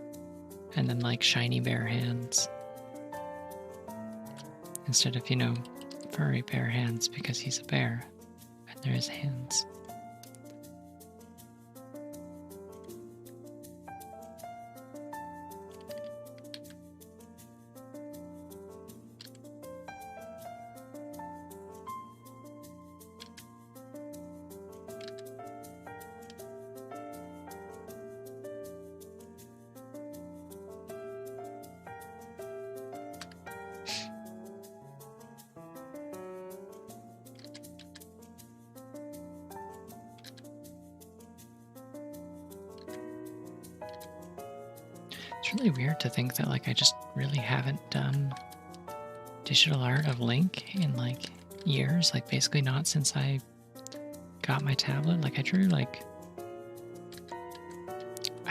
And then like shiny bare hands. Instead of, furry bare hands because he's a bear and they're his hands. It's really weird to think that like I just really haven't done digital art of Link in like years, like basically not since I got my tablet. Like I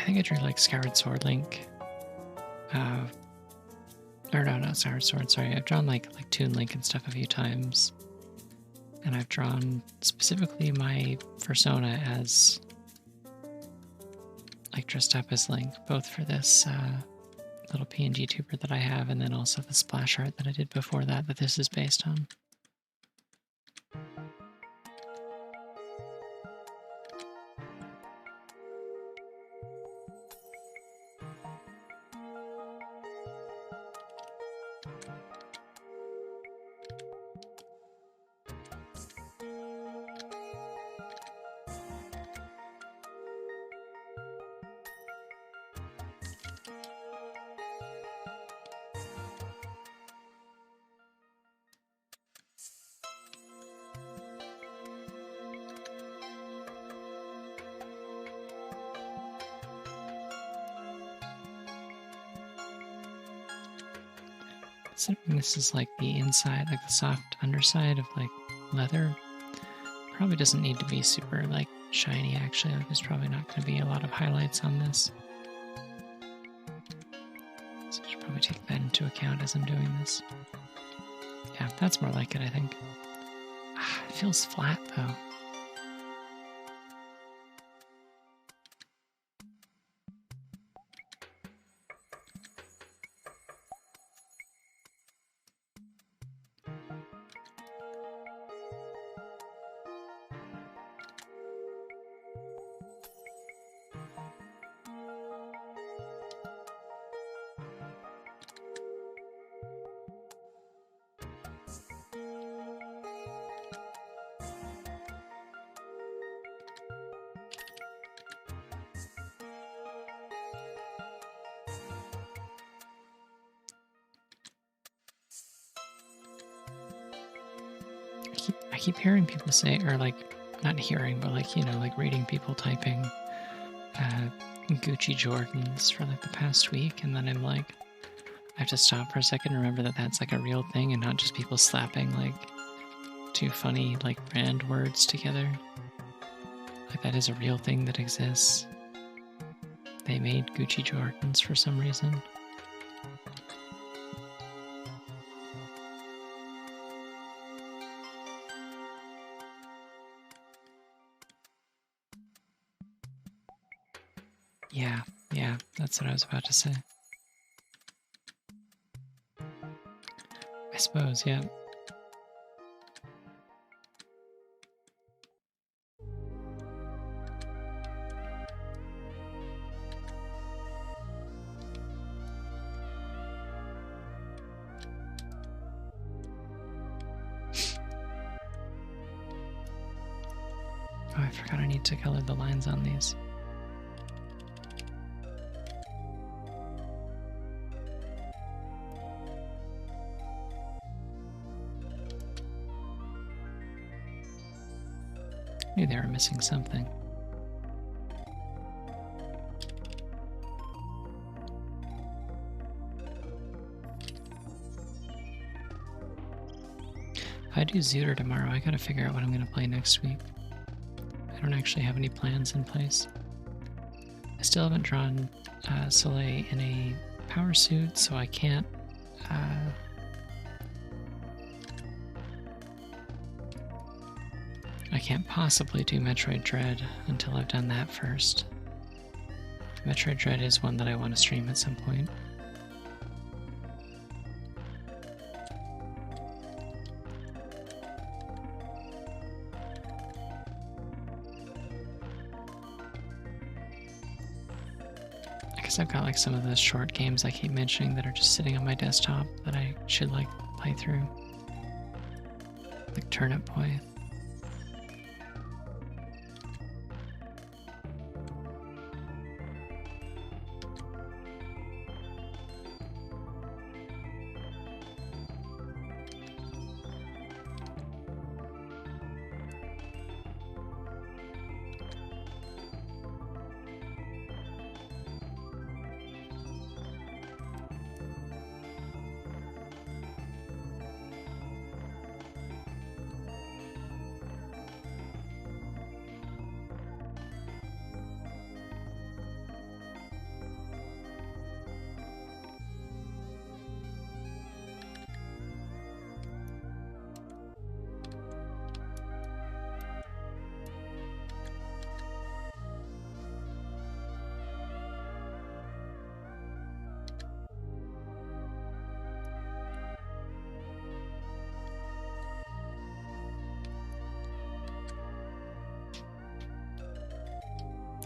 think I drew like Skyward Sword Link. Or no, not Skyward Sword, sorry. I've drawn like Toon Link and stuff a few times. And I've drawn specifically my persona as like dressed up as Link, both for this little PNG tuber that I have, and then also the splash art that I did before that this is based on. This is like the inside, like the soft underside of like leather. Probably doesn't need to be super like shiny actually. Like, there's probably not going to be a lot of highlights on this. So I should probably take that into account as I'm doing this. Yeah, that's more like it, I think. It feels flat though. I keep hearing people say, or like, not hearing, but like, like reading people typing Gucci Jordans for like the past week, and then I'm like, I have to stop for a second and remember that that's like a real thing and not just people slapping like two funny like brand words together. Like that is a real thing that exists. They made Gucci Jordans for some reason. Yeah, Yeah, that's what I was about to say. I suppose, yeah. Oh, I forgot I need to color the lines on these. Knew they were missing something. If I do ZOoTR tomorrow, I gotta figure out what I'm gonna play next week. I don't actually have any plans in place. I still haven't drawn Soleil in a power suit, so I can't possibly do Metroid Dread until I've done that first. Metroid Dread is one that I want to stream at some point. I guess I've got like some of those short games I keep mentioning that are just sitting on my desktop that I should like play through. Like Turnip Boy.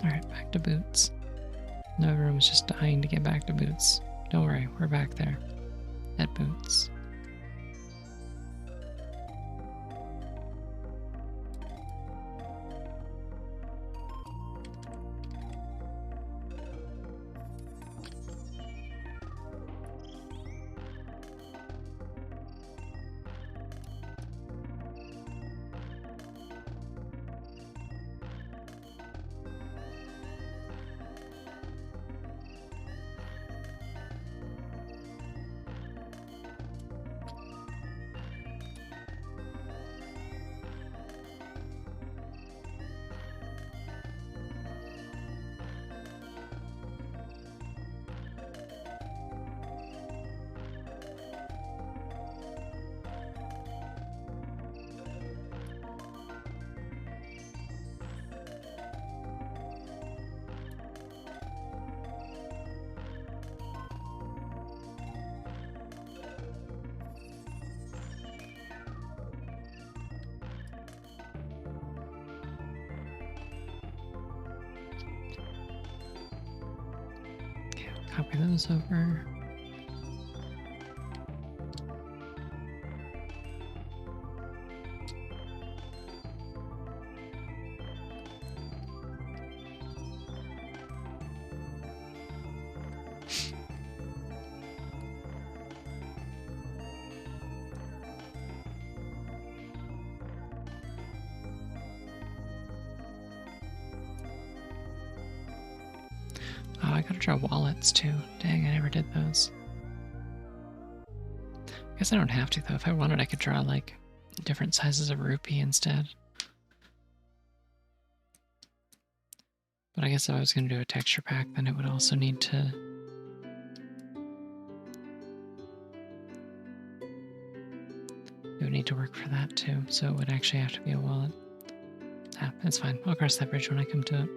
Alright, back to Boots. No, everyone's just dying to get back to Boots. Don't worry, we're back there. At Boots. Okay, I'll copy those over. Oh, I gotta draw wallets too. Dang, I never did those. I guess I don't have to though. If I wanted, I could draw like different sizes of rupee instead. But I guess if I was gonna do a texture pack, then it would also need to... It would need to work for that too, so it would actually have to be a wallet. Ah, that's fine. I'll cross that bridge when I come to it.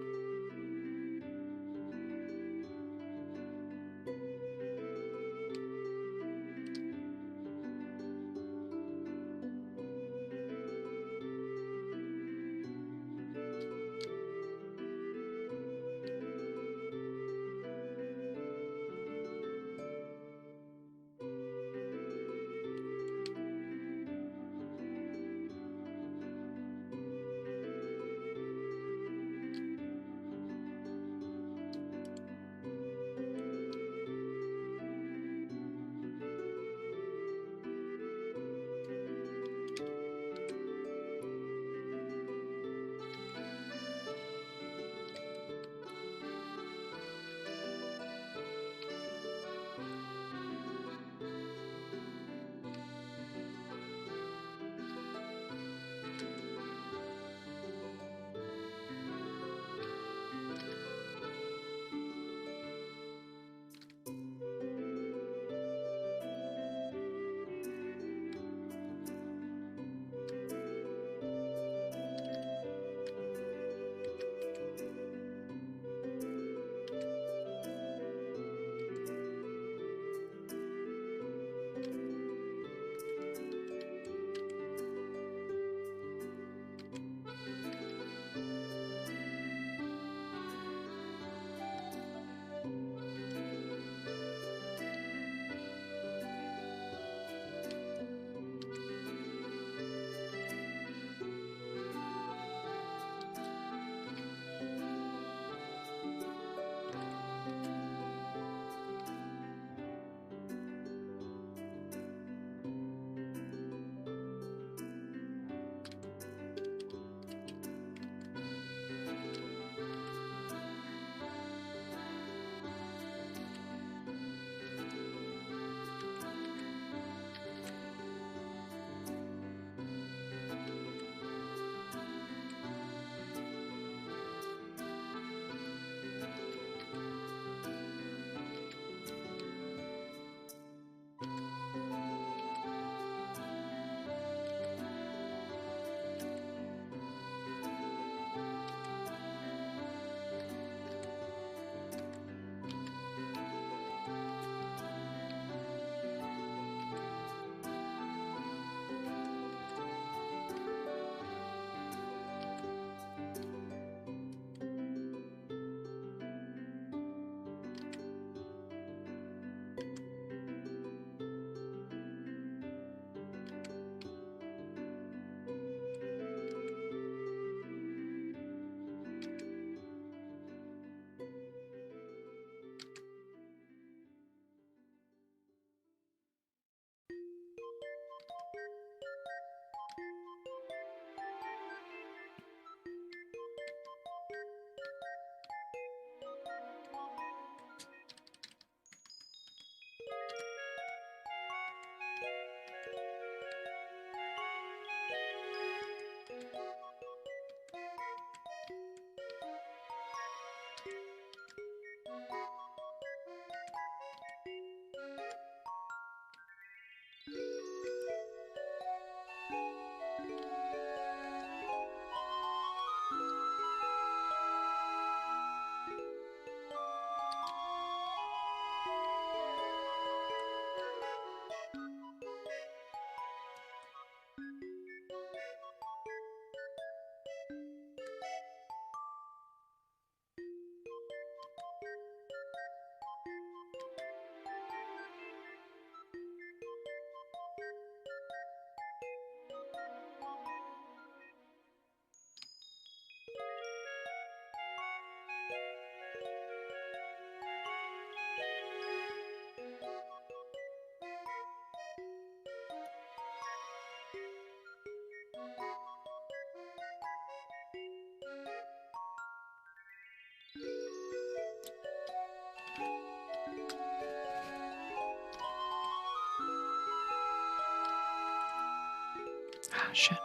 shit.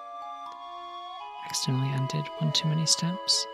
Accidentally undid one too many steps.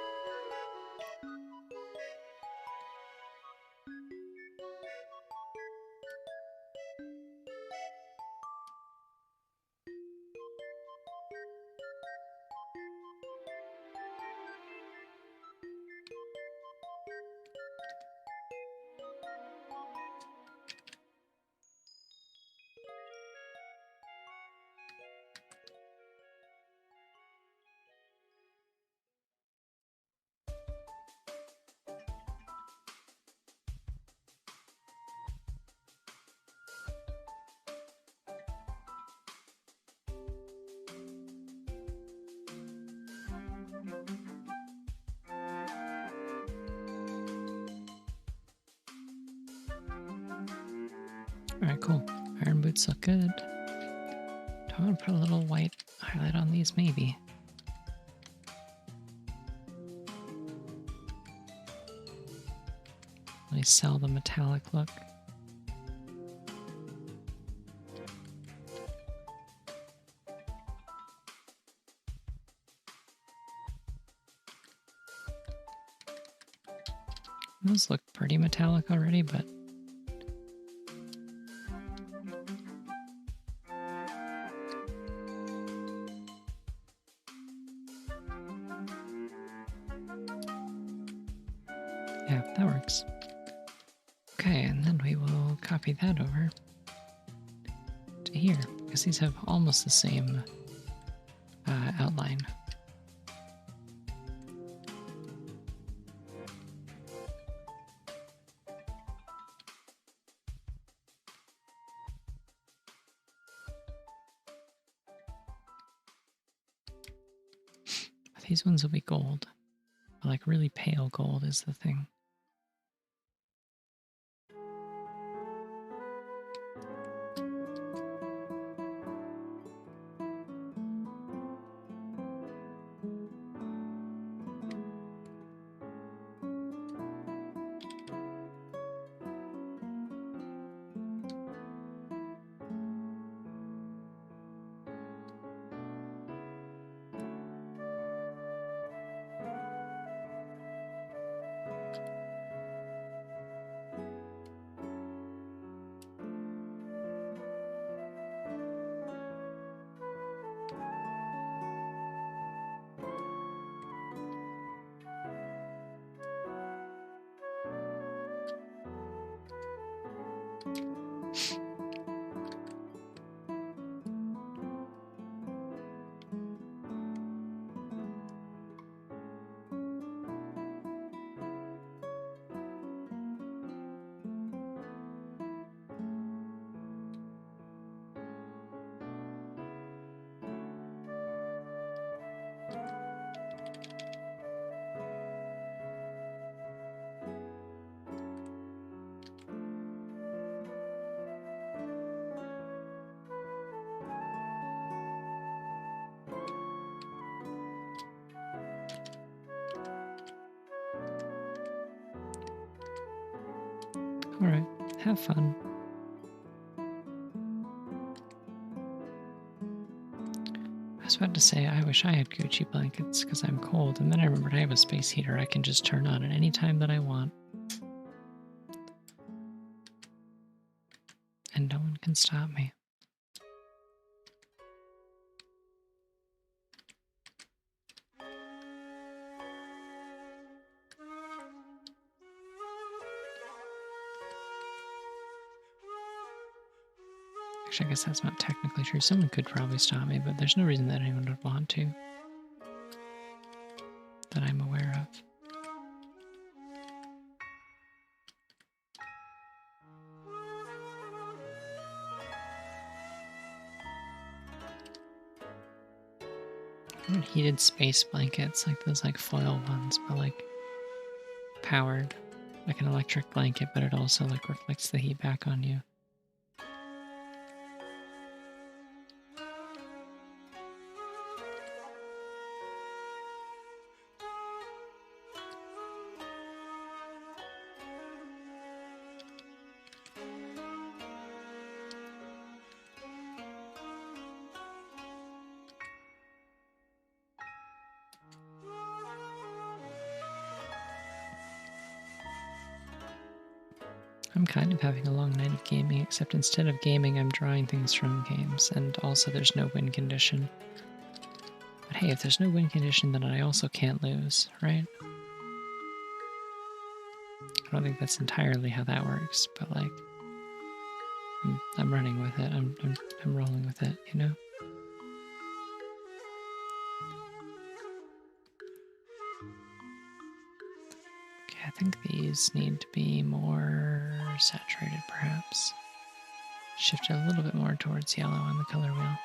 Alright, cool. Iron boots look good. Do I want to put a little white highlight on these? Maybe. Let me sell the metallic look. Those look pretty metallic already, but yeah, that works. Okay, and then we will copy that over to here, because these have almost the same outline. These ones will be gold. Like really pale gold is the thing. Alright, have fun. I was about to say, I wish I had Gucci blankets because I'm cold, and then I remembered I have a space heater I can just turn on at any time that I want. And no one can stop me. Actually, I guess that's not technically true. Someone could probably stop me, but there's no reason that anyone would want to. That I'm aware of. I want heated space blankets, like those like foil ones, but like powered. Like an electric blanket, but it also like reflects the heat back on you. I'm kind of having a long night of gaming, except instead of gaming, I'm drawing things from games, and also there's no win condition. But hey, if there's no win condition, then I also can't lose, right? I don't think that's entirely how that works, but like, I'm running with it. I'm rolling with it, you know? Okay, I think these need to be more saturated, perhaps. Shift it a little bit more towards yellow on the color wheel.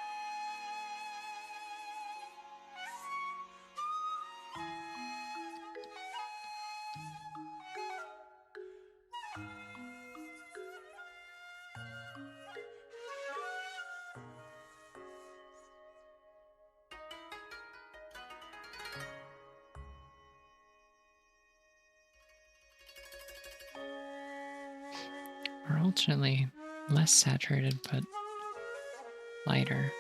Or alternately less saturated, but lighter.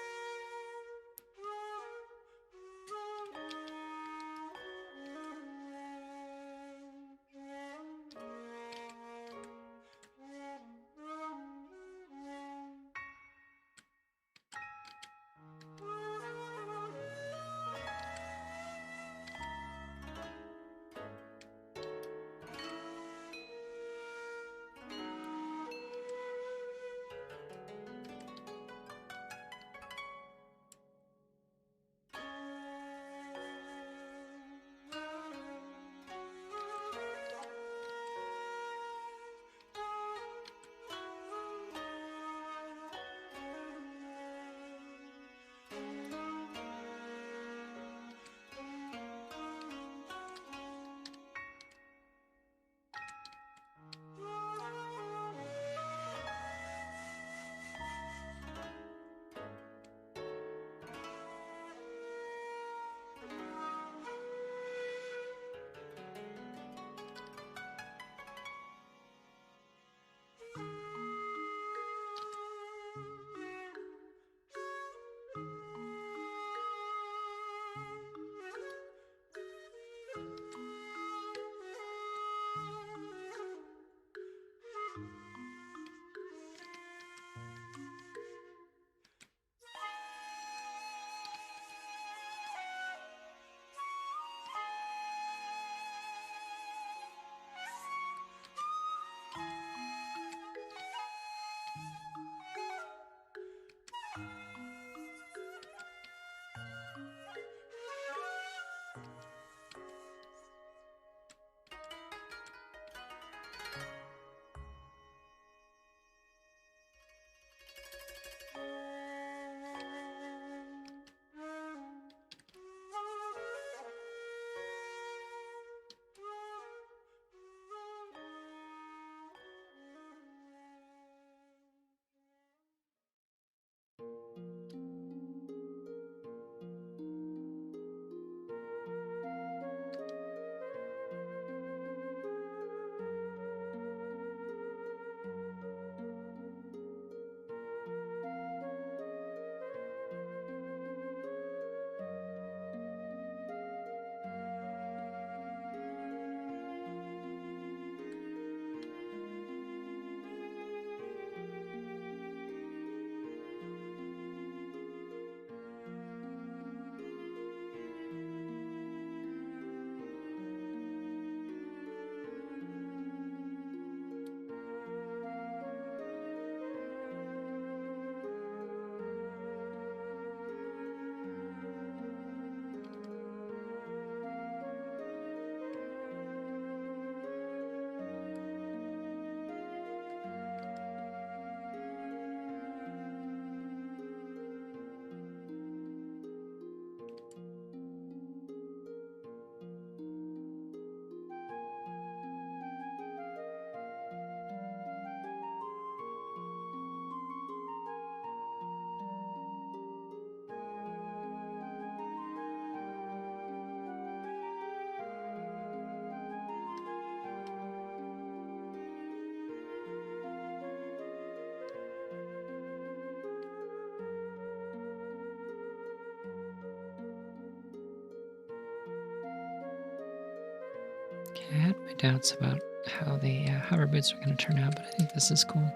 Okay, I had my doubts about how the hover boots are going to turn out, but I think this is cool.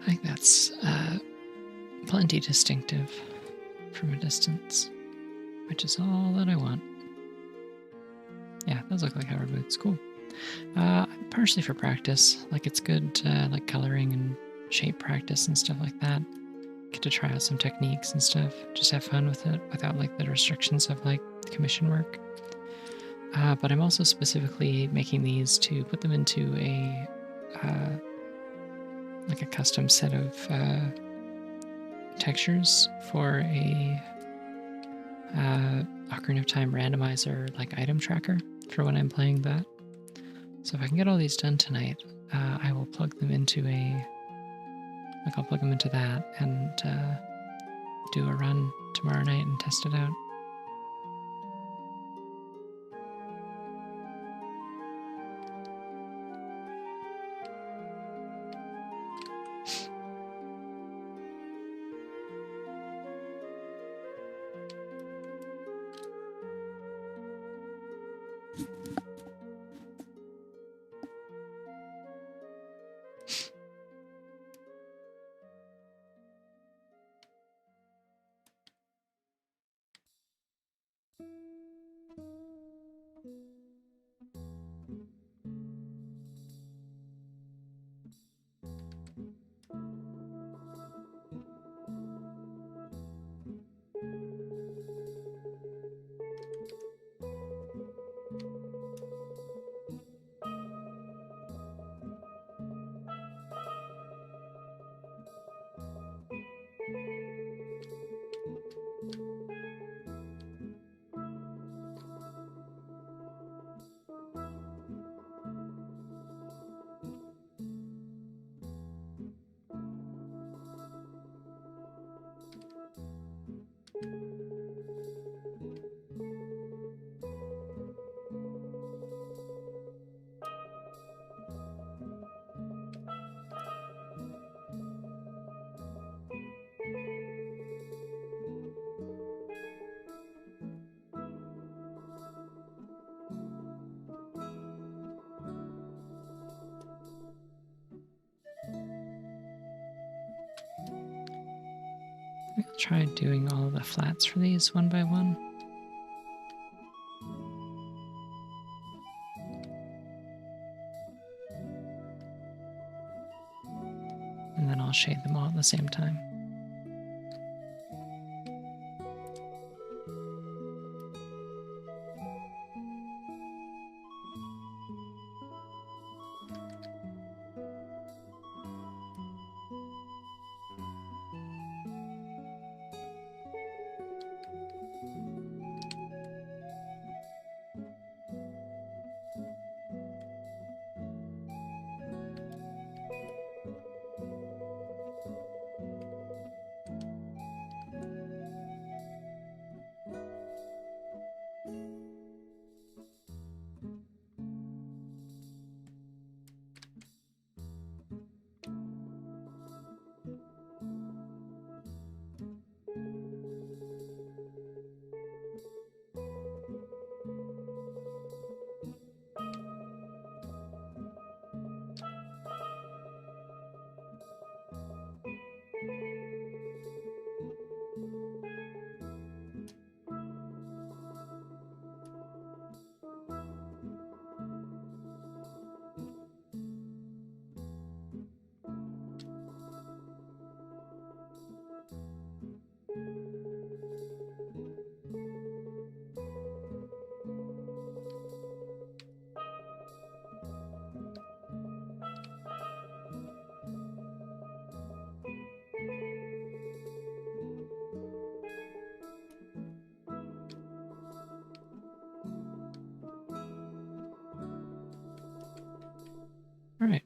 I think that's plenty distinctive from a distance, which is all that I want. Yeah, those look like hover boots. Cool. Partially for practice. Like, it's good like coloring and shape practice and stuff like that. Get to try out some techniques and stuff. Just have fun with it without like the restrictions of like commission work. But I'm also specifically making these to put them into a like a custom set of textures for a Ocarina of Time randomizer like item tracker for when I'm playing that. So if I can get all these done tonight, I will plug them into I'll plug them into that and do a run tomorrow night and test it out. I'll try doing all the flats for these one by one. And then I'll shade them all at the same time. Alright,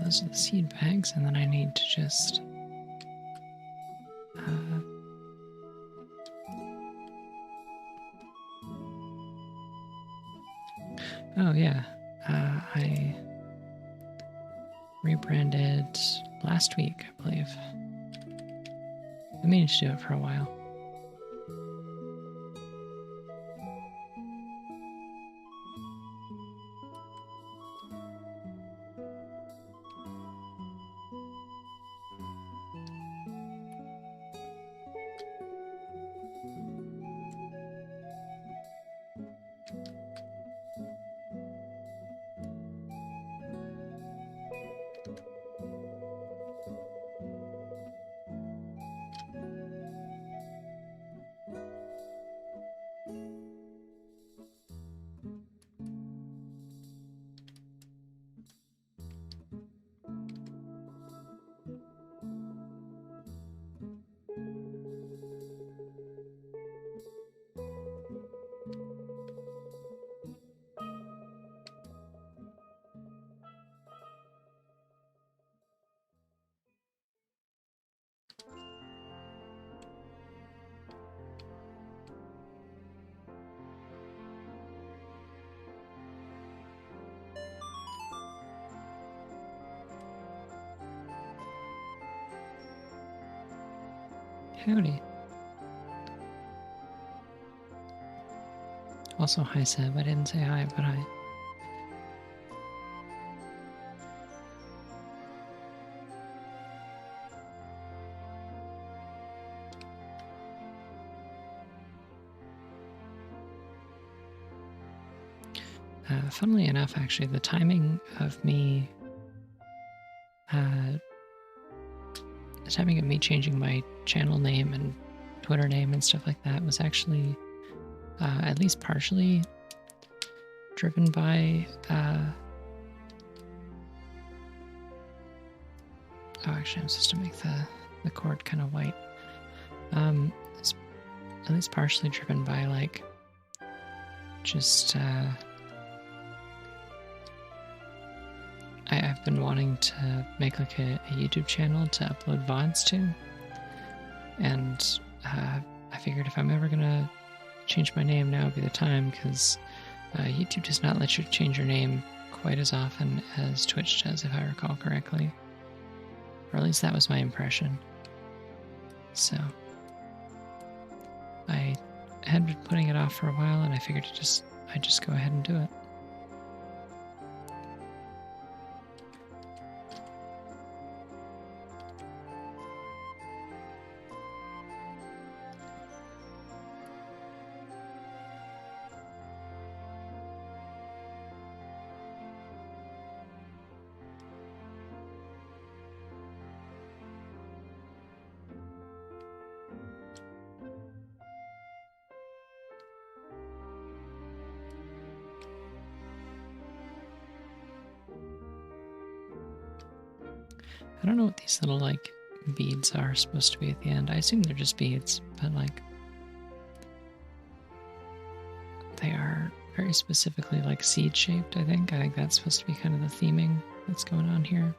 those are the seed bags, and then I need to just oh yeah, I rebranded last week, I believe. I've been meaning to do it for a while. Howdy. Also, hi Seb. I didn't say hi, but hi. Funnily enough, actually, the timing of me, changing my channel name and Twitter name and stuff like that was actually at least partially driven by. Oh, actually, I'm supposed to make the cord kind of white. It's at least partially driven by like just. I've been wanting to make like a YouTube channel to upload VODs to, and I figured if I'm ever gonna change my name, now would be the time, because YouTube does not let you change your name quite as often as Twitch does, if I recall correctly. Or at least that was my impression. So I had been putting it off for a while, and I figured I'd just go ahead and do it. I don't know what these little, like, beads are supposed to be at the end. I assume they're just beads, but, like, they are very specifically, like, seed-shaped, I think. I think that's supposed to be kind of the theming that's going on here.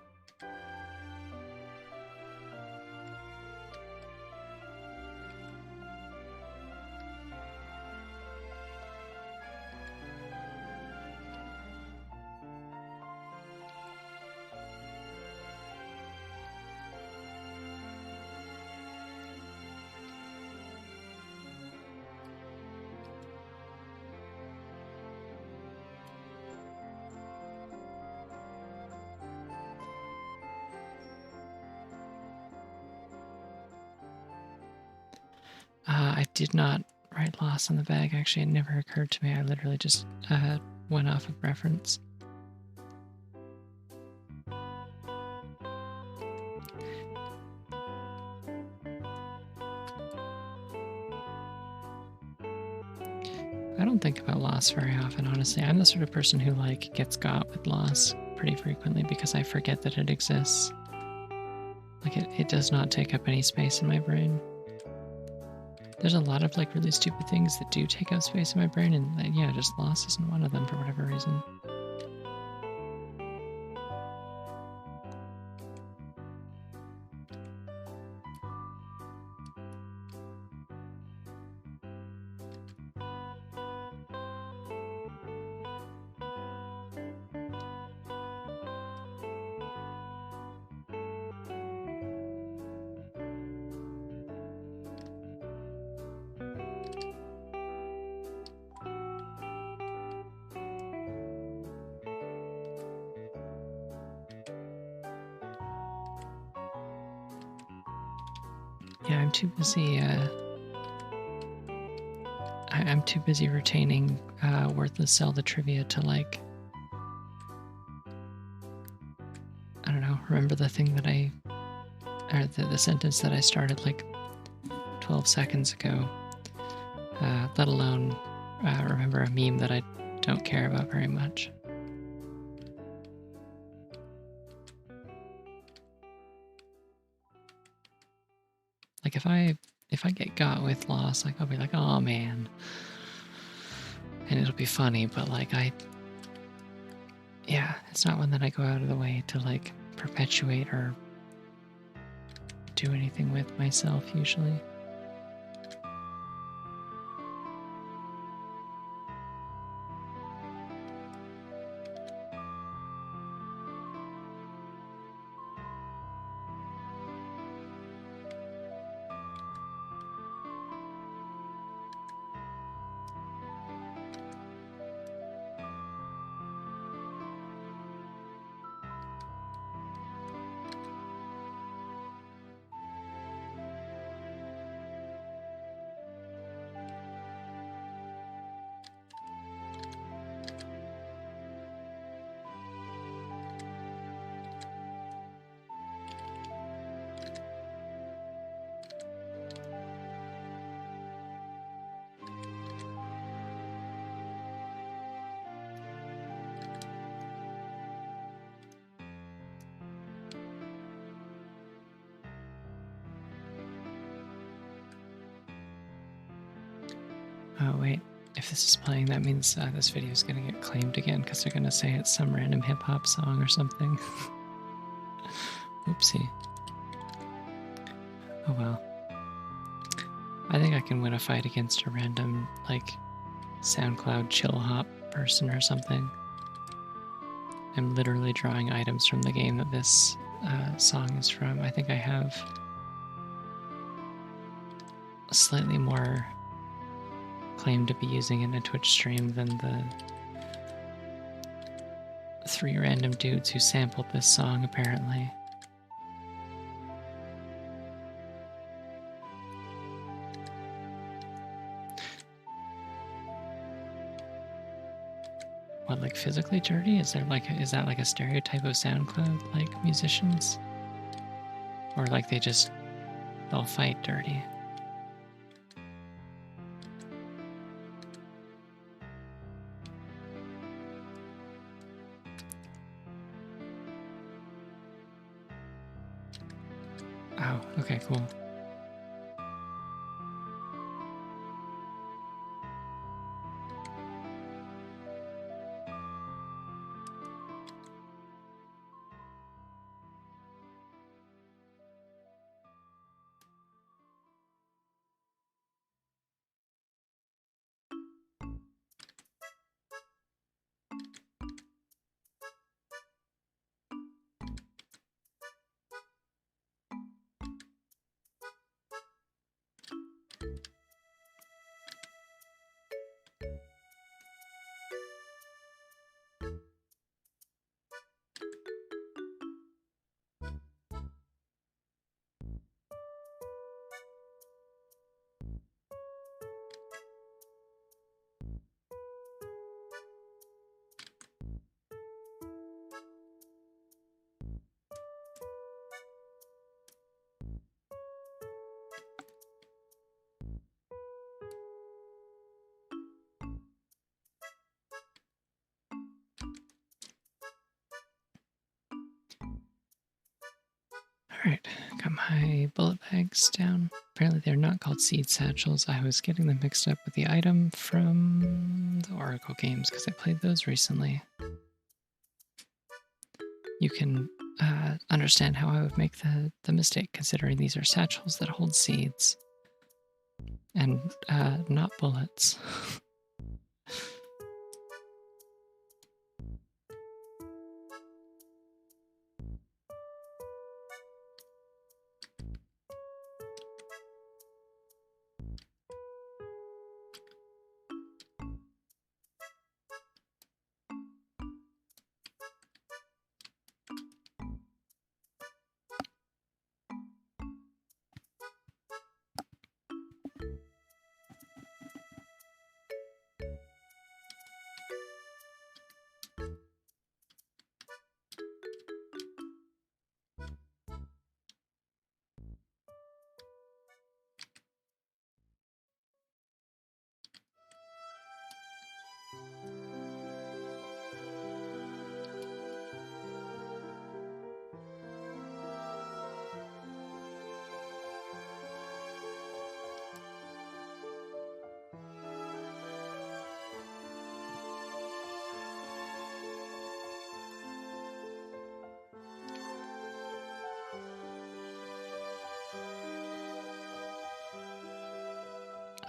I did not write loss on the bag, actually. It never occurred to me. I literally just went off of reference. I don't think about loss very often, honestly. I'm the sort of person who, like, gets got with loss pretty frequently because I forget that it exists. Like, it does not take up any space in my brain. There's a lot of, like, really stupid things that do take up space in my brain, and yeah, just loss isn't one of them for whatever reason. Yeah, I'm too busy. I'm too busy retaining worthless Zelda trivia to, like, I don't know, remember the thing that or the sentence that I started like 12 seconds ago. let alone remember a meme that I don't care about very much. Like if I get got with loss, like I'll be like, oh man, and it'll be funny, but like yeah, it's not one that I go out of the way to like perpetuate or do anything with myself usually. Oh wait, if this is playing, that means this video is gonna get claimed again because they're gonna say it's some random hip hop song or something. Oopsie. Oh well. I think I can win a fight against a random, like, SoundCloud chill hop person or something. I'm literally drawing items from the game that this song is from. I think I have a slightly more claim to be using it in a Twitch stream than the 3 random dudes who sampled this song, apparently. What, like physically dirty? Is that like a stereotype of SoundCloud like musicians? Or like they'll fight dirty? Oh, okay, cool. Alright, got my bullet bags down. Apparently they're not called seed satchels. I was getting them mixed up with the item from the Oracle games because I played those recently. You can understand how I would make the mistake, considering these are satchels that hold seeds and not bullets.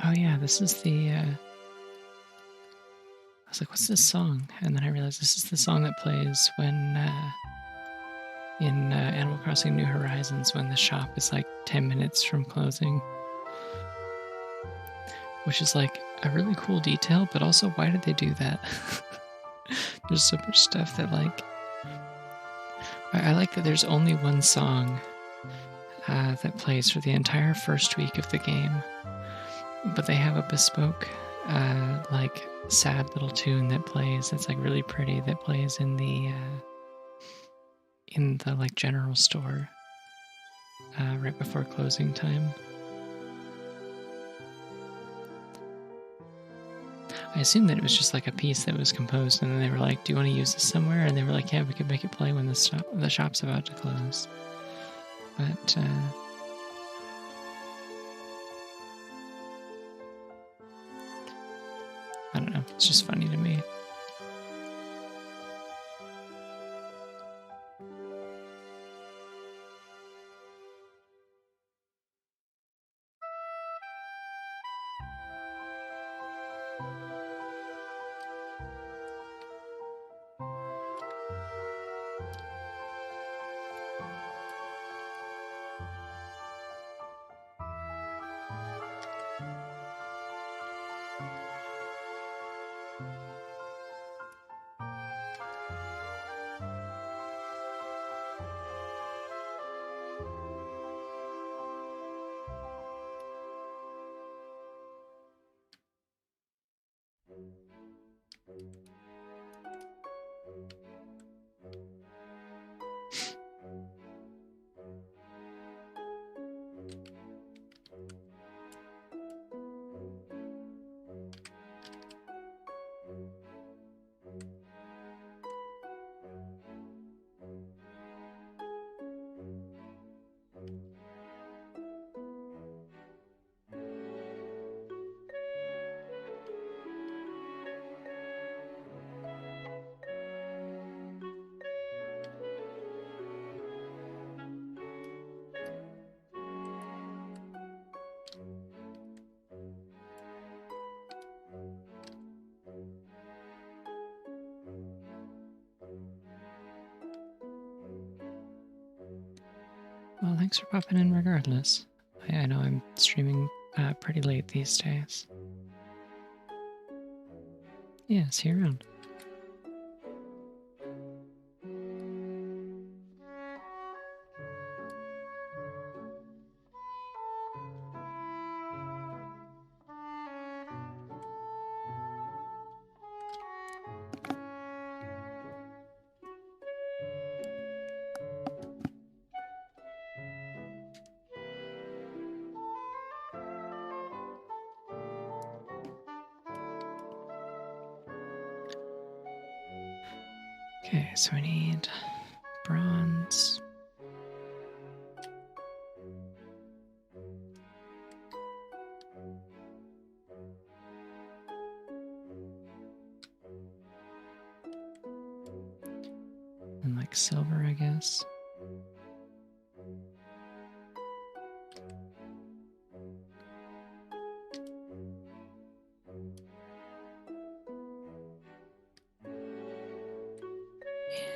oh yeah, this is the. I was like, what's this song? And then I realized this is the song that plays when in Animal Crossing New Horizons when the shop is like 10 minutes from closing. Which is like a really cool detail, but also why did they do that? There's so much stuff that like. I like that there's only one song that plays for the entire first week of the game, but they have a bespoke, like sad little tune that plays. That's like really pretty. That plays in the like general store right before closing time. I assumed that it was just like a piece that was composed, and then they were like, "Do you want to use this somewhere?" And they were like, "Yeah, we could make it play when the shop's about to close." But I don't know. It's just funny to me. Well, thanks for popping in regardless. I know I'm streaming pretty late these days. Yeah, see you around. Okay, so I need bronze. And like silver, I guess.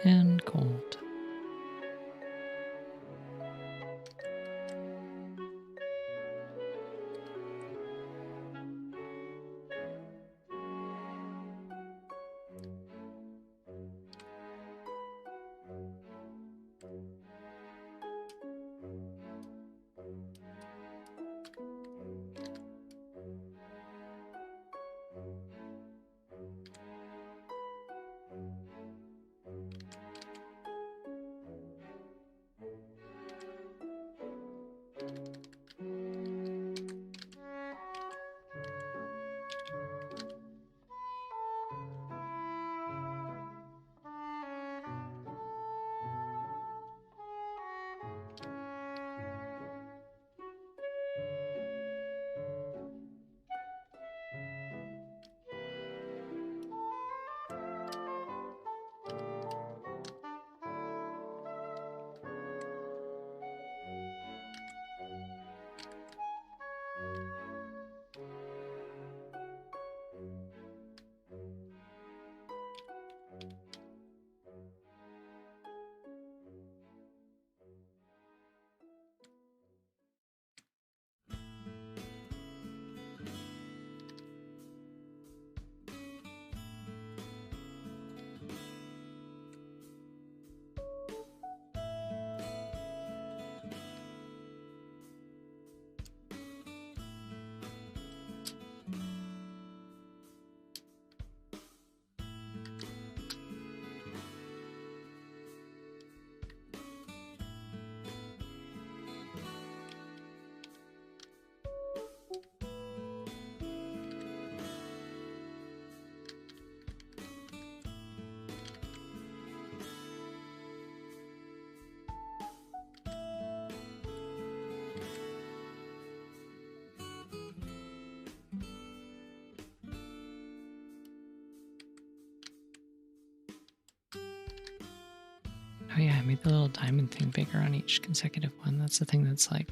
And gold. Oh yeah, I made the little diamond thing bigger on each consecutive one. That's the thing that's like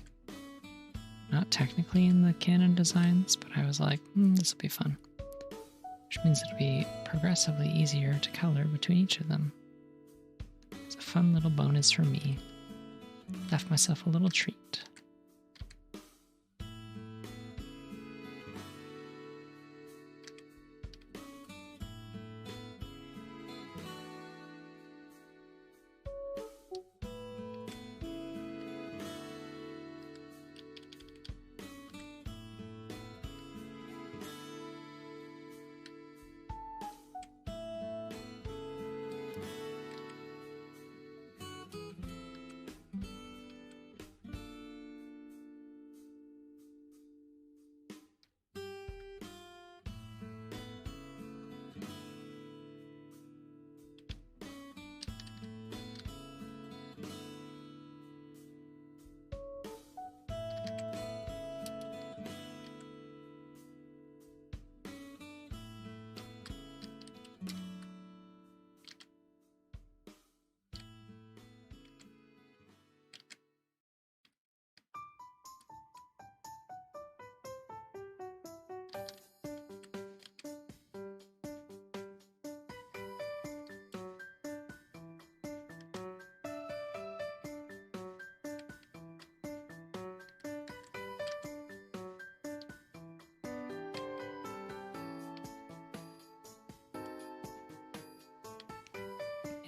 not technically in the canon designs, but I was like, this will be fun. Which means it'll be progressively easier to color between each of them. It's a fun little bonus for me. Left myself a little treat.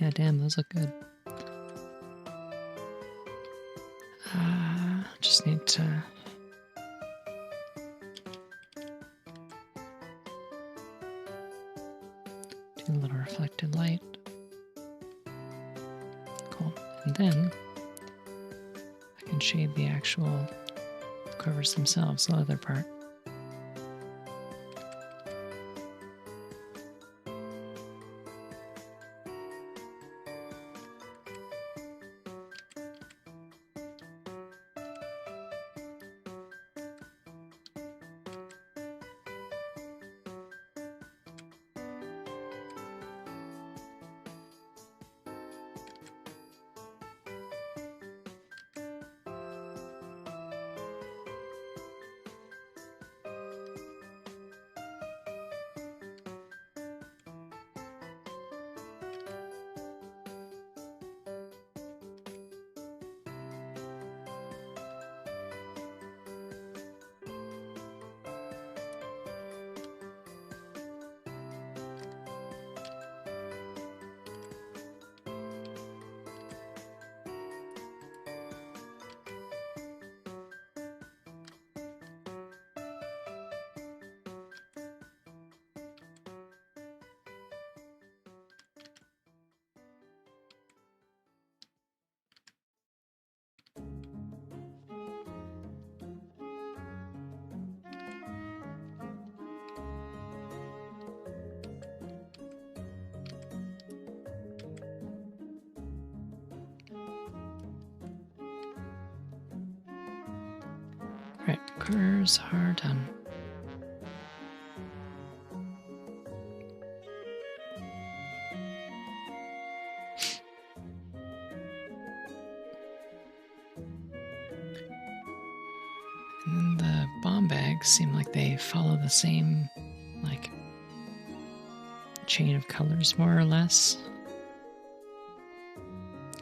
Yeah, damn, those look good. Just need to do a little reflected light. Cool. And then I can shade the actual covers themselves, the other part. Alright, covers are done. And then the bomb bags seem like they follow the same, like, chain of colors more or less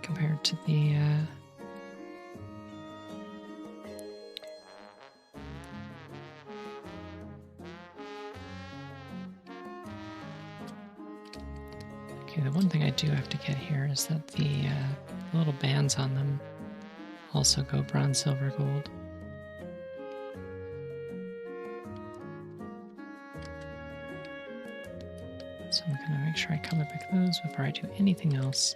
compared to the okay, the one thing I do have to get here is that the little bands on them also go bronze, silver, gold. So I'm gonna make sure I color pick those before I do anything else.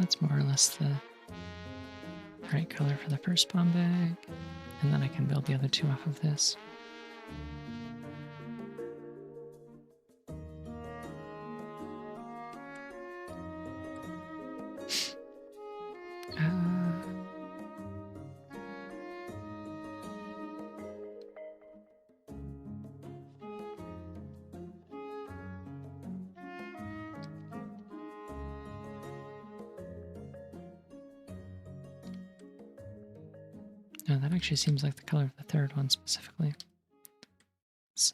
that's more or less the right color for the first bomb bag. And then I can build the other two off of this. No, that actually seems like the color of the third one specifically. It's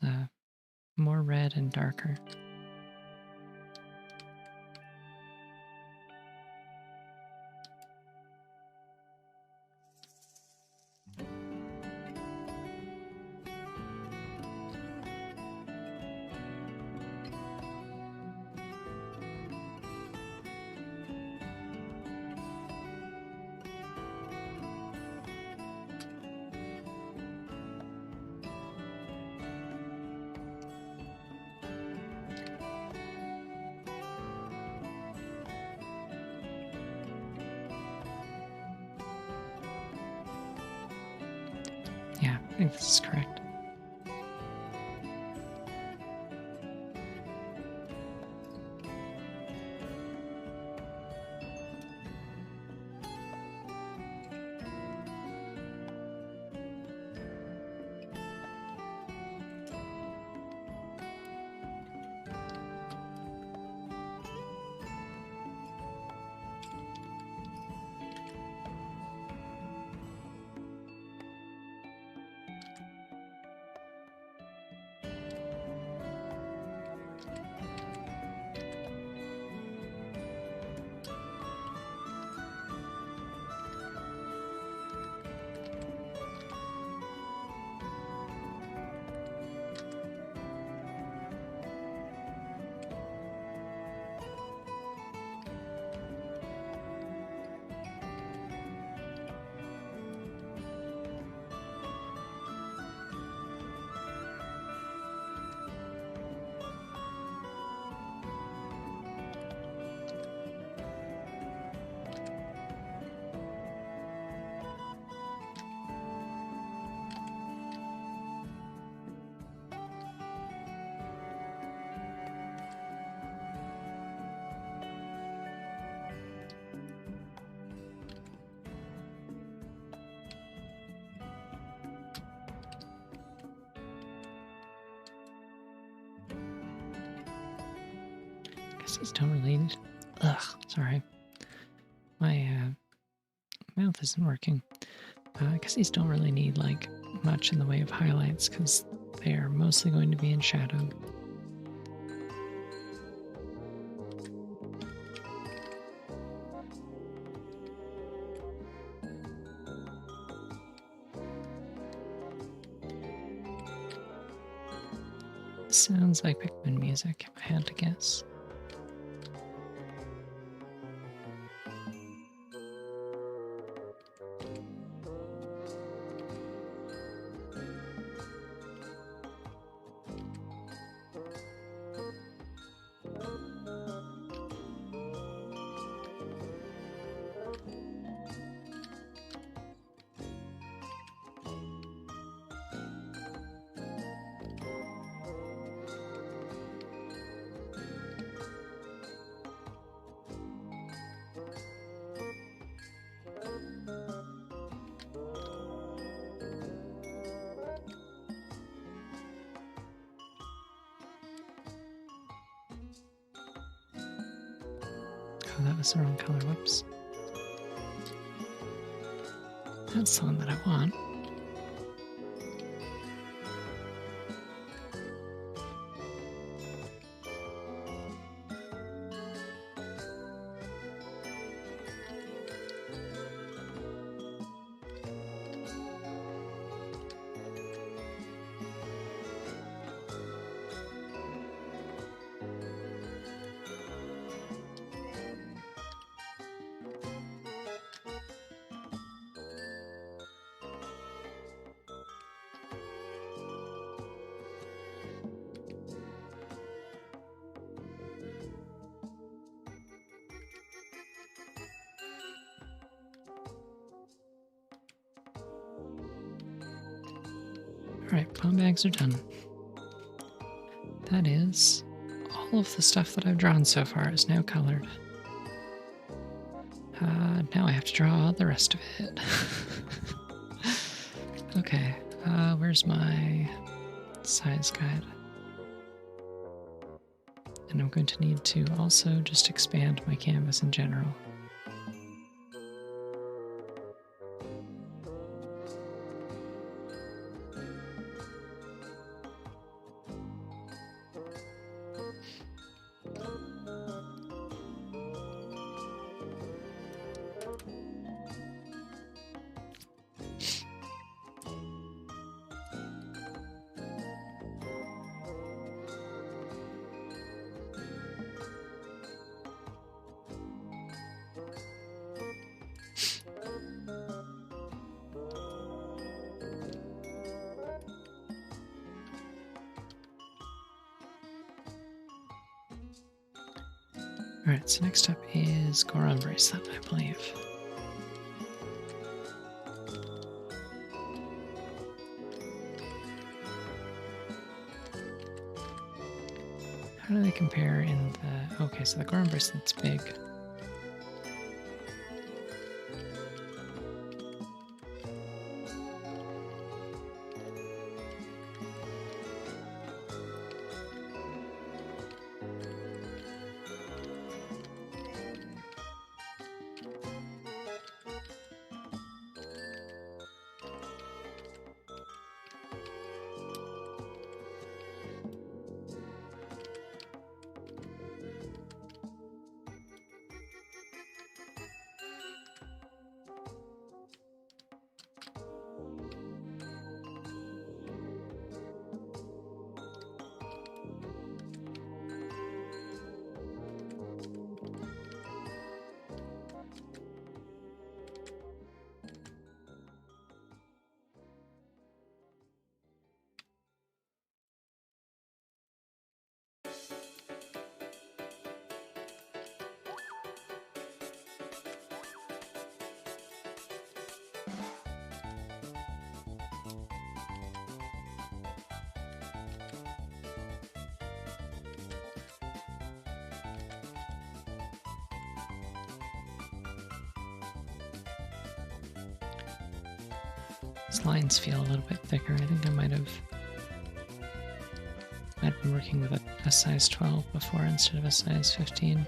more red and darker. Yeah, I think this is correct. Guess don't really. Ugh, sorry. My mouth isn't working. I guess these don't really need like much in the way of highlights because they are mostly going to be in shadow. Sounds like Pikmin music, if I had to guess. Oh, that was the wrong color. Whoops. That's the one that I want. Alright, palm bags are done. That is all of the stuff that I've drawn so far is now colored. Now I have to draw the rest of it. Okay, where's my size guide? And I'm going to need to also just expand my canvas in general. Alright, so next up is Goron Bracelet, I believe. How do they compare in the... Okay, so the Goron Bracelet's big. These lines feel a little bit thicker. I think I might have been working with a size 12 before instead of a size 15.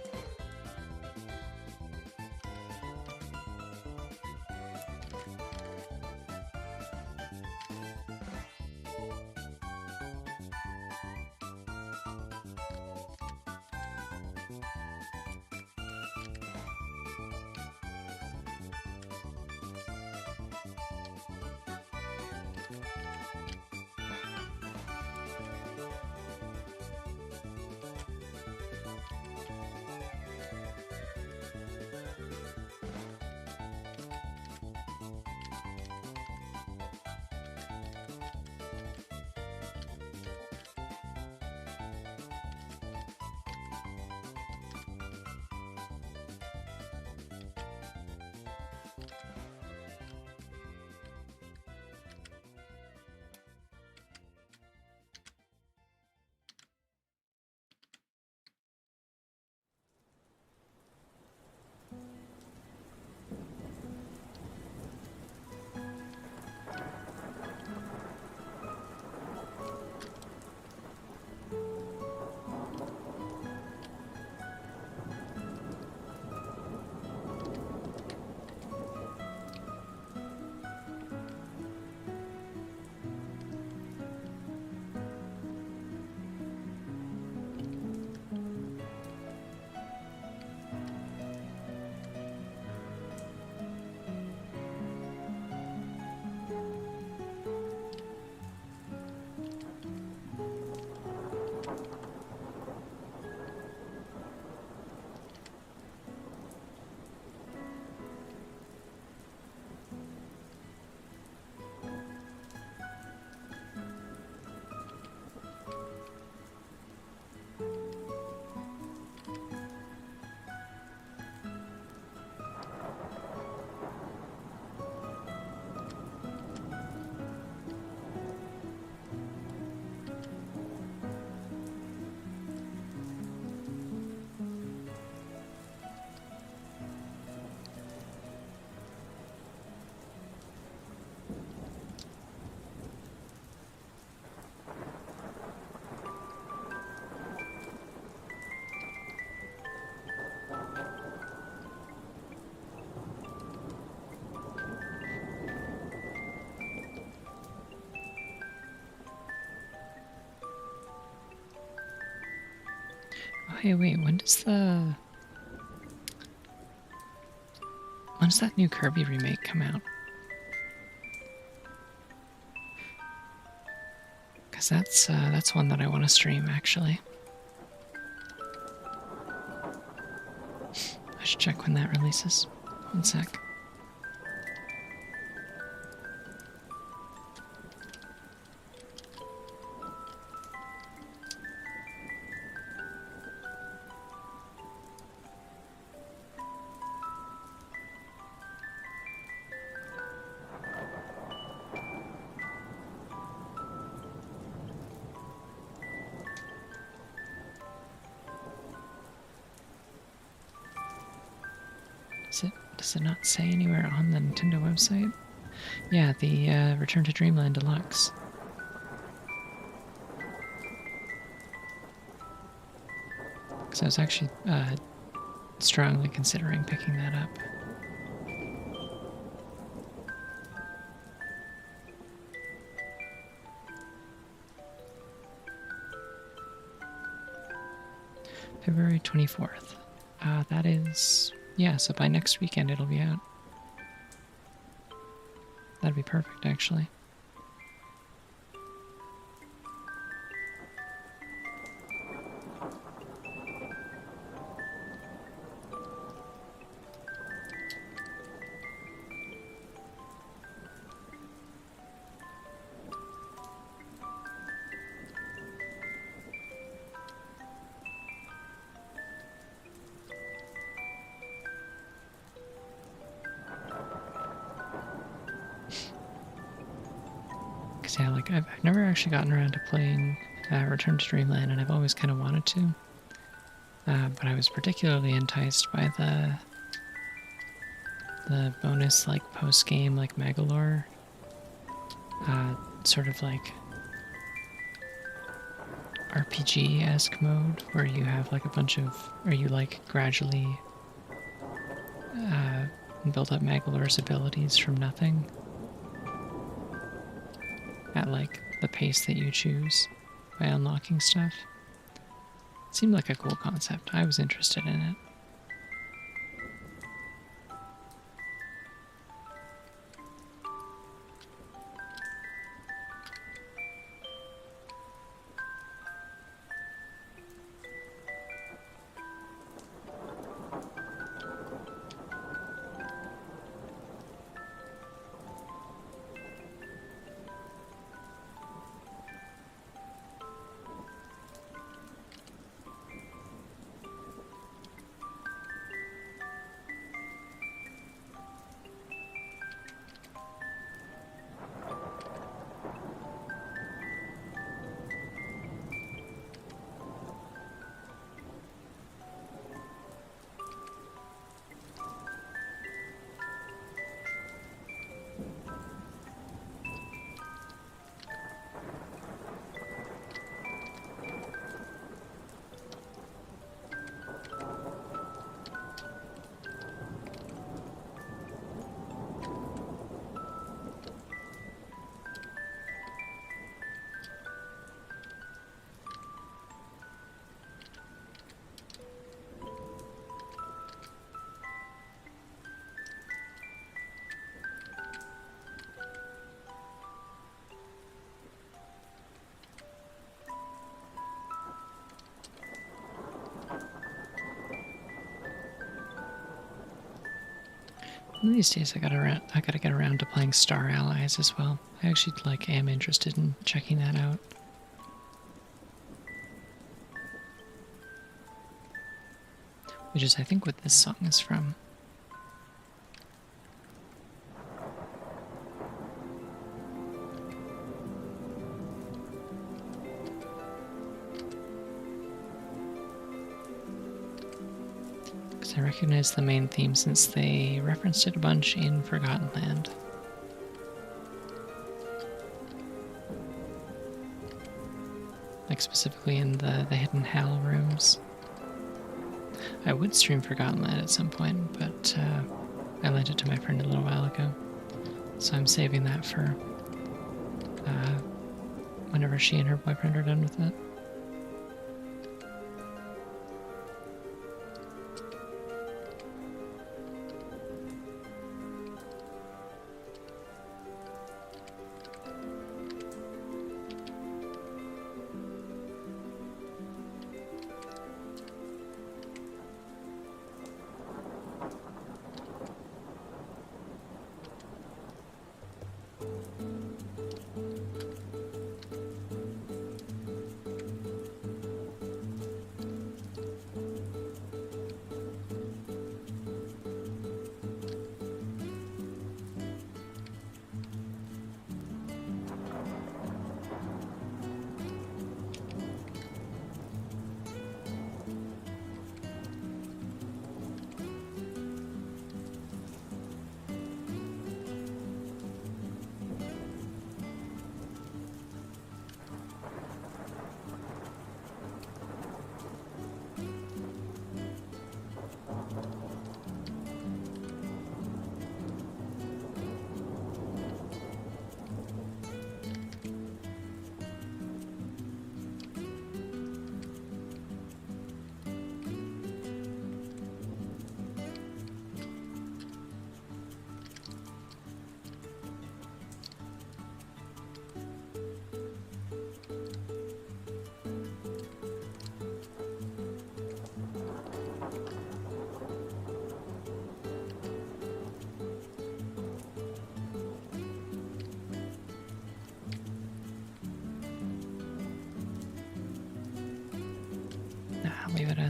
hey, wait, when does that new Kirby remake come out? Because that's one that I want to stream, actually. I should check when that releases. One sec. Does it not say anywhere on the Nintendo website? Yeah, the Return to Dreamland Deluxe. Because I was actually strongly considering picking that up. February 24th. That is... yeah, so by next weekend it'll be out. That'd be perfect, actually. Because, yeah, like, I've never actually gotten around to playing Return to Dreamland, and I've always kind of wanted to. But I was particularly enticed by the bonus, like, post-game, like, Megalore, sort of like RPG-esque mode, where you have, like, a bunch of, or you, like, gradually build up Magalore's abilities from nothing at, like, the pace that you choose by unlocking stuff. It seemed like a cool concept. I was interested in it. One of these days I gotta get around to playing Star Allies as well. I actually am interested in checking that out. Which is I think what this song is from. I recognize the main theme since they referenced it a bunch in Forgotten Land. Like specifically in the Hidden Hal rooms. I would stream Forgotten Land at some point, but I lent it to my friend a little while ago. So I'm saving that for whenever she and her boyfriend are done with it.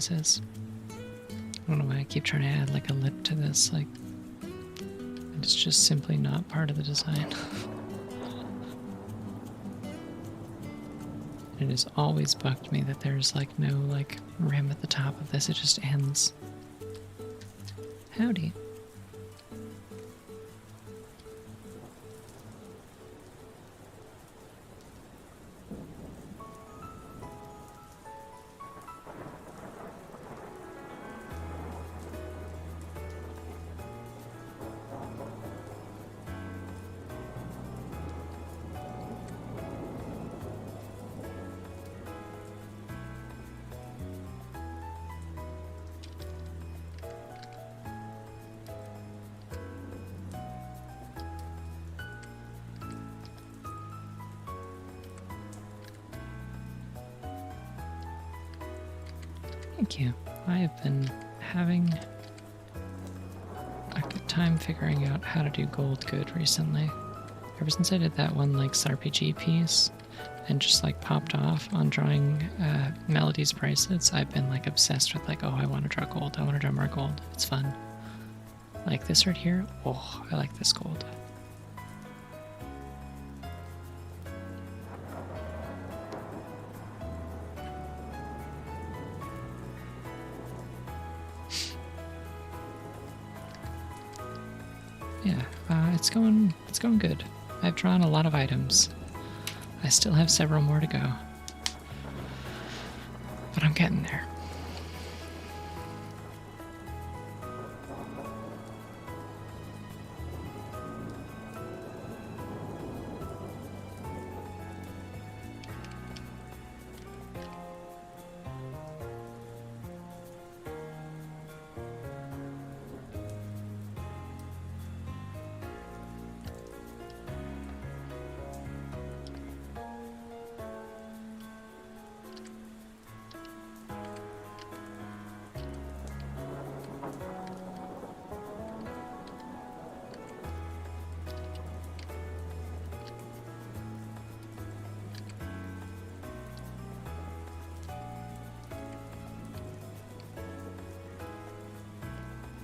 glass is. I don't know why I keep trying to add like a lip to this, like it's just simply not part of the design. It has always bugged me that there's like no like rim at the top of this, it just ends. Howdy. Thank you. I have been having a good time figuring out how to do gold good recently. Ever since I did that one like RPG piece and just like popped off on drawing Melody's bracelets, I've been like obsessed with like, oh, I want to draw gold. I want to draw more gold. It's fun. Like this right here. Oh, I like this gold. Yeah, it's going good. I've drawn a lot of items. I still have several more to go. But I'm getting there.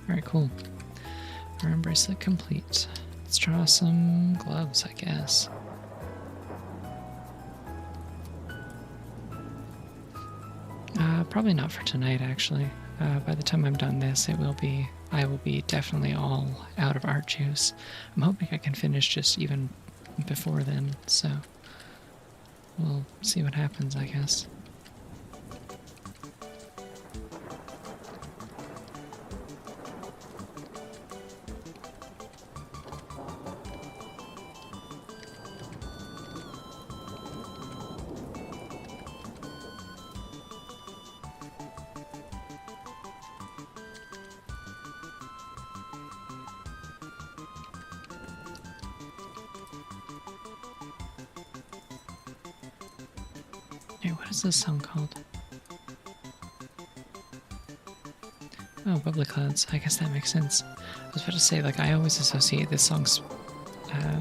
Alright, cool. Arm bracelet complete. Let's draw some gloves, I guess. Probably not for tonight, actually. By the time I'm done this, I will be definitely all out of art juice. I'm hoping I can finish just even before then, so we'll see what happens, I guess. Hey, what is this song called? Oh, Bubbly Clouds. I guess that makes sense. I was about to say, like, I always associate this song's... I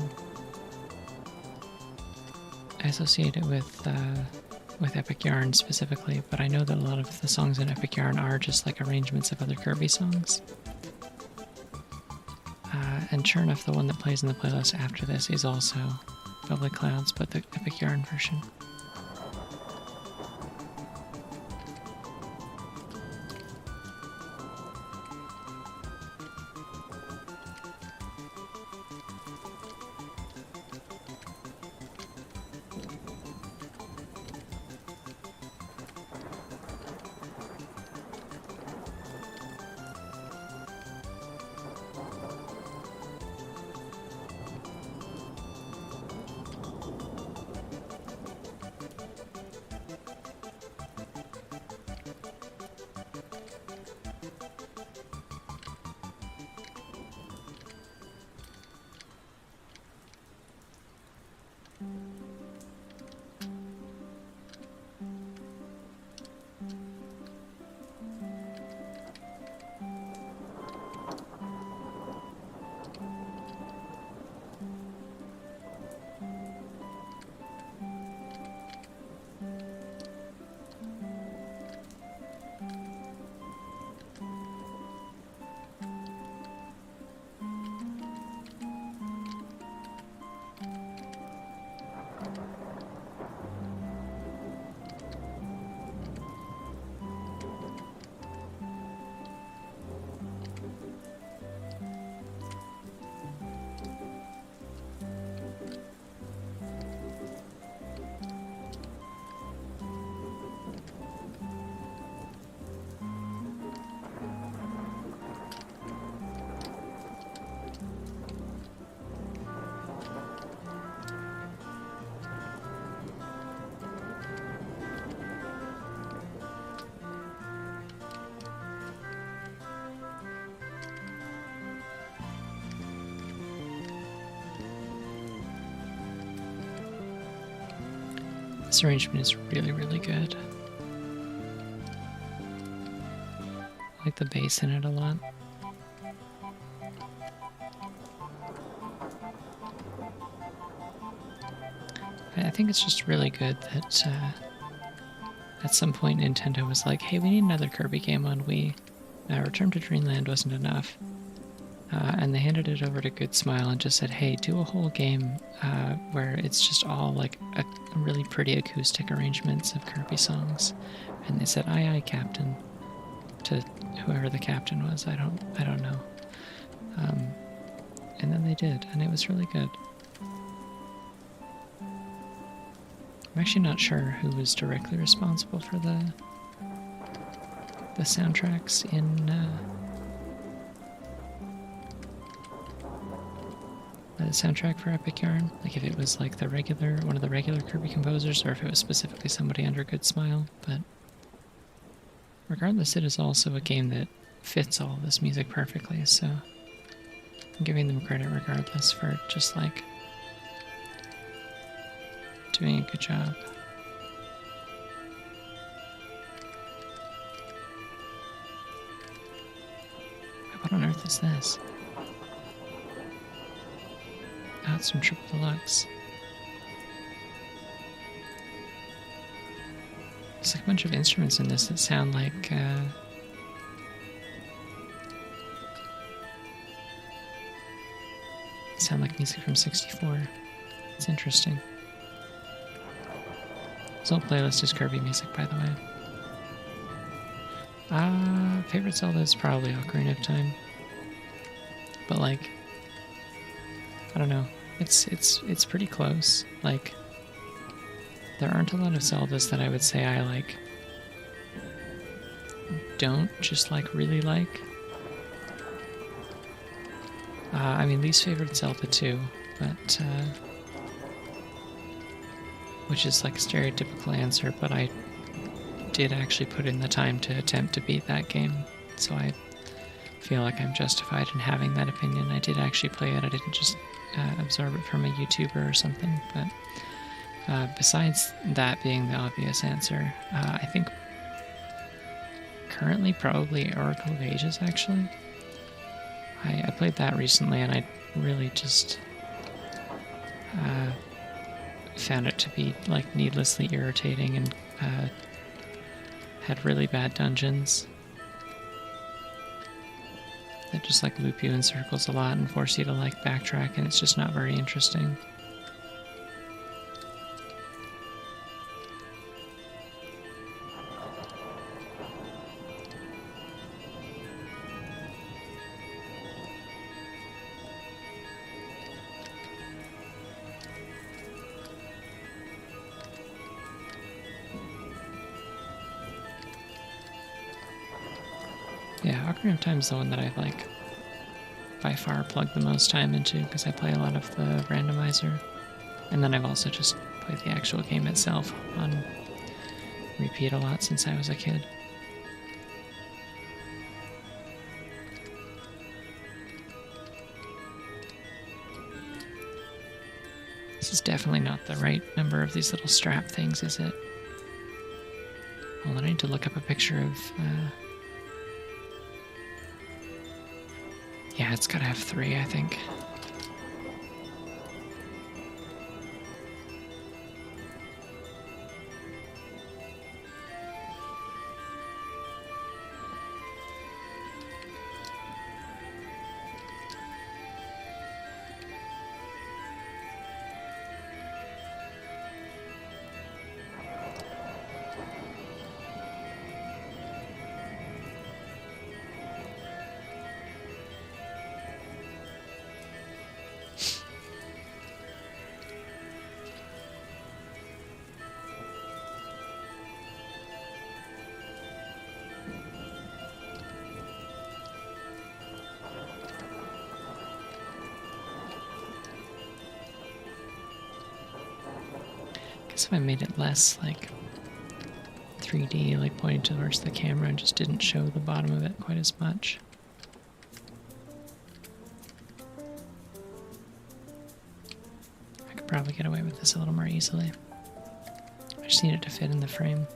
associate it with Epic Yarn specifically, but I know that a lot of the songs in Epic Yarn are just like arrangements of other Kirby songs. And sure enough, the one that plays in the playlist after this is also Bubbly Clouds, but the Epic Yarn version. This arrangement is really, really good. I like the bass in it a lot. I think it's just really good that at some point Nintendo was like, hey, we need another Kirby game on Wii. Return to Dreamland wasn't enough. And they handed it over to Good Smile and just said, hey, do a whole game where it's just all like a really pretty acoustic arrangements of Kirby songs. And they said, aye, aye, Captain, to whoever the captain was. I don't know. And then they did, and it was really good. I'm actually not sure who was directly responsible for the soundtracks in the soundtrack for Epic Yarn. Like if it was like one of the regular Kirby composers, or if it was specifically somebody under Good Smile. But regardless, it is also a game that fits all this music perfectly. So I'm giving them credit regardless for just like doing a good job. What on earth is this? Oh, it's from Triple Deluxe. There's like a bunch of instruments in this that sound like music from 64. It's interesting. This whole playlist is Kirby music, by the way. Favorite Zelda is probably Ocarina of Time. But like, I don't know. It's pretty close. Like, there aren't a lot of Zeldas that I would say I like don't just like really like. I mean, least favorite Zelda 2, but which is like a stereotypical answer, but I did actually put in the time to attempt to beat that game, so I feel like I'm justified in having that opinion. I did actually play it, I didn't just absorb it from a YouTuber or something, but besides that being the obvious answer, I think currently probably Oracle of Ages, actually. I played that recently, and I really just found it to be like needlessly irritating and had really bad dungeons that just like loop you in circles a lot and force you to like backtrack, and it's just not very interesting. Yeah, Ocarina of Time is the one that I've like by far plugged the most time into because I play a lot of the randomizer, and then I've also just played the actual game itself on repeat a lot since I was a kid. This is definitely not the right number of these little strap things, is it? Hold on, I need to look up a picture of yeah, it's gotta have 3, I think. If I made it less like 3D, like pointing towards the camera, and just didn't show the bottom of it quite as much. I could probably get away with this a little more easily. I just need it to fit in the frame.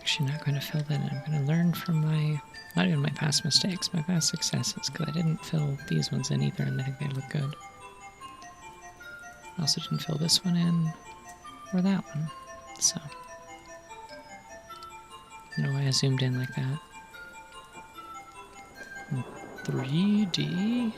Actually not going to fill that in. I'm going to learn from not even my past mistakes, my past successes, because I didn't fill these ones in either, and I think they look good. I also didn't fill this one in, or that one, so. I don't know why I zoomed in like that. 3D.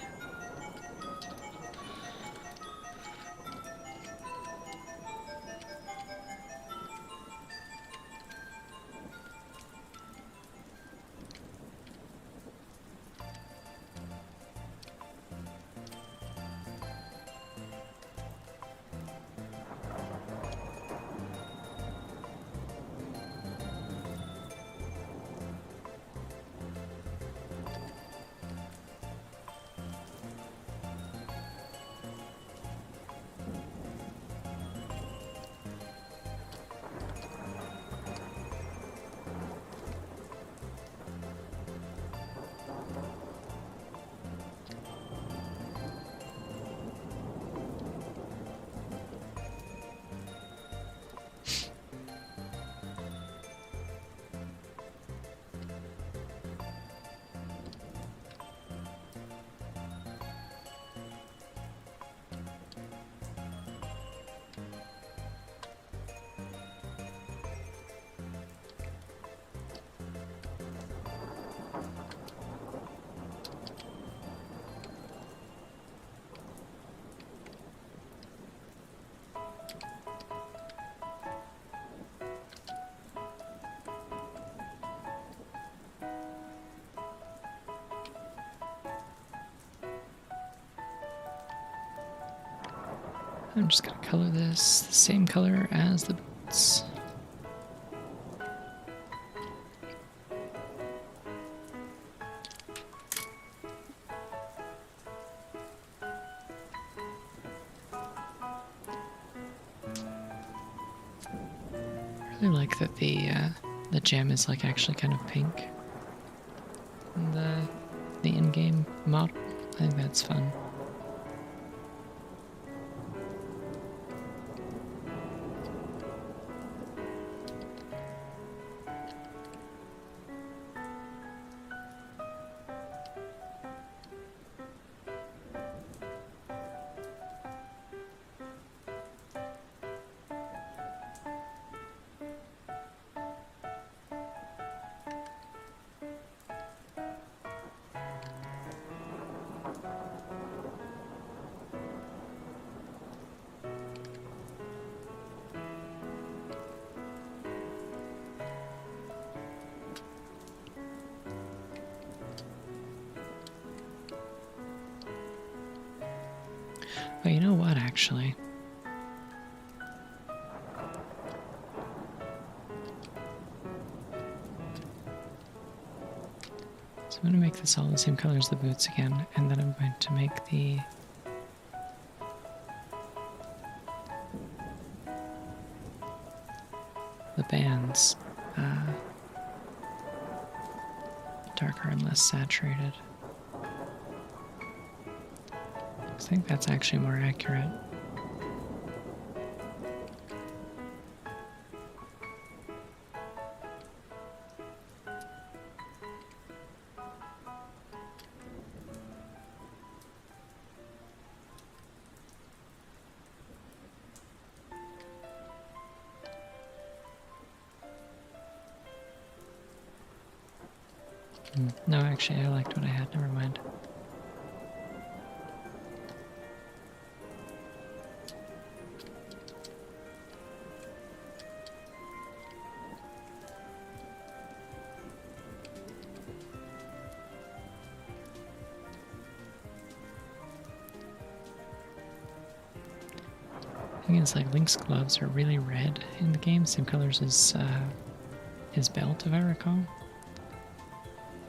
I'm just going to color this the same color as the boots. I really like that the gem is like actually kind of pink in the in-game model. I think that's fun. But you know what, actually? So I'm going to make this all the same color as the boots again, and then I'm going to make the bands darker and less saturated. I think that's actually more accurate. No, actually, I liked what I had. Never mind. I think it's like Link's gloves are really red in the game, same colors as his belt, if I recall.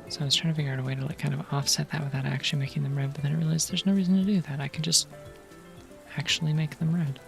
So I was trying to figure out a way to like kind of offset that without actually making them red, but then I realized there's no reason to do that. I can just actually make them red.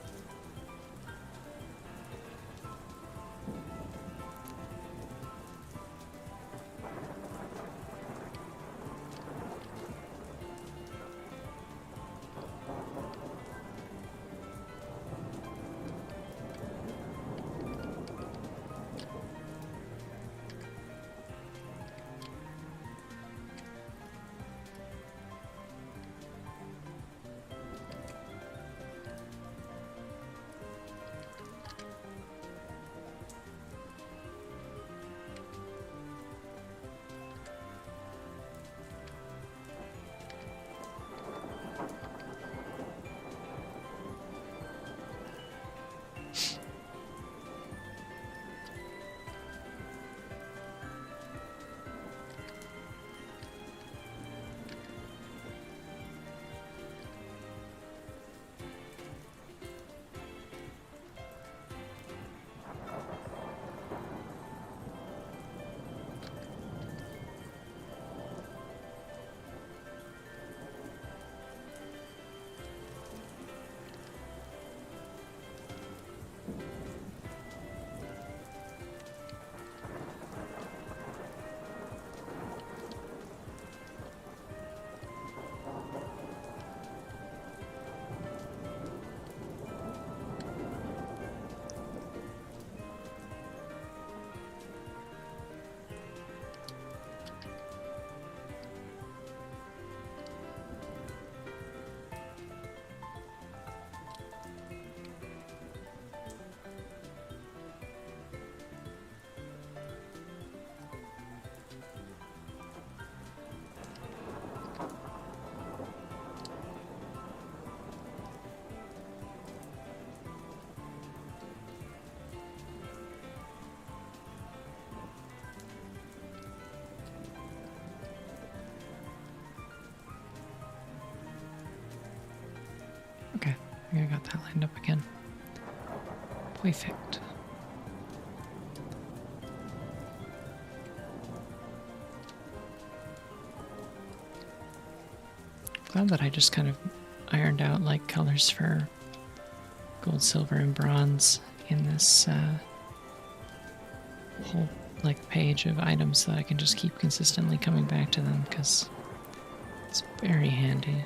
Okay, I think I got that lined up again. Perfect. Glad that I just kind of ironed out like colors for gold, silver, and bronze in this whole like page of items so that I can just keep consistently coming back to them because it's very handy.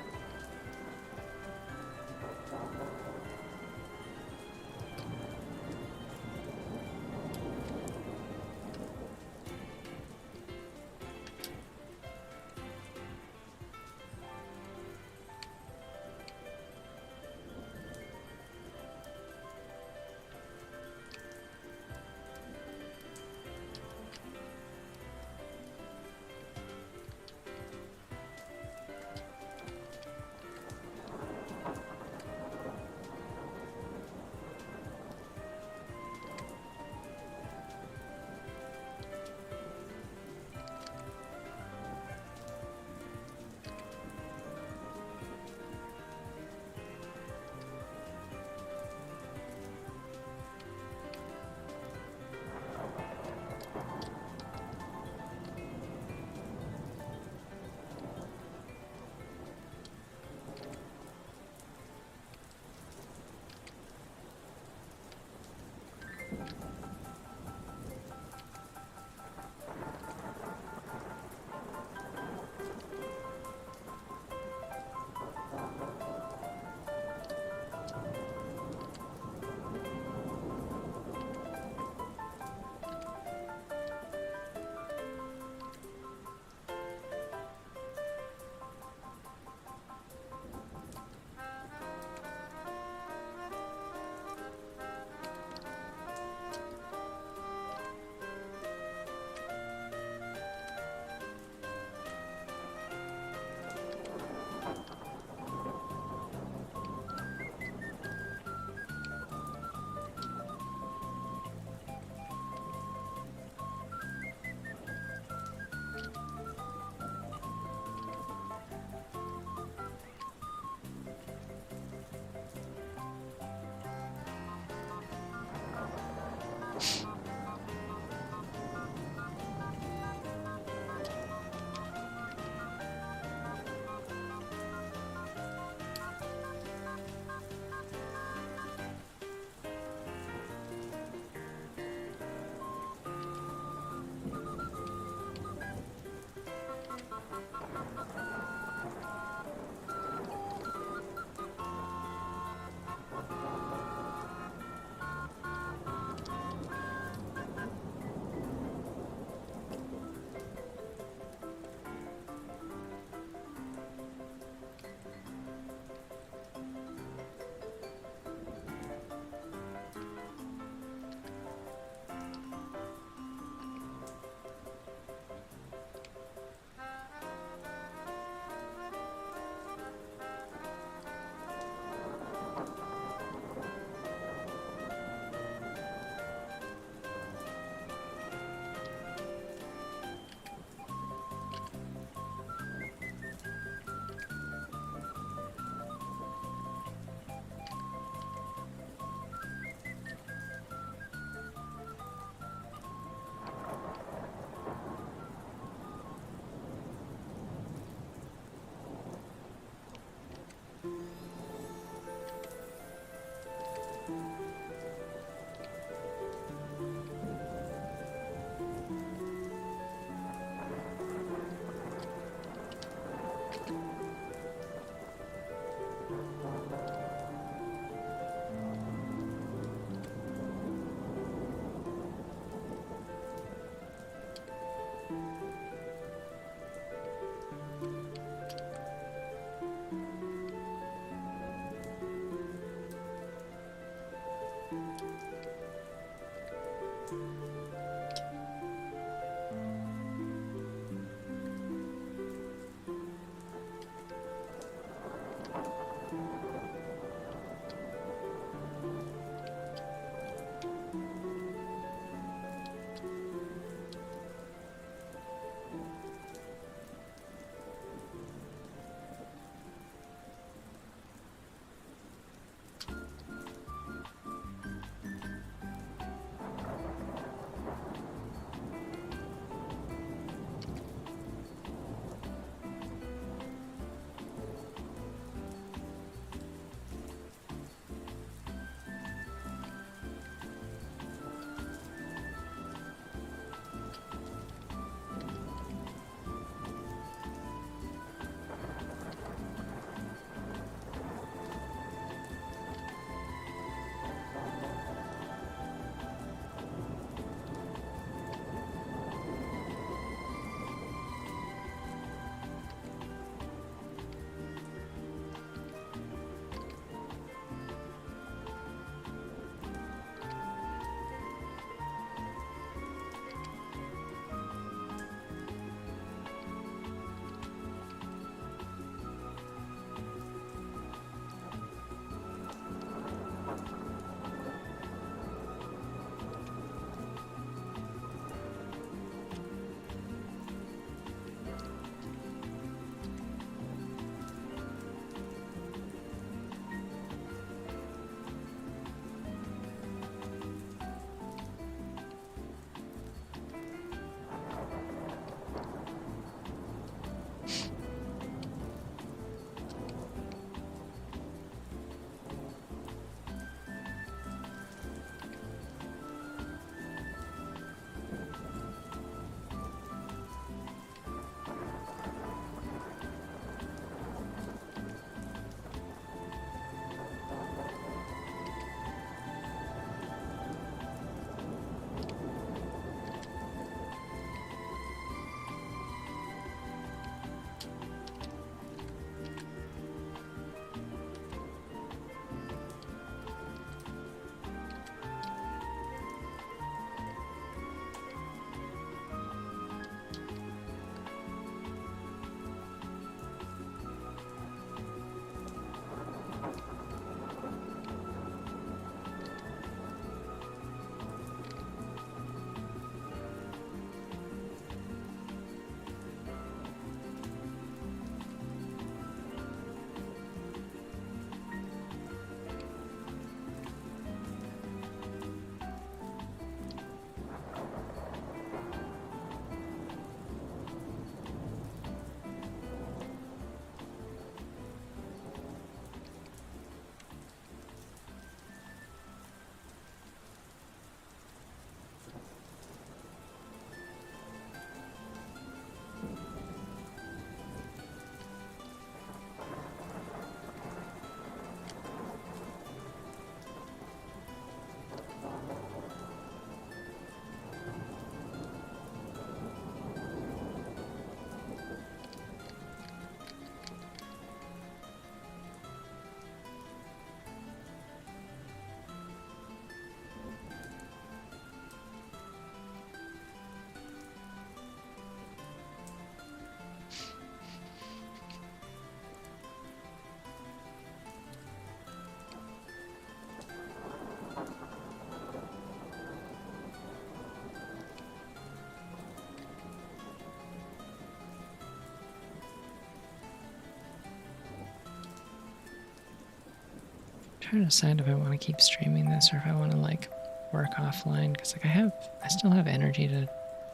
trying to decide if I want to keep streaming this or if I want to like work offline, because like I still have energy to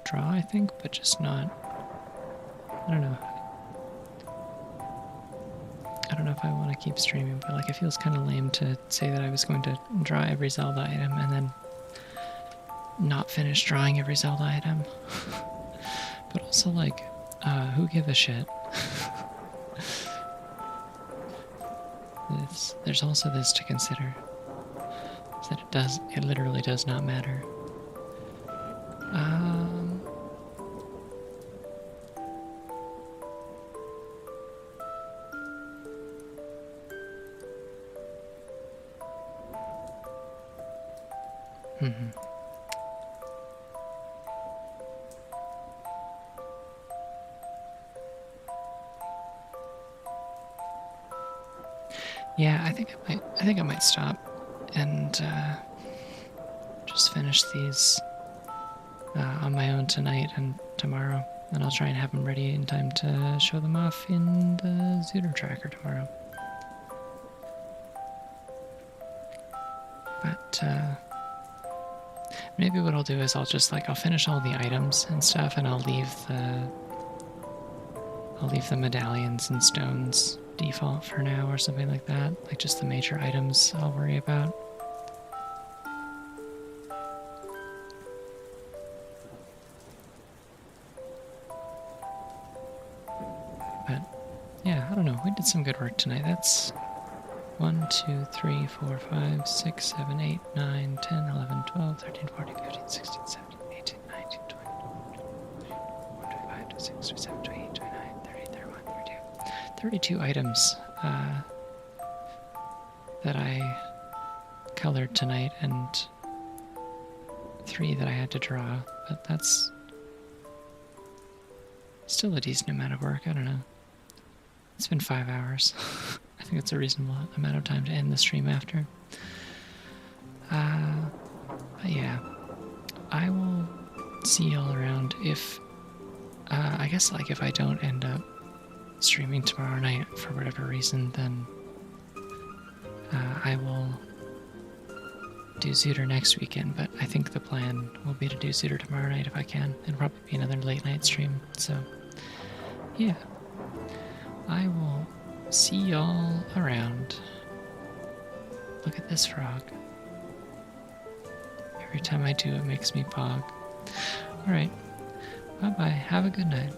draw, I think, but just not. I don't know. I don't know if I want to keep streaming, but like it feels kind of lame to say that I was going to draw every Zelda item and then not finish drawing every Zelda item. But also like, who give a shit? There's also this to consider, is that it literally does not matter. Yeah, I think I might stop and just finish these on my own tonight and tomorrow, and I'll try and have them ready in time to show them off in the ZOoTR tracker tomorrow. But maybe what I'll do is I'll finish all the items and stuff, and I'll leave the medallions and stones default for now or something like that. Like just the major items I'll worry about. But yeah, I don't know. We did some good work tonight. That's 1, 2, 3, 4, 5, 6, 7, 8, 9, 10, 11, 12, 13, 14, 15, 16, 17, 18, 19, 20, 21, 25, 26, 27, 28, 29, 30, 31, 32. 32 items that I colored tonight, and 3 that I had to draw, but that's still a decent amount of work. I don't know. It's been 5 hours. I think it's a reasonable amount of time to end the stream after. But yeah, I will see y'all around. If I guess like if I don't end up streaming tomorrow night for whatever reason, then I will do ZOoTR next weekend, but I think the plan will be to do ZOoTR tomorrow night if I can. It'll probably be another late night stream, so yeah. I will see y'all around. Look at this frog. Every time I do, it makes me pog. Alright, bye-bye. Have a good night.